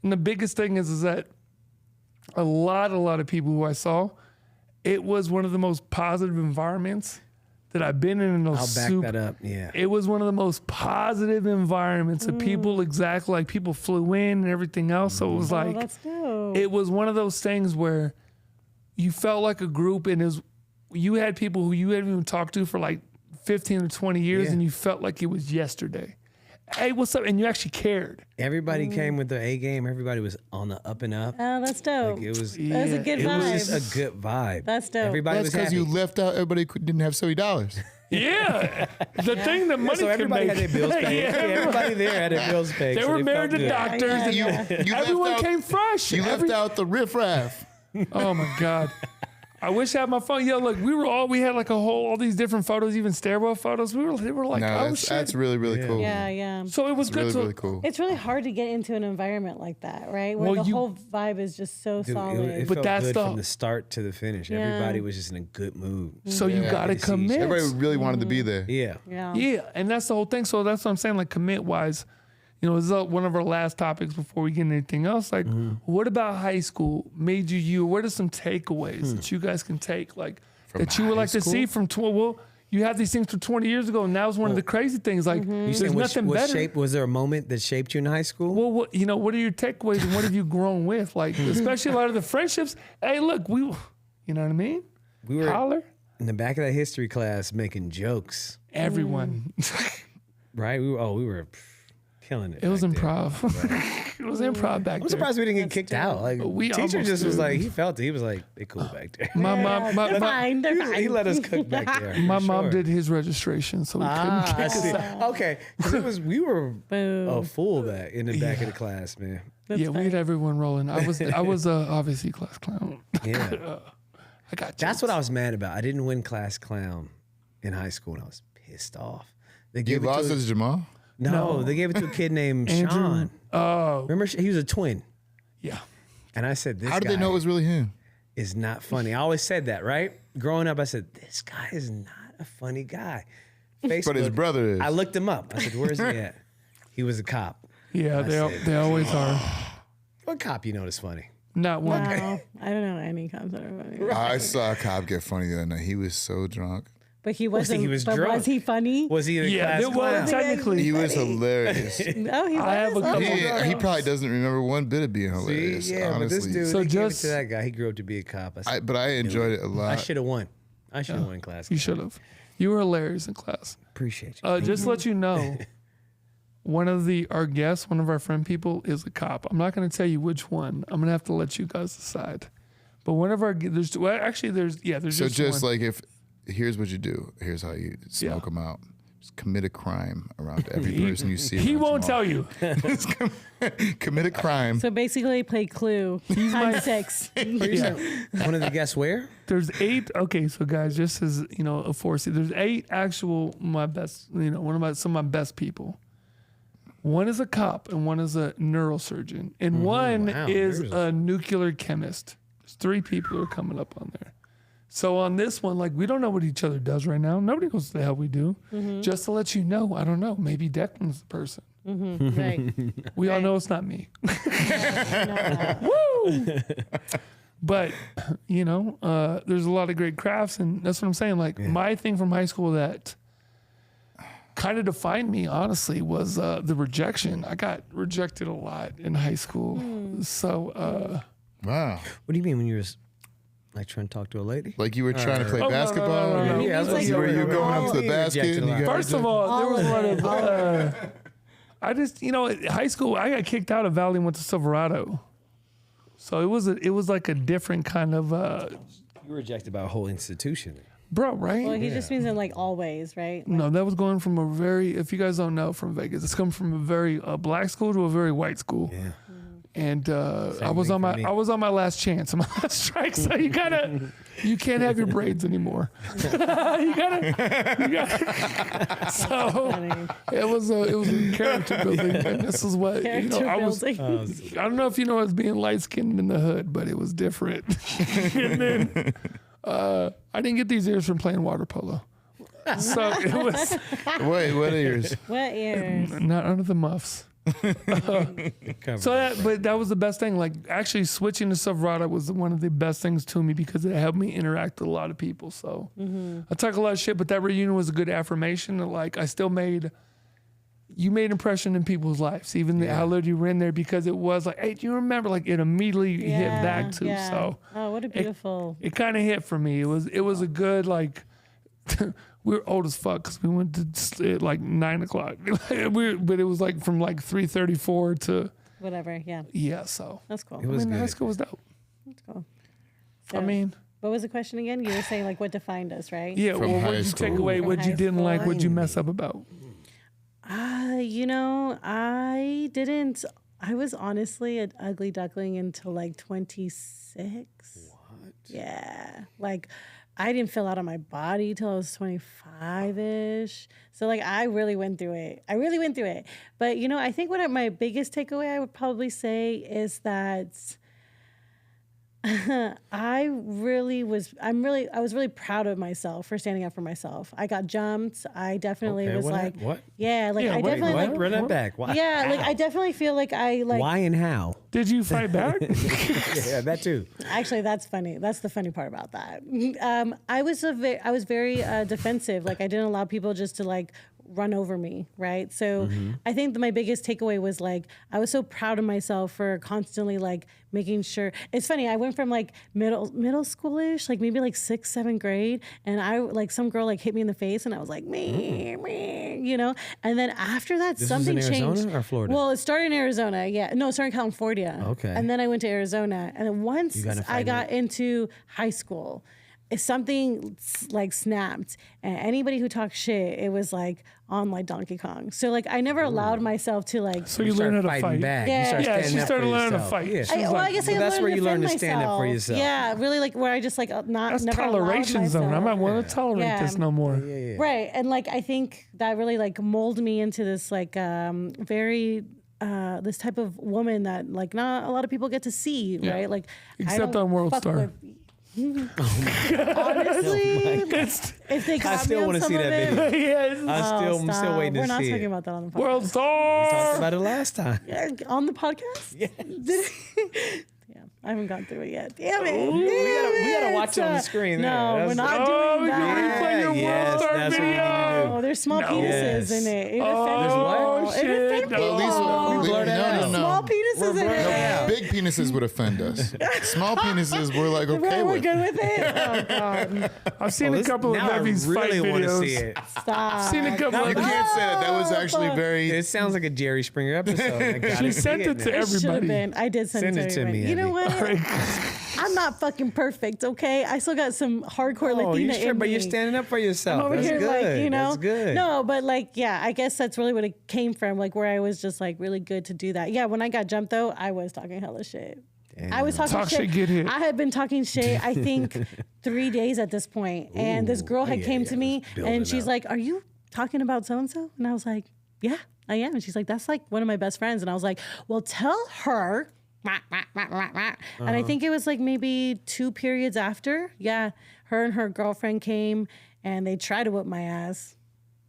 S1: And the biggest thing is that a lot of people who I saw, it was one of the most positive environments that I've been in.
S3: I'll back that up. Yeah.
S1: It was one of the most positive environments of people, exactly like people flew in and everything else. So it was
S4: Oh,
S1: like,
S4: that's dope.
S1: it was one of those things where you felt like a group and you had people who you hadn't even talked to for like 15 or 20 years
S3: Yeah.
S1: and you felt like it was yesterday. Hey, what's up? And you actually cared.
S3: Everybody came with the A game. Everybody was on the up and up.
S4: Oh, that's dope.
S3: Like it was.
S4: That's a good
S3: It
S4: vibe.
S3: was just a good vibe.
S4: That's dope.
S3: Everybody
S2: That's
S3: was
S2: because
S3: happy.
S2: you left out. Everybody didn't have $70.
S1: Yeah. The thing that money
S3: so
S1: can
S3: everybody
S1: make.
S3: had their bills paid.
S1: Yeah.
S3: Everybody there had their bills paid.
S1: They
S3: so
S1: were married
S3: felt
S1: to
S3: good.
S1: doctors.
S4: Yeah,
S1: and
S4: yeah.
S2: You left
S1: everyone
S2: out-
S1: came fresh.
S2: You left out the riffraff.
S1: Oh my God. I wish I had my phone. Yo, look, we had like all these different photos, even stairwell photos. They were like,
S2: No,
S1: oh
S2: that's,
S1: shit.
S2: that's really, really cool.
S4: Yeah, yeah.
S1: So it was good
S2: Really,
S1: to
S2: really cool.
S4: It's really hard to get into an environment like that, right? Where
S1: Well,
S4: the
S1: you-
S4: whole vibe is just so
S3: Dude,
S4: solid.
S3: it
S1: But
S3: felt
S1: that's
S3: good
S1: the-
S3: from the start to the finish.
S4: Yeah.
S3: Everybody was just in a good mood.
S1: So you gotta
S3: Happy to see each
S1: commit.
S3: other.
S2: Everybody really wanted to be there.
S3: Yeah.
S4: yeah.
S1: Yeah, and that's the whole thing. So that's what I'm saying. Like commit wise, this is one of our last topics before we get into anything else. Like, what about high school made you? What are some takeaways that you guys can take? Like that you would
S2: high
S1: like to
S2: school?
S1: see from Well, you had these things from 20 years ago, and that was one of the crazy things. Like,
S3: You
S1: there's
S3: saying
S1: nothing
S3: what
S1: better.
S3: shape was there a moment that shaped you in high school?
S1: Well, what are your takeaways and what have you grown with? Like, especially a lot of the friendships. Hey, look, you know what I mean?
S3: We were
S1: Holler.
S3: in the back of that history class making jokes,
S1: Everyone.
S3: right? We were killing it.
S1: It was
S3: back there.
S1: improv. It was improv back
S3: I'm
S1: there.
S3: surprised we didn't get kicked out. Like
S1: We
S3: teacher
S1: almost
S3: just was
S1: did.
S3: like he felt it. He was like, "They cool back there."
S1: My mom,
S4: They're fine. They're fine.
S3: He let us cook back there.
S1: my
S3: for
S1: mom
S3: sure.
S1: did his registration, so we couldn't
S3: Ah, I
S1: kick us
S3: see.
S1: out.
S3: Okay, 'cause we were
S4: Boo.
S3: a fool back in the back of the class, man.
S4: That's
S1: yeah, we had
S4: funny.
S1: everyone rolling. I was obviously class clown.
S3: Yeah.
S1: I got
S3: That's
S1: jokes.
S3: what I was mad about. I didn't win class clown in high school, and I was pissed off. They
S2: You
S3: gave it
S2: lost
S3: to
S2: it to Jamal?
S3: no, they gave it to a kid named
S1: Andrew.
S3: Sean.
S1: Oh,
S3: Remember, he was a twin,
S1: yeah.
S3: and I said, "This
S2: How did
S3: guy
S2: they know it was really him?
S3: is not funny." I always said that, right? Growing up, I said, "This guy is not a funny guy." Facebook,
S2: But his brother is.
S3: I looked him up. I said, "Where's he at?" He was a cop.
S1: Yeah, they always are.
S3: What cop you know is funny?
S1: Not one.
S4: Wow. I don't know any cops that are funny.
S2: I saw a cop get funny the other night. He was so drunk.
S4: But he wasn't.
S3: he was
S4: but
S3: drunk.
S4: was he funny?
S3: Was he the
S1: Yeah,
S3: class
S1: there was
S3: clown?
S1: technically.
S2: He was hilarious.
S4: Oh, he was.
S1: I have a couple.
S2: He probably doesn't remember one bit of being hilarious.
S3: See, yeah,
S2: honestly.
S3: but this dude,
S1: So
S3: they gave it
S1: just-
S3: to that guy. He grew up to be a cop.
S2: But I enjoyed it a
S3: I
S2: lot.
S3: should have won. I should have won class.
S1: You should have. You were hilarious in class.
S3: Appreciate you.
S1: Just to let you know, one of our guests, one of our friend people, is a cop. I'm not going to tell you which one. I'm going to have to let you guys decide. But one of our there's
S2: So
S1: just one.
S2: like if here's what you do. Here's how you smoke them out. Just commit a crime around every person you see.
S1: He
S2: around
S1: won't
S2: Jamal.
S1: tell you.
S2: Commit a crime.
S4: So basically, play Clue. Times 6.
S3: One of the guests where?
S1: There's 8. Okay, so guys, just as a foresee, there's 8 actual my best. Some of my best people. One is a cop and one is a neurosurgeon, and one
S3: Wow,
S1: is
S3: there's
S1: a nuclear chemist. There's 3 people who are coming up on there. So on this one, like, we don't know what each other does right now. Nobody knows what the hell we do. Just to let you know, I don't know. Maybe Declan's the person.
S4: Right.
S1: We all know it's not me. Woo! But, there's a lot of great crafts, and that's what I'm saying. Like, my thing from high school that kind of defined me, honestly, was the rejection. I got rejected a lot in high school. So,
S2: Wow.
S3: What do you mean when you was like trying to talk to a lady?
S2: Like you were trying to play
S1: no,
S2: basketball?
S1: no.
S3: Yeah,
S4: He's like,
S2: Were you going up to the
S3: You
S2: basket
S3: rejected
S2: and
S3: a
S2: you
S3: lot.
S2: got
S1: first of all, there was
S4: All
S1: one
S4: of
S1: of I just, high school, I got kicked out of Valley and went to Silverado. So it was like a different kind of,
S3: You were rejected by a whole institution.
S1: bro, right?
S4: Well, he just means in like always, right?
S1: No, that was going from a very, if you guys don't know from Vegas, it's come from a very black school to a very white school.
S3: Yeah.
S1: And I was
S3: thing
S1: on
S3: for me.
S1: my last chance, my last strike. So you can't have your braids anymore. you gotta. So it was a character building, and this is what
S4: Character
S1: I was.
S4: building.
S1: I don't know if you know, as being light skinned in the hood, but it was different. And then I didn't get these ears from playing water polo. So it was
S2: Wait, what are yours?
S4: What ears?
S1: not under the muffs. But that was the best thing. Like, actually switching to Silverado was one of the best things to me because it helped me interact with a lot of people. So I talk a lot of shit, but that reunion was a good affirmation. That, like, you made impression in people's lives, even how little you were in there, because it was like, hey, do you remember? Like, it immediately hit back too.
S4: Yeah.
S1: So
S4: Oh, what a beautiful.
S1: it kind of hit for me. It was a good, like, we were old as fuck because we went to sleep at like 9 o'clock. But it was like from like 3:34 to
S4: Whatever. Yeah.
S1: yeah. So
S4: That's cool.
S3: It was
S1: high
S3: good.
S1: school was dope.
S4: That's cool.
S1: I
S4: So,
S1: mean,
S4: what was the question again? You were saying like what defined us, right?
S1: yeah.
S2: From
S1: Well, what
S2: high
S1: did you take
S2: school.
S1: away?
S4: From
S1: What you
S4: high
S1: didn't like?
S4: school.
S1: What you mess up about?
S4: I didn't. I was honestly an ugly duckling until like 26. What? Yeah. Like, I didn't fill out on my body till I was 25-ish. So, like, I really went through it. But, I think my biggest takeaway I would probably say is that I was really proud of myself for standing up for myself. I got jumped. I definitely was like,
S3: what?
S4: yeah, like I
S1: wait,
S4: definitely
S1: what?
S4: like,
S3: Run that back. Why?
S4: yeah, like
S3: How?
S4: I definitely feel like I like.
S3: Why and how?
S1: Did you fight back?
S3: Yeah, that too.
S4: Actually, that's funny. That's the funny part about that. I was very defensive. Like I didn't allow people just to like run over me, right? So I think that my biggest takeaway was like I was so proud of myself for constantly like making sure. It's funny. I went from like middle schoolish, like maybe like 6th, 7th grade, and I like some girl like hit me in the face, and I was like me, And then after that,
S3: This was
S4: something
S3: in Arizona
S4: changed.
S3: or Florida?
S4: Well, it started in Arizona. Yeah, no, it started in California.
S3: Okay.
S4: And then I went to Arizona, and then once
S3: got in a
S4: I
S3: fight
S4: got into high school, if something like snapped, and anybody who talked shit, it was like on like Donkey Kong. So like I never allowed myself to like.
S1: So you learn how to
S3: fighting
S1: fight.
S3: back.
S4: Yeah.
S3: You start
S4: Yeah,
S3: standing
S1: she
S3: up
S1: started
S3: for
S1: learning to
S3: yourself.
S1: fight.
S3: Yeah.
S1: She was
S4: Well, I guess I
S3: that's
S4: learned
S3: where
S4: to
S3: you learn to
S4: defend
S3: stand up for
S4: myself.
S3: yourself.
S4: Yeah, really like where I just like not
S1: That's
S4: never allowed
S1: toleration zone. I might
S4: myself.
S1: want to tolerate
S4: Yeah.
S1: this no more.
S4: Right. And like I think that really like molded me into this like very this type of woman that like not a lot of people get to see, right? Like I
S1: Except
S4: don't
S1: on World
S4: fuck
S1: Star.
S4: with- Honestly, if they got
S3: still
S4: me on
S3: wanna
S4: some
S3: see
S4: of
S3: that
S4: it,
S3: video.
S1: Yes.
S3: I'm still waiting to
S4: We're not
S3: see
S4: talking
S3: it.
S4: about that on the podcast.
S1: World
S3: Talked
S1: Star.
S3: about it last time.
S4: On the podcast? Yeah. Damn, I haven't gone through it yet. Damn it.
S3: We gotta watch it on the screen.
S4: No,
S3: there.
S4: we're
S3: That's-
S4: not
S1: Oh,
S4: doing
S1: you
S4: that.
S1: replay your
S3: Yes,
S1: World Star
S3: that's what we need to
S1: video.
S4: Oh, there's small penises in it. It
S1: Oh,
S4: offends
S3: what?
S4: people. It
S1: shit.
S4: offends
S1: No.
S4: people.
S2: At least
S3: we blur that out.
S4: Small penises in it.
S3: Yeah.
S2: Big penises would offend us. Small penises, we're like okay
S4: We're
S2: with.
S4: good with it. Oh God,
S1: I've seen a couple of
S3: now I
S1: Levy's fight
S3: really want to
S1: videos.
S3: see it.
S4: stop.
S1: Seen a couple
S2: You
S1: of
S2: can't say that. That was actually very.
S3: It sounds like a Jerry Springer episode. I gotta
S1: She
S3: see
S1: sent it to
S3: now.
S4: It should have
S1: everybody.
S4: been. I did send,
S3: Send
S4: it to everybody.
S3: me,
S4: You know
S3: Abby.
S4: what? I'm not fucking perfect, okay? I still got some hardcore
S3: Oh,
S4: Latina
S3: you sure?
S4: in
S3: But
S4: me.
S3: you're standing up for yourself.
S4: I'm over
S3: That's
S4: here
S3: good.
S4: like, you know.
S3: That's good.
S4: No, but like, yeah, I guess that's really what it came from. Like where I was just like really good to do that. Yeah, when I got jumped though, I was talking hella shit. I was talking
S1: Talk
S4: shit.
S1: shit, get hit.
S4: I had been talking shit, I think 3 days at this point. And this girl had came to me and she's like, "Are you talking about so and so?" And I was like, "Yeah, I am." And she's like, "That's like one of my best friends." And I was like, "Well, tell her." And I think it was like maybe 2 periods after. Yeah, her and her girlfriend came and they tried to whip my ass.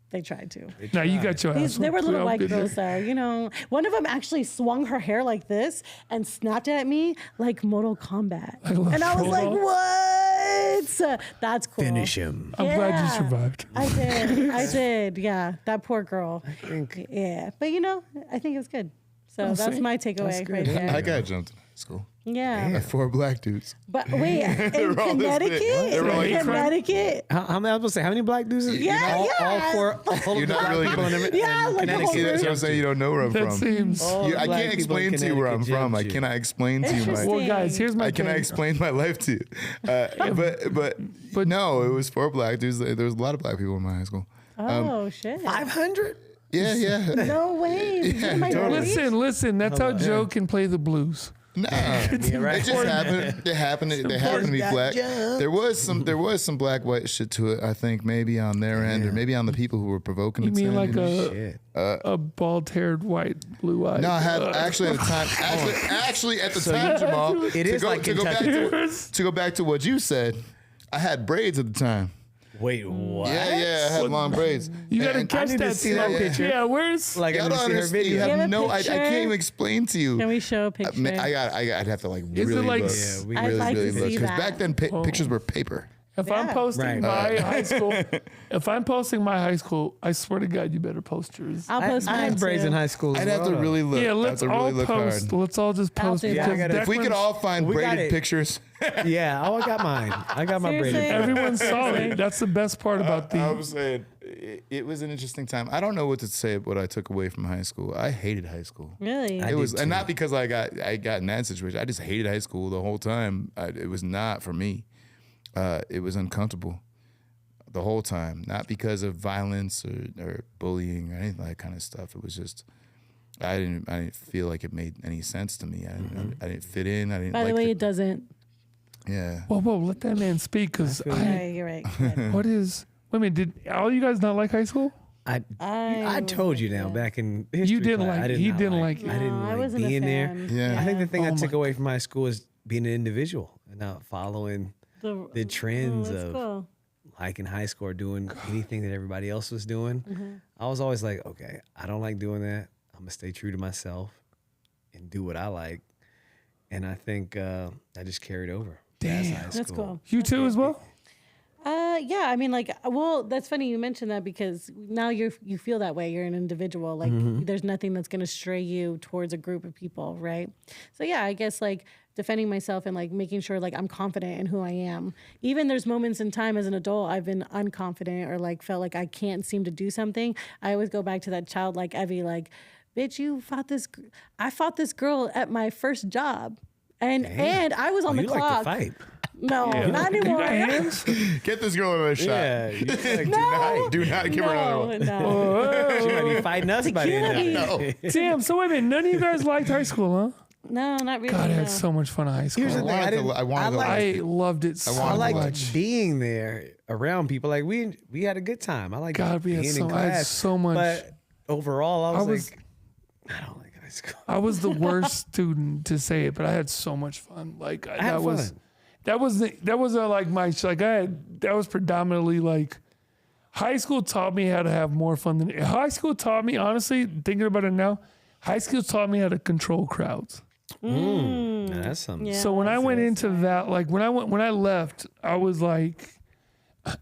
S4: They tried to.
S1: Now you got your ass.
S4: They were
S1: whooped.
S4: little
S1: We all
S4: white
S1: been
S4: girls
S1: there.
S4: though, you know. One of them actually swung her hair like this and snapped it at me like Mortal Kombat.
S1: love
S4: And I was like, what? That's cool.
S3: Finish him.
S1: I'm glad you
S4: Yeah.
S1: survived.
S4: I did. I did. Yeah. That poor girl.
S3: think-
S4: Yeah. But you know, I think it was good. So that's
S1: see.
S4: my takeaway right there.
S2: I got jumped in high school
S4: Yeah.
S2: by 4 black dudes.
S4: But wait, in
S2: all this big.
S4: Connecticut?
S2: They were all
S4: In
S2: like-
S4: Connecticut?
S3: How many? I was supposed to say how many black dudes?
S4: Yeah,
S3: all,
S4: yeah.
S3: all 4. All
S2: You're
S3: of the
S2: not
S3: black
S2: really
S3: people
S2: gonna-
S3: in
S4: Yeah, like the whole
S2: See, that's what I'm
S4: group.
S2: saying. You don't know where I'm
S1: That
S2: from.
S1: seems.
S3: All the
S2: I
S3: black
S2: can't
S3: people in
S2: explain to you where I'm
S3: Connecticut
S2: from. I
S3: jumped you.
S2: cannot explain to you my.
S4: Interesting.
S1: Well, guys, here's my
S2: I cannot
S1: thing.
S2: explain my life to you. But no, it was 4 black dudes. There was a lot of black people in my high school.
S4: Oh, shit.
S3: 500.
S2: Yeah, yeah.
S4: No way. Am I right?
S1: Listen. That's how Joe can play the blues.
S2: Nah,
S3: right.
S2: it just happened. They happened to be black. There was some black white shit to it. I think maybe on their end, or maybe on the people who were provoking
S1: You
S2: it.
S1: mean like
S3: Shit.
S1: a bald-haired, white, blue-eyed?
S2: No, I had actually at the time. Actually at the time, Jamal.
S3: It is like
S2: to go back
S1: Kentucky.
S2: to go back to what you said. I had braids at the time.
S3: Wait, what?
S2: Yeah, I had long braids.
S1: You gotta
S2: And-
S1: catch
S3: need to
S1: that
S3: see that
S1: snap.
S3: picture.
S1: Yeah, where's?
S3: Like I
S2: Y'all
S3: need
S2: don't
S3: to see her
S2: understand. You
S3: video.
S4: Do you
S2: have
S4: have a
S2: no. I
S4: picture?
S2: can't even explain to you.
S4: Can we show a picture?
S2: I'd have to like
S1: Is it
S2: really
S1: like-
S2: look.
S1: Yeah,
S3: we-
S4: I'd
S2: really,
S4: like
S2: really
S4: to
S2: look.
S4: see
S2: Because
S4: that.
S2: back then pictures were paper.
S1: If I'm
S4: Yeah.
S1: posting
S3: Right.
S1: my high school, if I'm posting my high school, I swear to God, you better post yours.
S4: I'll post
S3: I
S4: mine
S3: had braids
S4: too.
S3: in high school. as
S2: I'd have to
S3: well.
S2: really look.
S1: Yeah,
S2: I'd have
S1: let's
S2: to
S1: all
S2: really look
S1: post.
S2: hard.
S1: Let's all just
S4: I'll
S1: post
S4: do that.
S1: because
S3: Yeah, I gotta-
S2: If we could all find
S3: We got
S2: braided
S3: it.
S2: pictures,
S3: Yeah. Oh, I got mine. I got my braided.
S4: Seriously?
S1: everyone saw it. That's the best part about
S2: I
S1: the.
S2: was saying it was an interesting time. I don't know what to say. What I took away from high school. I hated high school.
S4: Really?
S3: I
S2: It was,
S3: did
S2: and
S3: too.
S2: not because I got in that situation. I just hated high school the whole time. It was not for me. It was uncomfortable the whole time. Not because of violence or bullying or anything like that kind of stuff. It was just I didn't feel like it made any sense to me. I didn't fit in. I didn't.
S4: By the
S2: like
S4: way, it doesn't.
S2: yeah.
S1: Whoa, let that man speak. Because
S4: Okay, you're right.
S1: what is? Wait a minute. Did all you guys not like high school?
S3: I told you now back in history
S1: You didn't
S3: class,
S1: like
S3: I
S1: it.
S3: did
S1: He
S3: not
S1: didn't like it.
S3: I didn't
S4: No, I
S3: like
S4: wasn't a
S3: being there.
S4: fan.
S2: Yeah.
S3: I think the thing I
S1: Oh
S3: took
S1: my-
S3: away from high school is being an individual and not following the trends
S4: that's
S3: of
S4: cool.
S3: like in high school or doing anything that everybody else was doing.
S4: Mm-hmm.
S3: I was always like, okay, I don't like doing that. I'm gonna stay true to myself and do what I like. And I think I just carried over. past high
S4: That's
S3: school.
S4: cool.
S1: You too as well.
S4: Yeah, I mean, like, well, that's funny you mentioned that because now you feel that way. You're an individual. Like, there's nothing that's gonna stray you towards a group of people, right? So yeah, I guess like defending myself and like making sure like I'm confident in who I am. Even there's moments in time as an adult I've been unconfident or like felt like I can't seem to do something. I always go back to that childlike Evie, like, bitch, I fought this girl at my first job, and I was on the
S3: You
S4: clock.
S3: like to fight.
S4: No, not
S1: You
S4: anymore.
S1: got hands?
S2: Get this girl another shot.
S3: Yeah, you like,
S4: No.
S2: Do not give her another one.
S4: No.
S3: she might be fighting us by the end of the
S2: No.
S1: Damn. So wait a minute. None of you guys liked high school, huh?
S4: No, not really.
S1: God, I
S4: no.
S1: had so much fun in high school.
S3: Here's the thing.
S2: I wanted to
S1: I loved it so
S2: wanted
S3: I
S2: to
S3: like
S1: much.
S3: being there around people. Like we had a good time. I like
S1: God, we had
S3: being
S1: so-
S3: in
S1: I had
S3: class.
S1: so much-
S3: But overall, I was
S1: was-
S3: like, I don't like high school.
S1: I was the worst student to say it, but I had so much fun. Like
S3: had
S1: that was
S3: fun.
S1: that was like my like I had that was predominantly like high school taught me how to have more fun than high school taught me. Honestly, thinking about it now, high school taught me how to control crowds.
S3: Now, that's something.
S4: Yeah.
S1: So when I went into that, like when I left, I was like,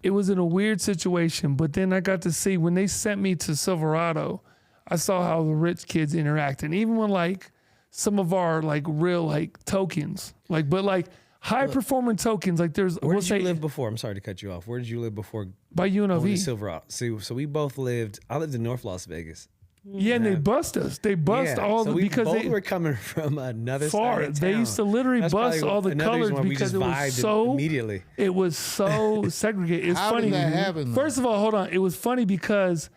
S1: it was in a weird situation. But then I got to see when they sent me to Silverado, I saw how the rich kids interact, and even when like some of our like real like tokens, like but like high performing tokens, like there's
S3: Where
S1: we'll
S3: did you
S1: say
S3: live before? I'm sorry to cut you off. Where did you live before
S1: by
S3: going to
S1: UNLV.
S3: Silverado? So we both lived. I lived in North Las Vegas.
S1: Yeah, and they bust us. They bust all
S3: so
S1: the
S3: we
S1: because
S3: both
S1: they
S3: were coming from another
S1: far.
S3: side of
S1: They
S3: town.
S1: used to literally
S3: That's
S1: bust
S3: probably
S1: all the
S3: another reason
S1: colors
S3: why we
S1: because
S3: just
S1: it was
S3: vibed
S1: so
S3: immediately.
S1: It was so segregated. It's
S2: How
S1: funny.
S2: did that happen, though?
S1: First of all, hold on. It was funny because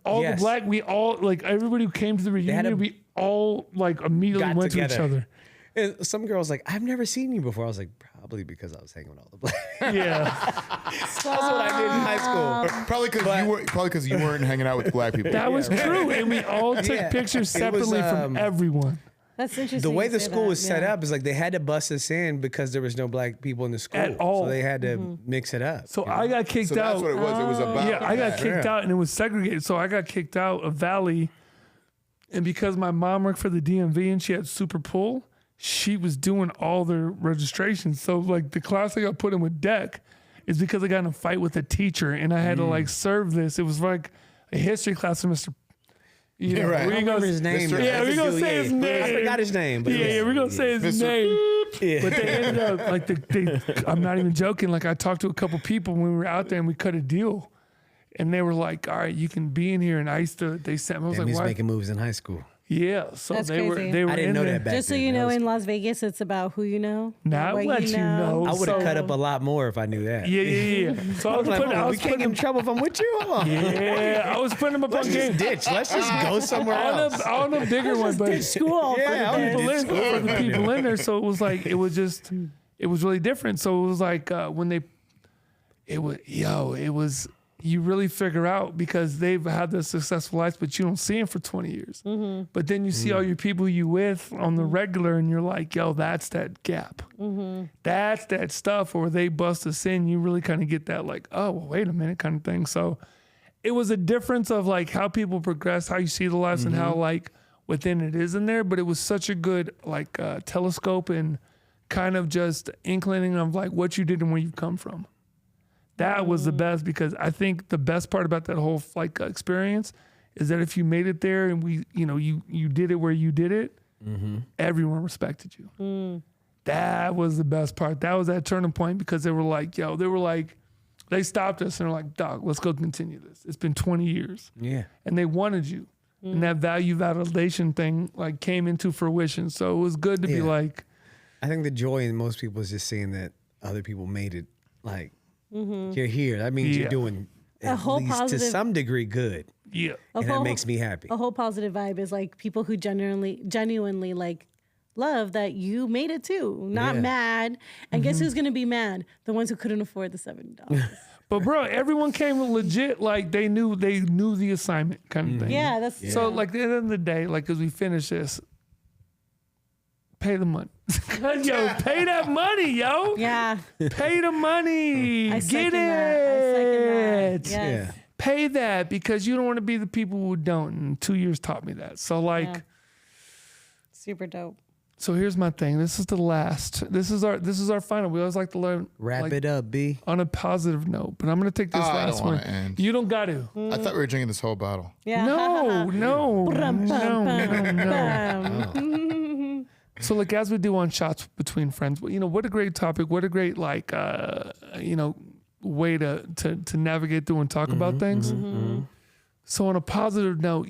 S1: all
S3: Yes.
S1: the black, we all like everybody who came to the
S3: had
S1: reunion,
S3: a-
S1: we all like immediately
S3: got
S1: went to
S3: together.
S1: each other.
S3: And some girls like, I've never seen you before. I was like, probably because I was hanging with all the black.
S1: Yeah,
S3: That's what I did in high school.
S2: Probably because you weren't hanging out with black people.
S1: that was true, and we all took
S3: Yeah.
S1: pictures
S3: It was,
S1: separately from everyone.
S4: That's interesting.
S3: The way
S4: you
S3: the
S4: say
S3: school
S4: that,
S3: was set
S4: yeah.
S3: up is like they had to bust us in because there was no black people in the school.
S1: At all.
S3: So they had to mix it up.
S1: So I got kicked
S2: So
S1: out.
S2: that's what it was. It was about.
S1: Yeah, I got
S2: that.
S1: kicked out and it was segregated. So I got kicked out of Valley. And because my mom worked for the DMV and she had super pull, she was doing all their registrations. So like the class I got put in with Deck is because I got in a fight with a teacher and I had to like serve this. It was like a history class with Mr. You know,
S2: right.
S1: we
S3: I
S1: ain't
S3: don't remember
S1: gonna-
S3: his name.
S2: Mr.
S3: but
S1: Yeah,
S3: that's
S1: we
S3: a
S1: gonna
S3: dude,
S1: say his name.
S3: I forgot his name. But
S1: Yeah, we're gonna say his
S2: Mr.
S1: name.
S3: Yeah.
S1: But they ended up like I'm not even joking. Like I talked to a couple people when we were out there and we cut a deal, and they were like, "All right, you can be in here." And I used to. They sent me. I was
S3: And
S1: like,
S3: he's
S1: "Why?"
S3: making moves in high school.
S1: Yeah. So
S4: That's
S1: they
S4: crazy.
S1: were.
S3: I didn't
S1: in
S3: know
S1: there.
S3: that back
S4: Just so
S3: then.
S4: you
S3: That
S4: know,
S3: was-
S4: in Las Vegas, it's about who you know.
S1: Nah,
S4: not
S1: I'll
S4: what
S1: let you know.
S3: I would have
S1: So-
S3: cut up a lot more if I knew that.
S1: Yeah. So I was
S3: Like,
S1: putting. I
S3: we
S1: was
S3: can't get in
S1: putting.
S3: trouble if I'm with you. Hold on.
S1: Yeah, I was putting them up on
S3: Let's just
S1: game.
S3: ditch. Let's just go somewhere else.
S1: On the bigger one, but
S4: School.
S3: Yeah, I
S1: people
S3: would've
S1: in,
S3: ditched
S1: for the people in there. So it was like it was really different. So it was like when it was you really figure out because they've had their successful lives, but you don't see them for 20 years.
S4: Mm-hmm.
S1: But then you see all your people you with on the regular, and you're like, yo, that's that gap.
S4: Mm-hmm.
S1: That's that stuff where they bust us in. You really kind of get that like, oh, well, wait a minute kind of thing. So it was a difference of like how people progress, how you see the lives, and how like within it is in there. But it was such a good like telescope and kind of just inclining of like what you did and where you've come from. That was the best because I think the best part about that whole like experience is that if you made it there and you did it where you did it, everyone respected you. That was the best part. That was that turning point because they were like, they stopped us and they're like, dog, let's go continue this. It's been 20 years.
S3: Yeah.
S1: And they wanted you. And that value validation thing like came into fruition. So it was good to be
S3: Yeah.
S1: like,
S3: I think the joy in most people is just seeing that other people made it. Like, you're here. That means
S1: Yeah.
S3: you're doing
S4: A
S3: at
S4: whole
S3: least to
S4: positive-
S3: some degree good.
S1: yeah.
S4: A
S3: And that
S4: whole-
S3: makes me happy.
S4: A whole positive vibe is like people who genuinely like love that you made it too, not
S3: Yeah.
S4: mad. And guess who's gonna be mad? The ones who couldn't afford the $70.
S1: But bro, everyone came legit like they knew the assignment kind of thing.
S4: Yeah, that's
S1: So like at the end of the day, like as we finish this, pay the money. Yo, pay that money, yo.
S4: yeah.
S1: Pay the money.
S4: I
S1: Get
S4: second
S1: it.
S4: that. I second that. Yes.
S3: Yeah.
S1: Pay that because you don't want to be the people who don't. And 2 years taught me that. So like,
S4: Yeah. Super dope.
S1: so here's my thing. This is the last. This is our final. We always like to learn
S3: Wrap
S1: like,
S3: it up, B.
S1: on a positive note. But I'm gonna take this
S2: I
S1: last
S2: don't
S1: one.
S2: wanna end.
S1: You don't got to.
S2: I thought we were drinking this whole bottle.
S4: Yeah.
S1: No.
S4: Bum.
S1: So like as we do on Shots Between Friends, what a great topic. What a great like way to navigate through and talk about things. So on a positive note,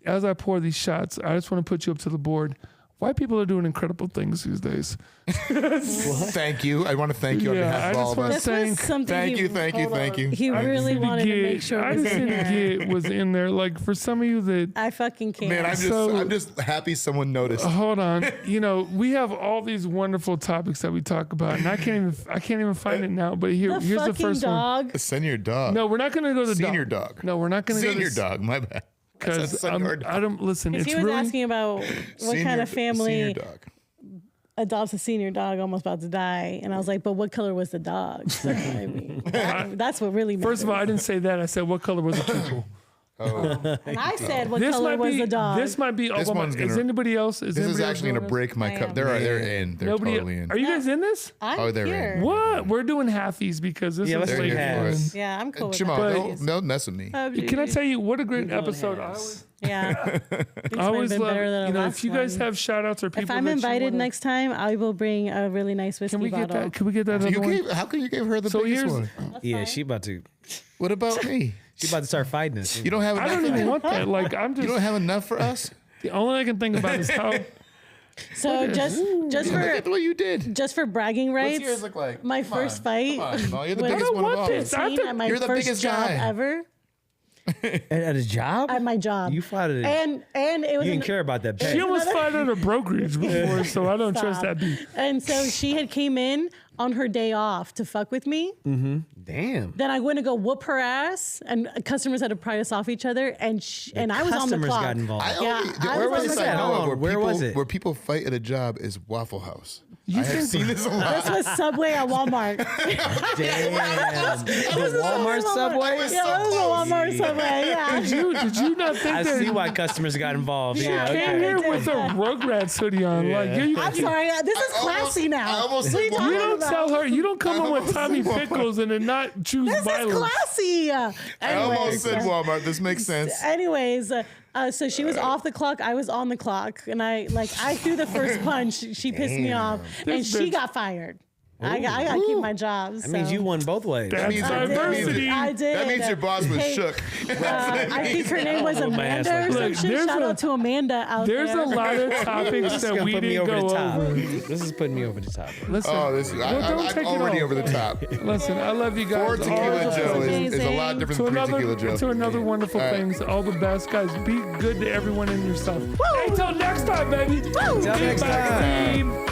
S1: as I pour these shots, I just want to put you up to the board. White people are doing incredible things these days.
S2: Thank you. I want to thank you on
S1: Yeah,
S2: behalf
S1: I
S2: of all
S1: just
S2: of
S1: want
S2: us.
S1: to
S4: This was something
S2: Thank
S4: he,
S2: you, thank you, thank you.
S4: He really wanted to make sure
S1: I
S4: it was
S1: just
S4: in
S1: didn't
S4: there.
S1: get was in there. Like for some of you that
S4: I fucking can't.
S2: Man, I'm just happy someone noticed.
S1: hold on, you know, we have all these wonderful topics that we talk about, and I can't even find it now. But
S4: the
S1: here's the
S4: fucking
S1: first one.
S4: dog.
S2: Senior dog.
S1: No, we're not going to go to
S2: Senior dog.
S1: No, we're not going to go
S2: Senior
S1: to
S2: dog. My bad. I said
S1: because
S2: senior dog.
S1: I don't listen.
S4: If
S1: It's
S4: he was
S1: really
S4: asking about what kind of
S2: Senior
S4: family
S2: dog.
S4: adopts a senior dog almost about to die, and I was like, but what color was the dog? So, I mean, that's what really matters.
S1: First of all, I didn't say that. I said what color was the pupil.
S4: And I said what
S1: This
S4: color
S1: might
S4: was
S1: be
S4: the dog.
S1: This might be
S2: This
S1: Obama.
S2: one's
S1: Is
S2: gonna-
S1: anybody else?
S2: This is
S1: anybody else
S2: actually going to
S1: doing
S2: break my
S4: I
S2: cup.
S4: am.
S2: They're in. They're
S1: Nobody.
S2: totally in.
S1: Are you guys in this?
S4: I'm
S2: Oh, they're in.
S4: here.
S1: What? We're doing halfies because this
S3: Yeah,
S1: is
S3: let's
S2: They're
S1: late.
S3: do
S2: here for
S3: halves.
S2: us.
S4: Yeah, I'm cool with
S2: Jamal,
S4: that.
S2: don't mess with me.
S1: Can I tell you what a great episode?
S4: Yeah.
S1: I always love,
S4: better
S1: you
S4: than
S1: know, if you guys have shout outs or people
S4: If I'm
S1: that you
S4: invited
S1: wanna-
S4: next time, I will bring a really nice whiskey
S1: can we get
S4: bottle.
S1: that? Can we get that
S2: So
S1: other one?
S2: how come you gave her the
S1: So
S2: biggest
S1: here's-
S2: one?
S3: Yeah, she about to
S2: What about me?
S3: start fighting us.
S2: You don't have
S1: I
S2: enough.
S1: don't even want that. Like I'm
S2: You don't
S1: just
S2: have enough for us.
S1: the only thing I can think about is how
S4: So just
S2: Look at
S4: for
S2: the way you did.
S4: just for bragging rights,
S2: What's yours look like?
S4: my
S2: Come
S4: first
S2: on,
S4: fight
S2: come on, Jamal, you're the
S4: was
S2: biggest one of all.
S4: 15 at my
S2: You're the
S4: first
S2: biggest
S4: job
S2: guy.
S4: ever.
S3: At a job?
S4: At my job.
S3: You fought it.
S4: and it was
S3: You
S4: an-
S3: didn't care about that pay.
S1: she almost fired at a brokerage before, so I don't trust that beat.
S4: And so she had came in on her day off to fuck with me.
S3: Damn.
S4: Then I went to go whoop her ass, and customers had to pry us off each other, and I was on the
S3: Customers
S4: clock.
S3: got involved.
S4: Yeah, I
S2: Where
S4: was
S2: was
S4: on
S2: this
S4: the
S2: at?
S4: clock.
S3: Hold on, where was it?
S2: Where people fight at a job is Waffle House.
S1: You
S2: I have
S1: think-
S2: seen this a lot.
S4: This was Subway at Walmart.
S3: Damn. The Walmart Subway?
S4: Yeah, that was a Walmart Subway. Yeah.
S1: Did you not think
S3: I
S1: that
S3: see why customers got involved.
S4: Yeah,
S3: Yeah,
S1: came
S3: okay.
S1: here with a Rugrats hoodie on? Like here you
S4: I'm sorry. This is classy now.
S2: I almost
S4: What are you
S2: said
S4: talking
S1: You don't
S4: about?
S1: tell her. You don't come in with
S2: almost
S1: Tommy
S2: said
S1: Pickles and then not choose
S4: This
S1: violence.
S4: is classy.
S2: I almost said Walmart. This makes sense.
S4: Anyways, so she was off the clock. I was on the clock, and I threw the first punch. She pissed me off, and
S1: This
S4: she
S1: bitch-
S4: got fired. I got to keep my job.
S3: That means you won both ways.
S1: That's
S2: means-
S1: diversity.
S4: I did.
S2: That means your boss was
S4: Hey,
S2: shook.
S4: I think her name was
S3: With my ass
S4: Amanda or
S3: like
S4: some
S1: that.
S4: shit.
S1: There's
S4: Shout
S1: a-
S4: out to Amanda out
S1: There's
S4: there.
S1: a lot of topics
S3: This is
S1: that
S3: gonna
S1: we
S3: put me
S1: didn't
S3: over
S1: go
S3: the top.
S1: over.
S3: This is putting me over the top.
S1: Listen,
S2: Oh,
S1: don't
S2: I'm
S1: take it
S2: already
S1: all.
S2: over the top.
S1: Listen, I love you guys.
S2: 4 Tequila
S1: All-
S2: Joe is a
S4: amazing.
S2: lot different
S1: to
S2: than 3
S1: another,
S2: Tequila Joe.
S1: to another wonderful
S2: All right.
S1: things. All the best, guys. Be good to everyone and yourself. Hey, till next time, baby.
S3: Till next time.
S1: Maxine.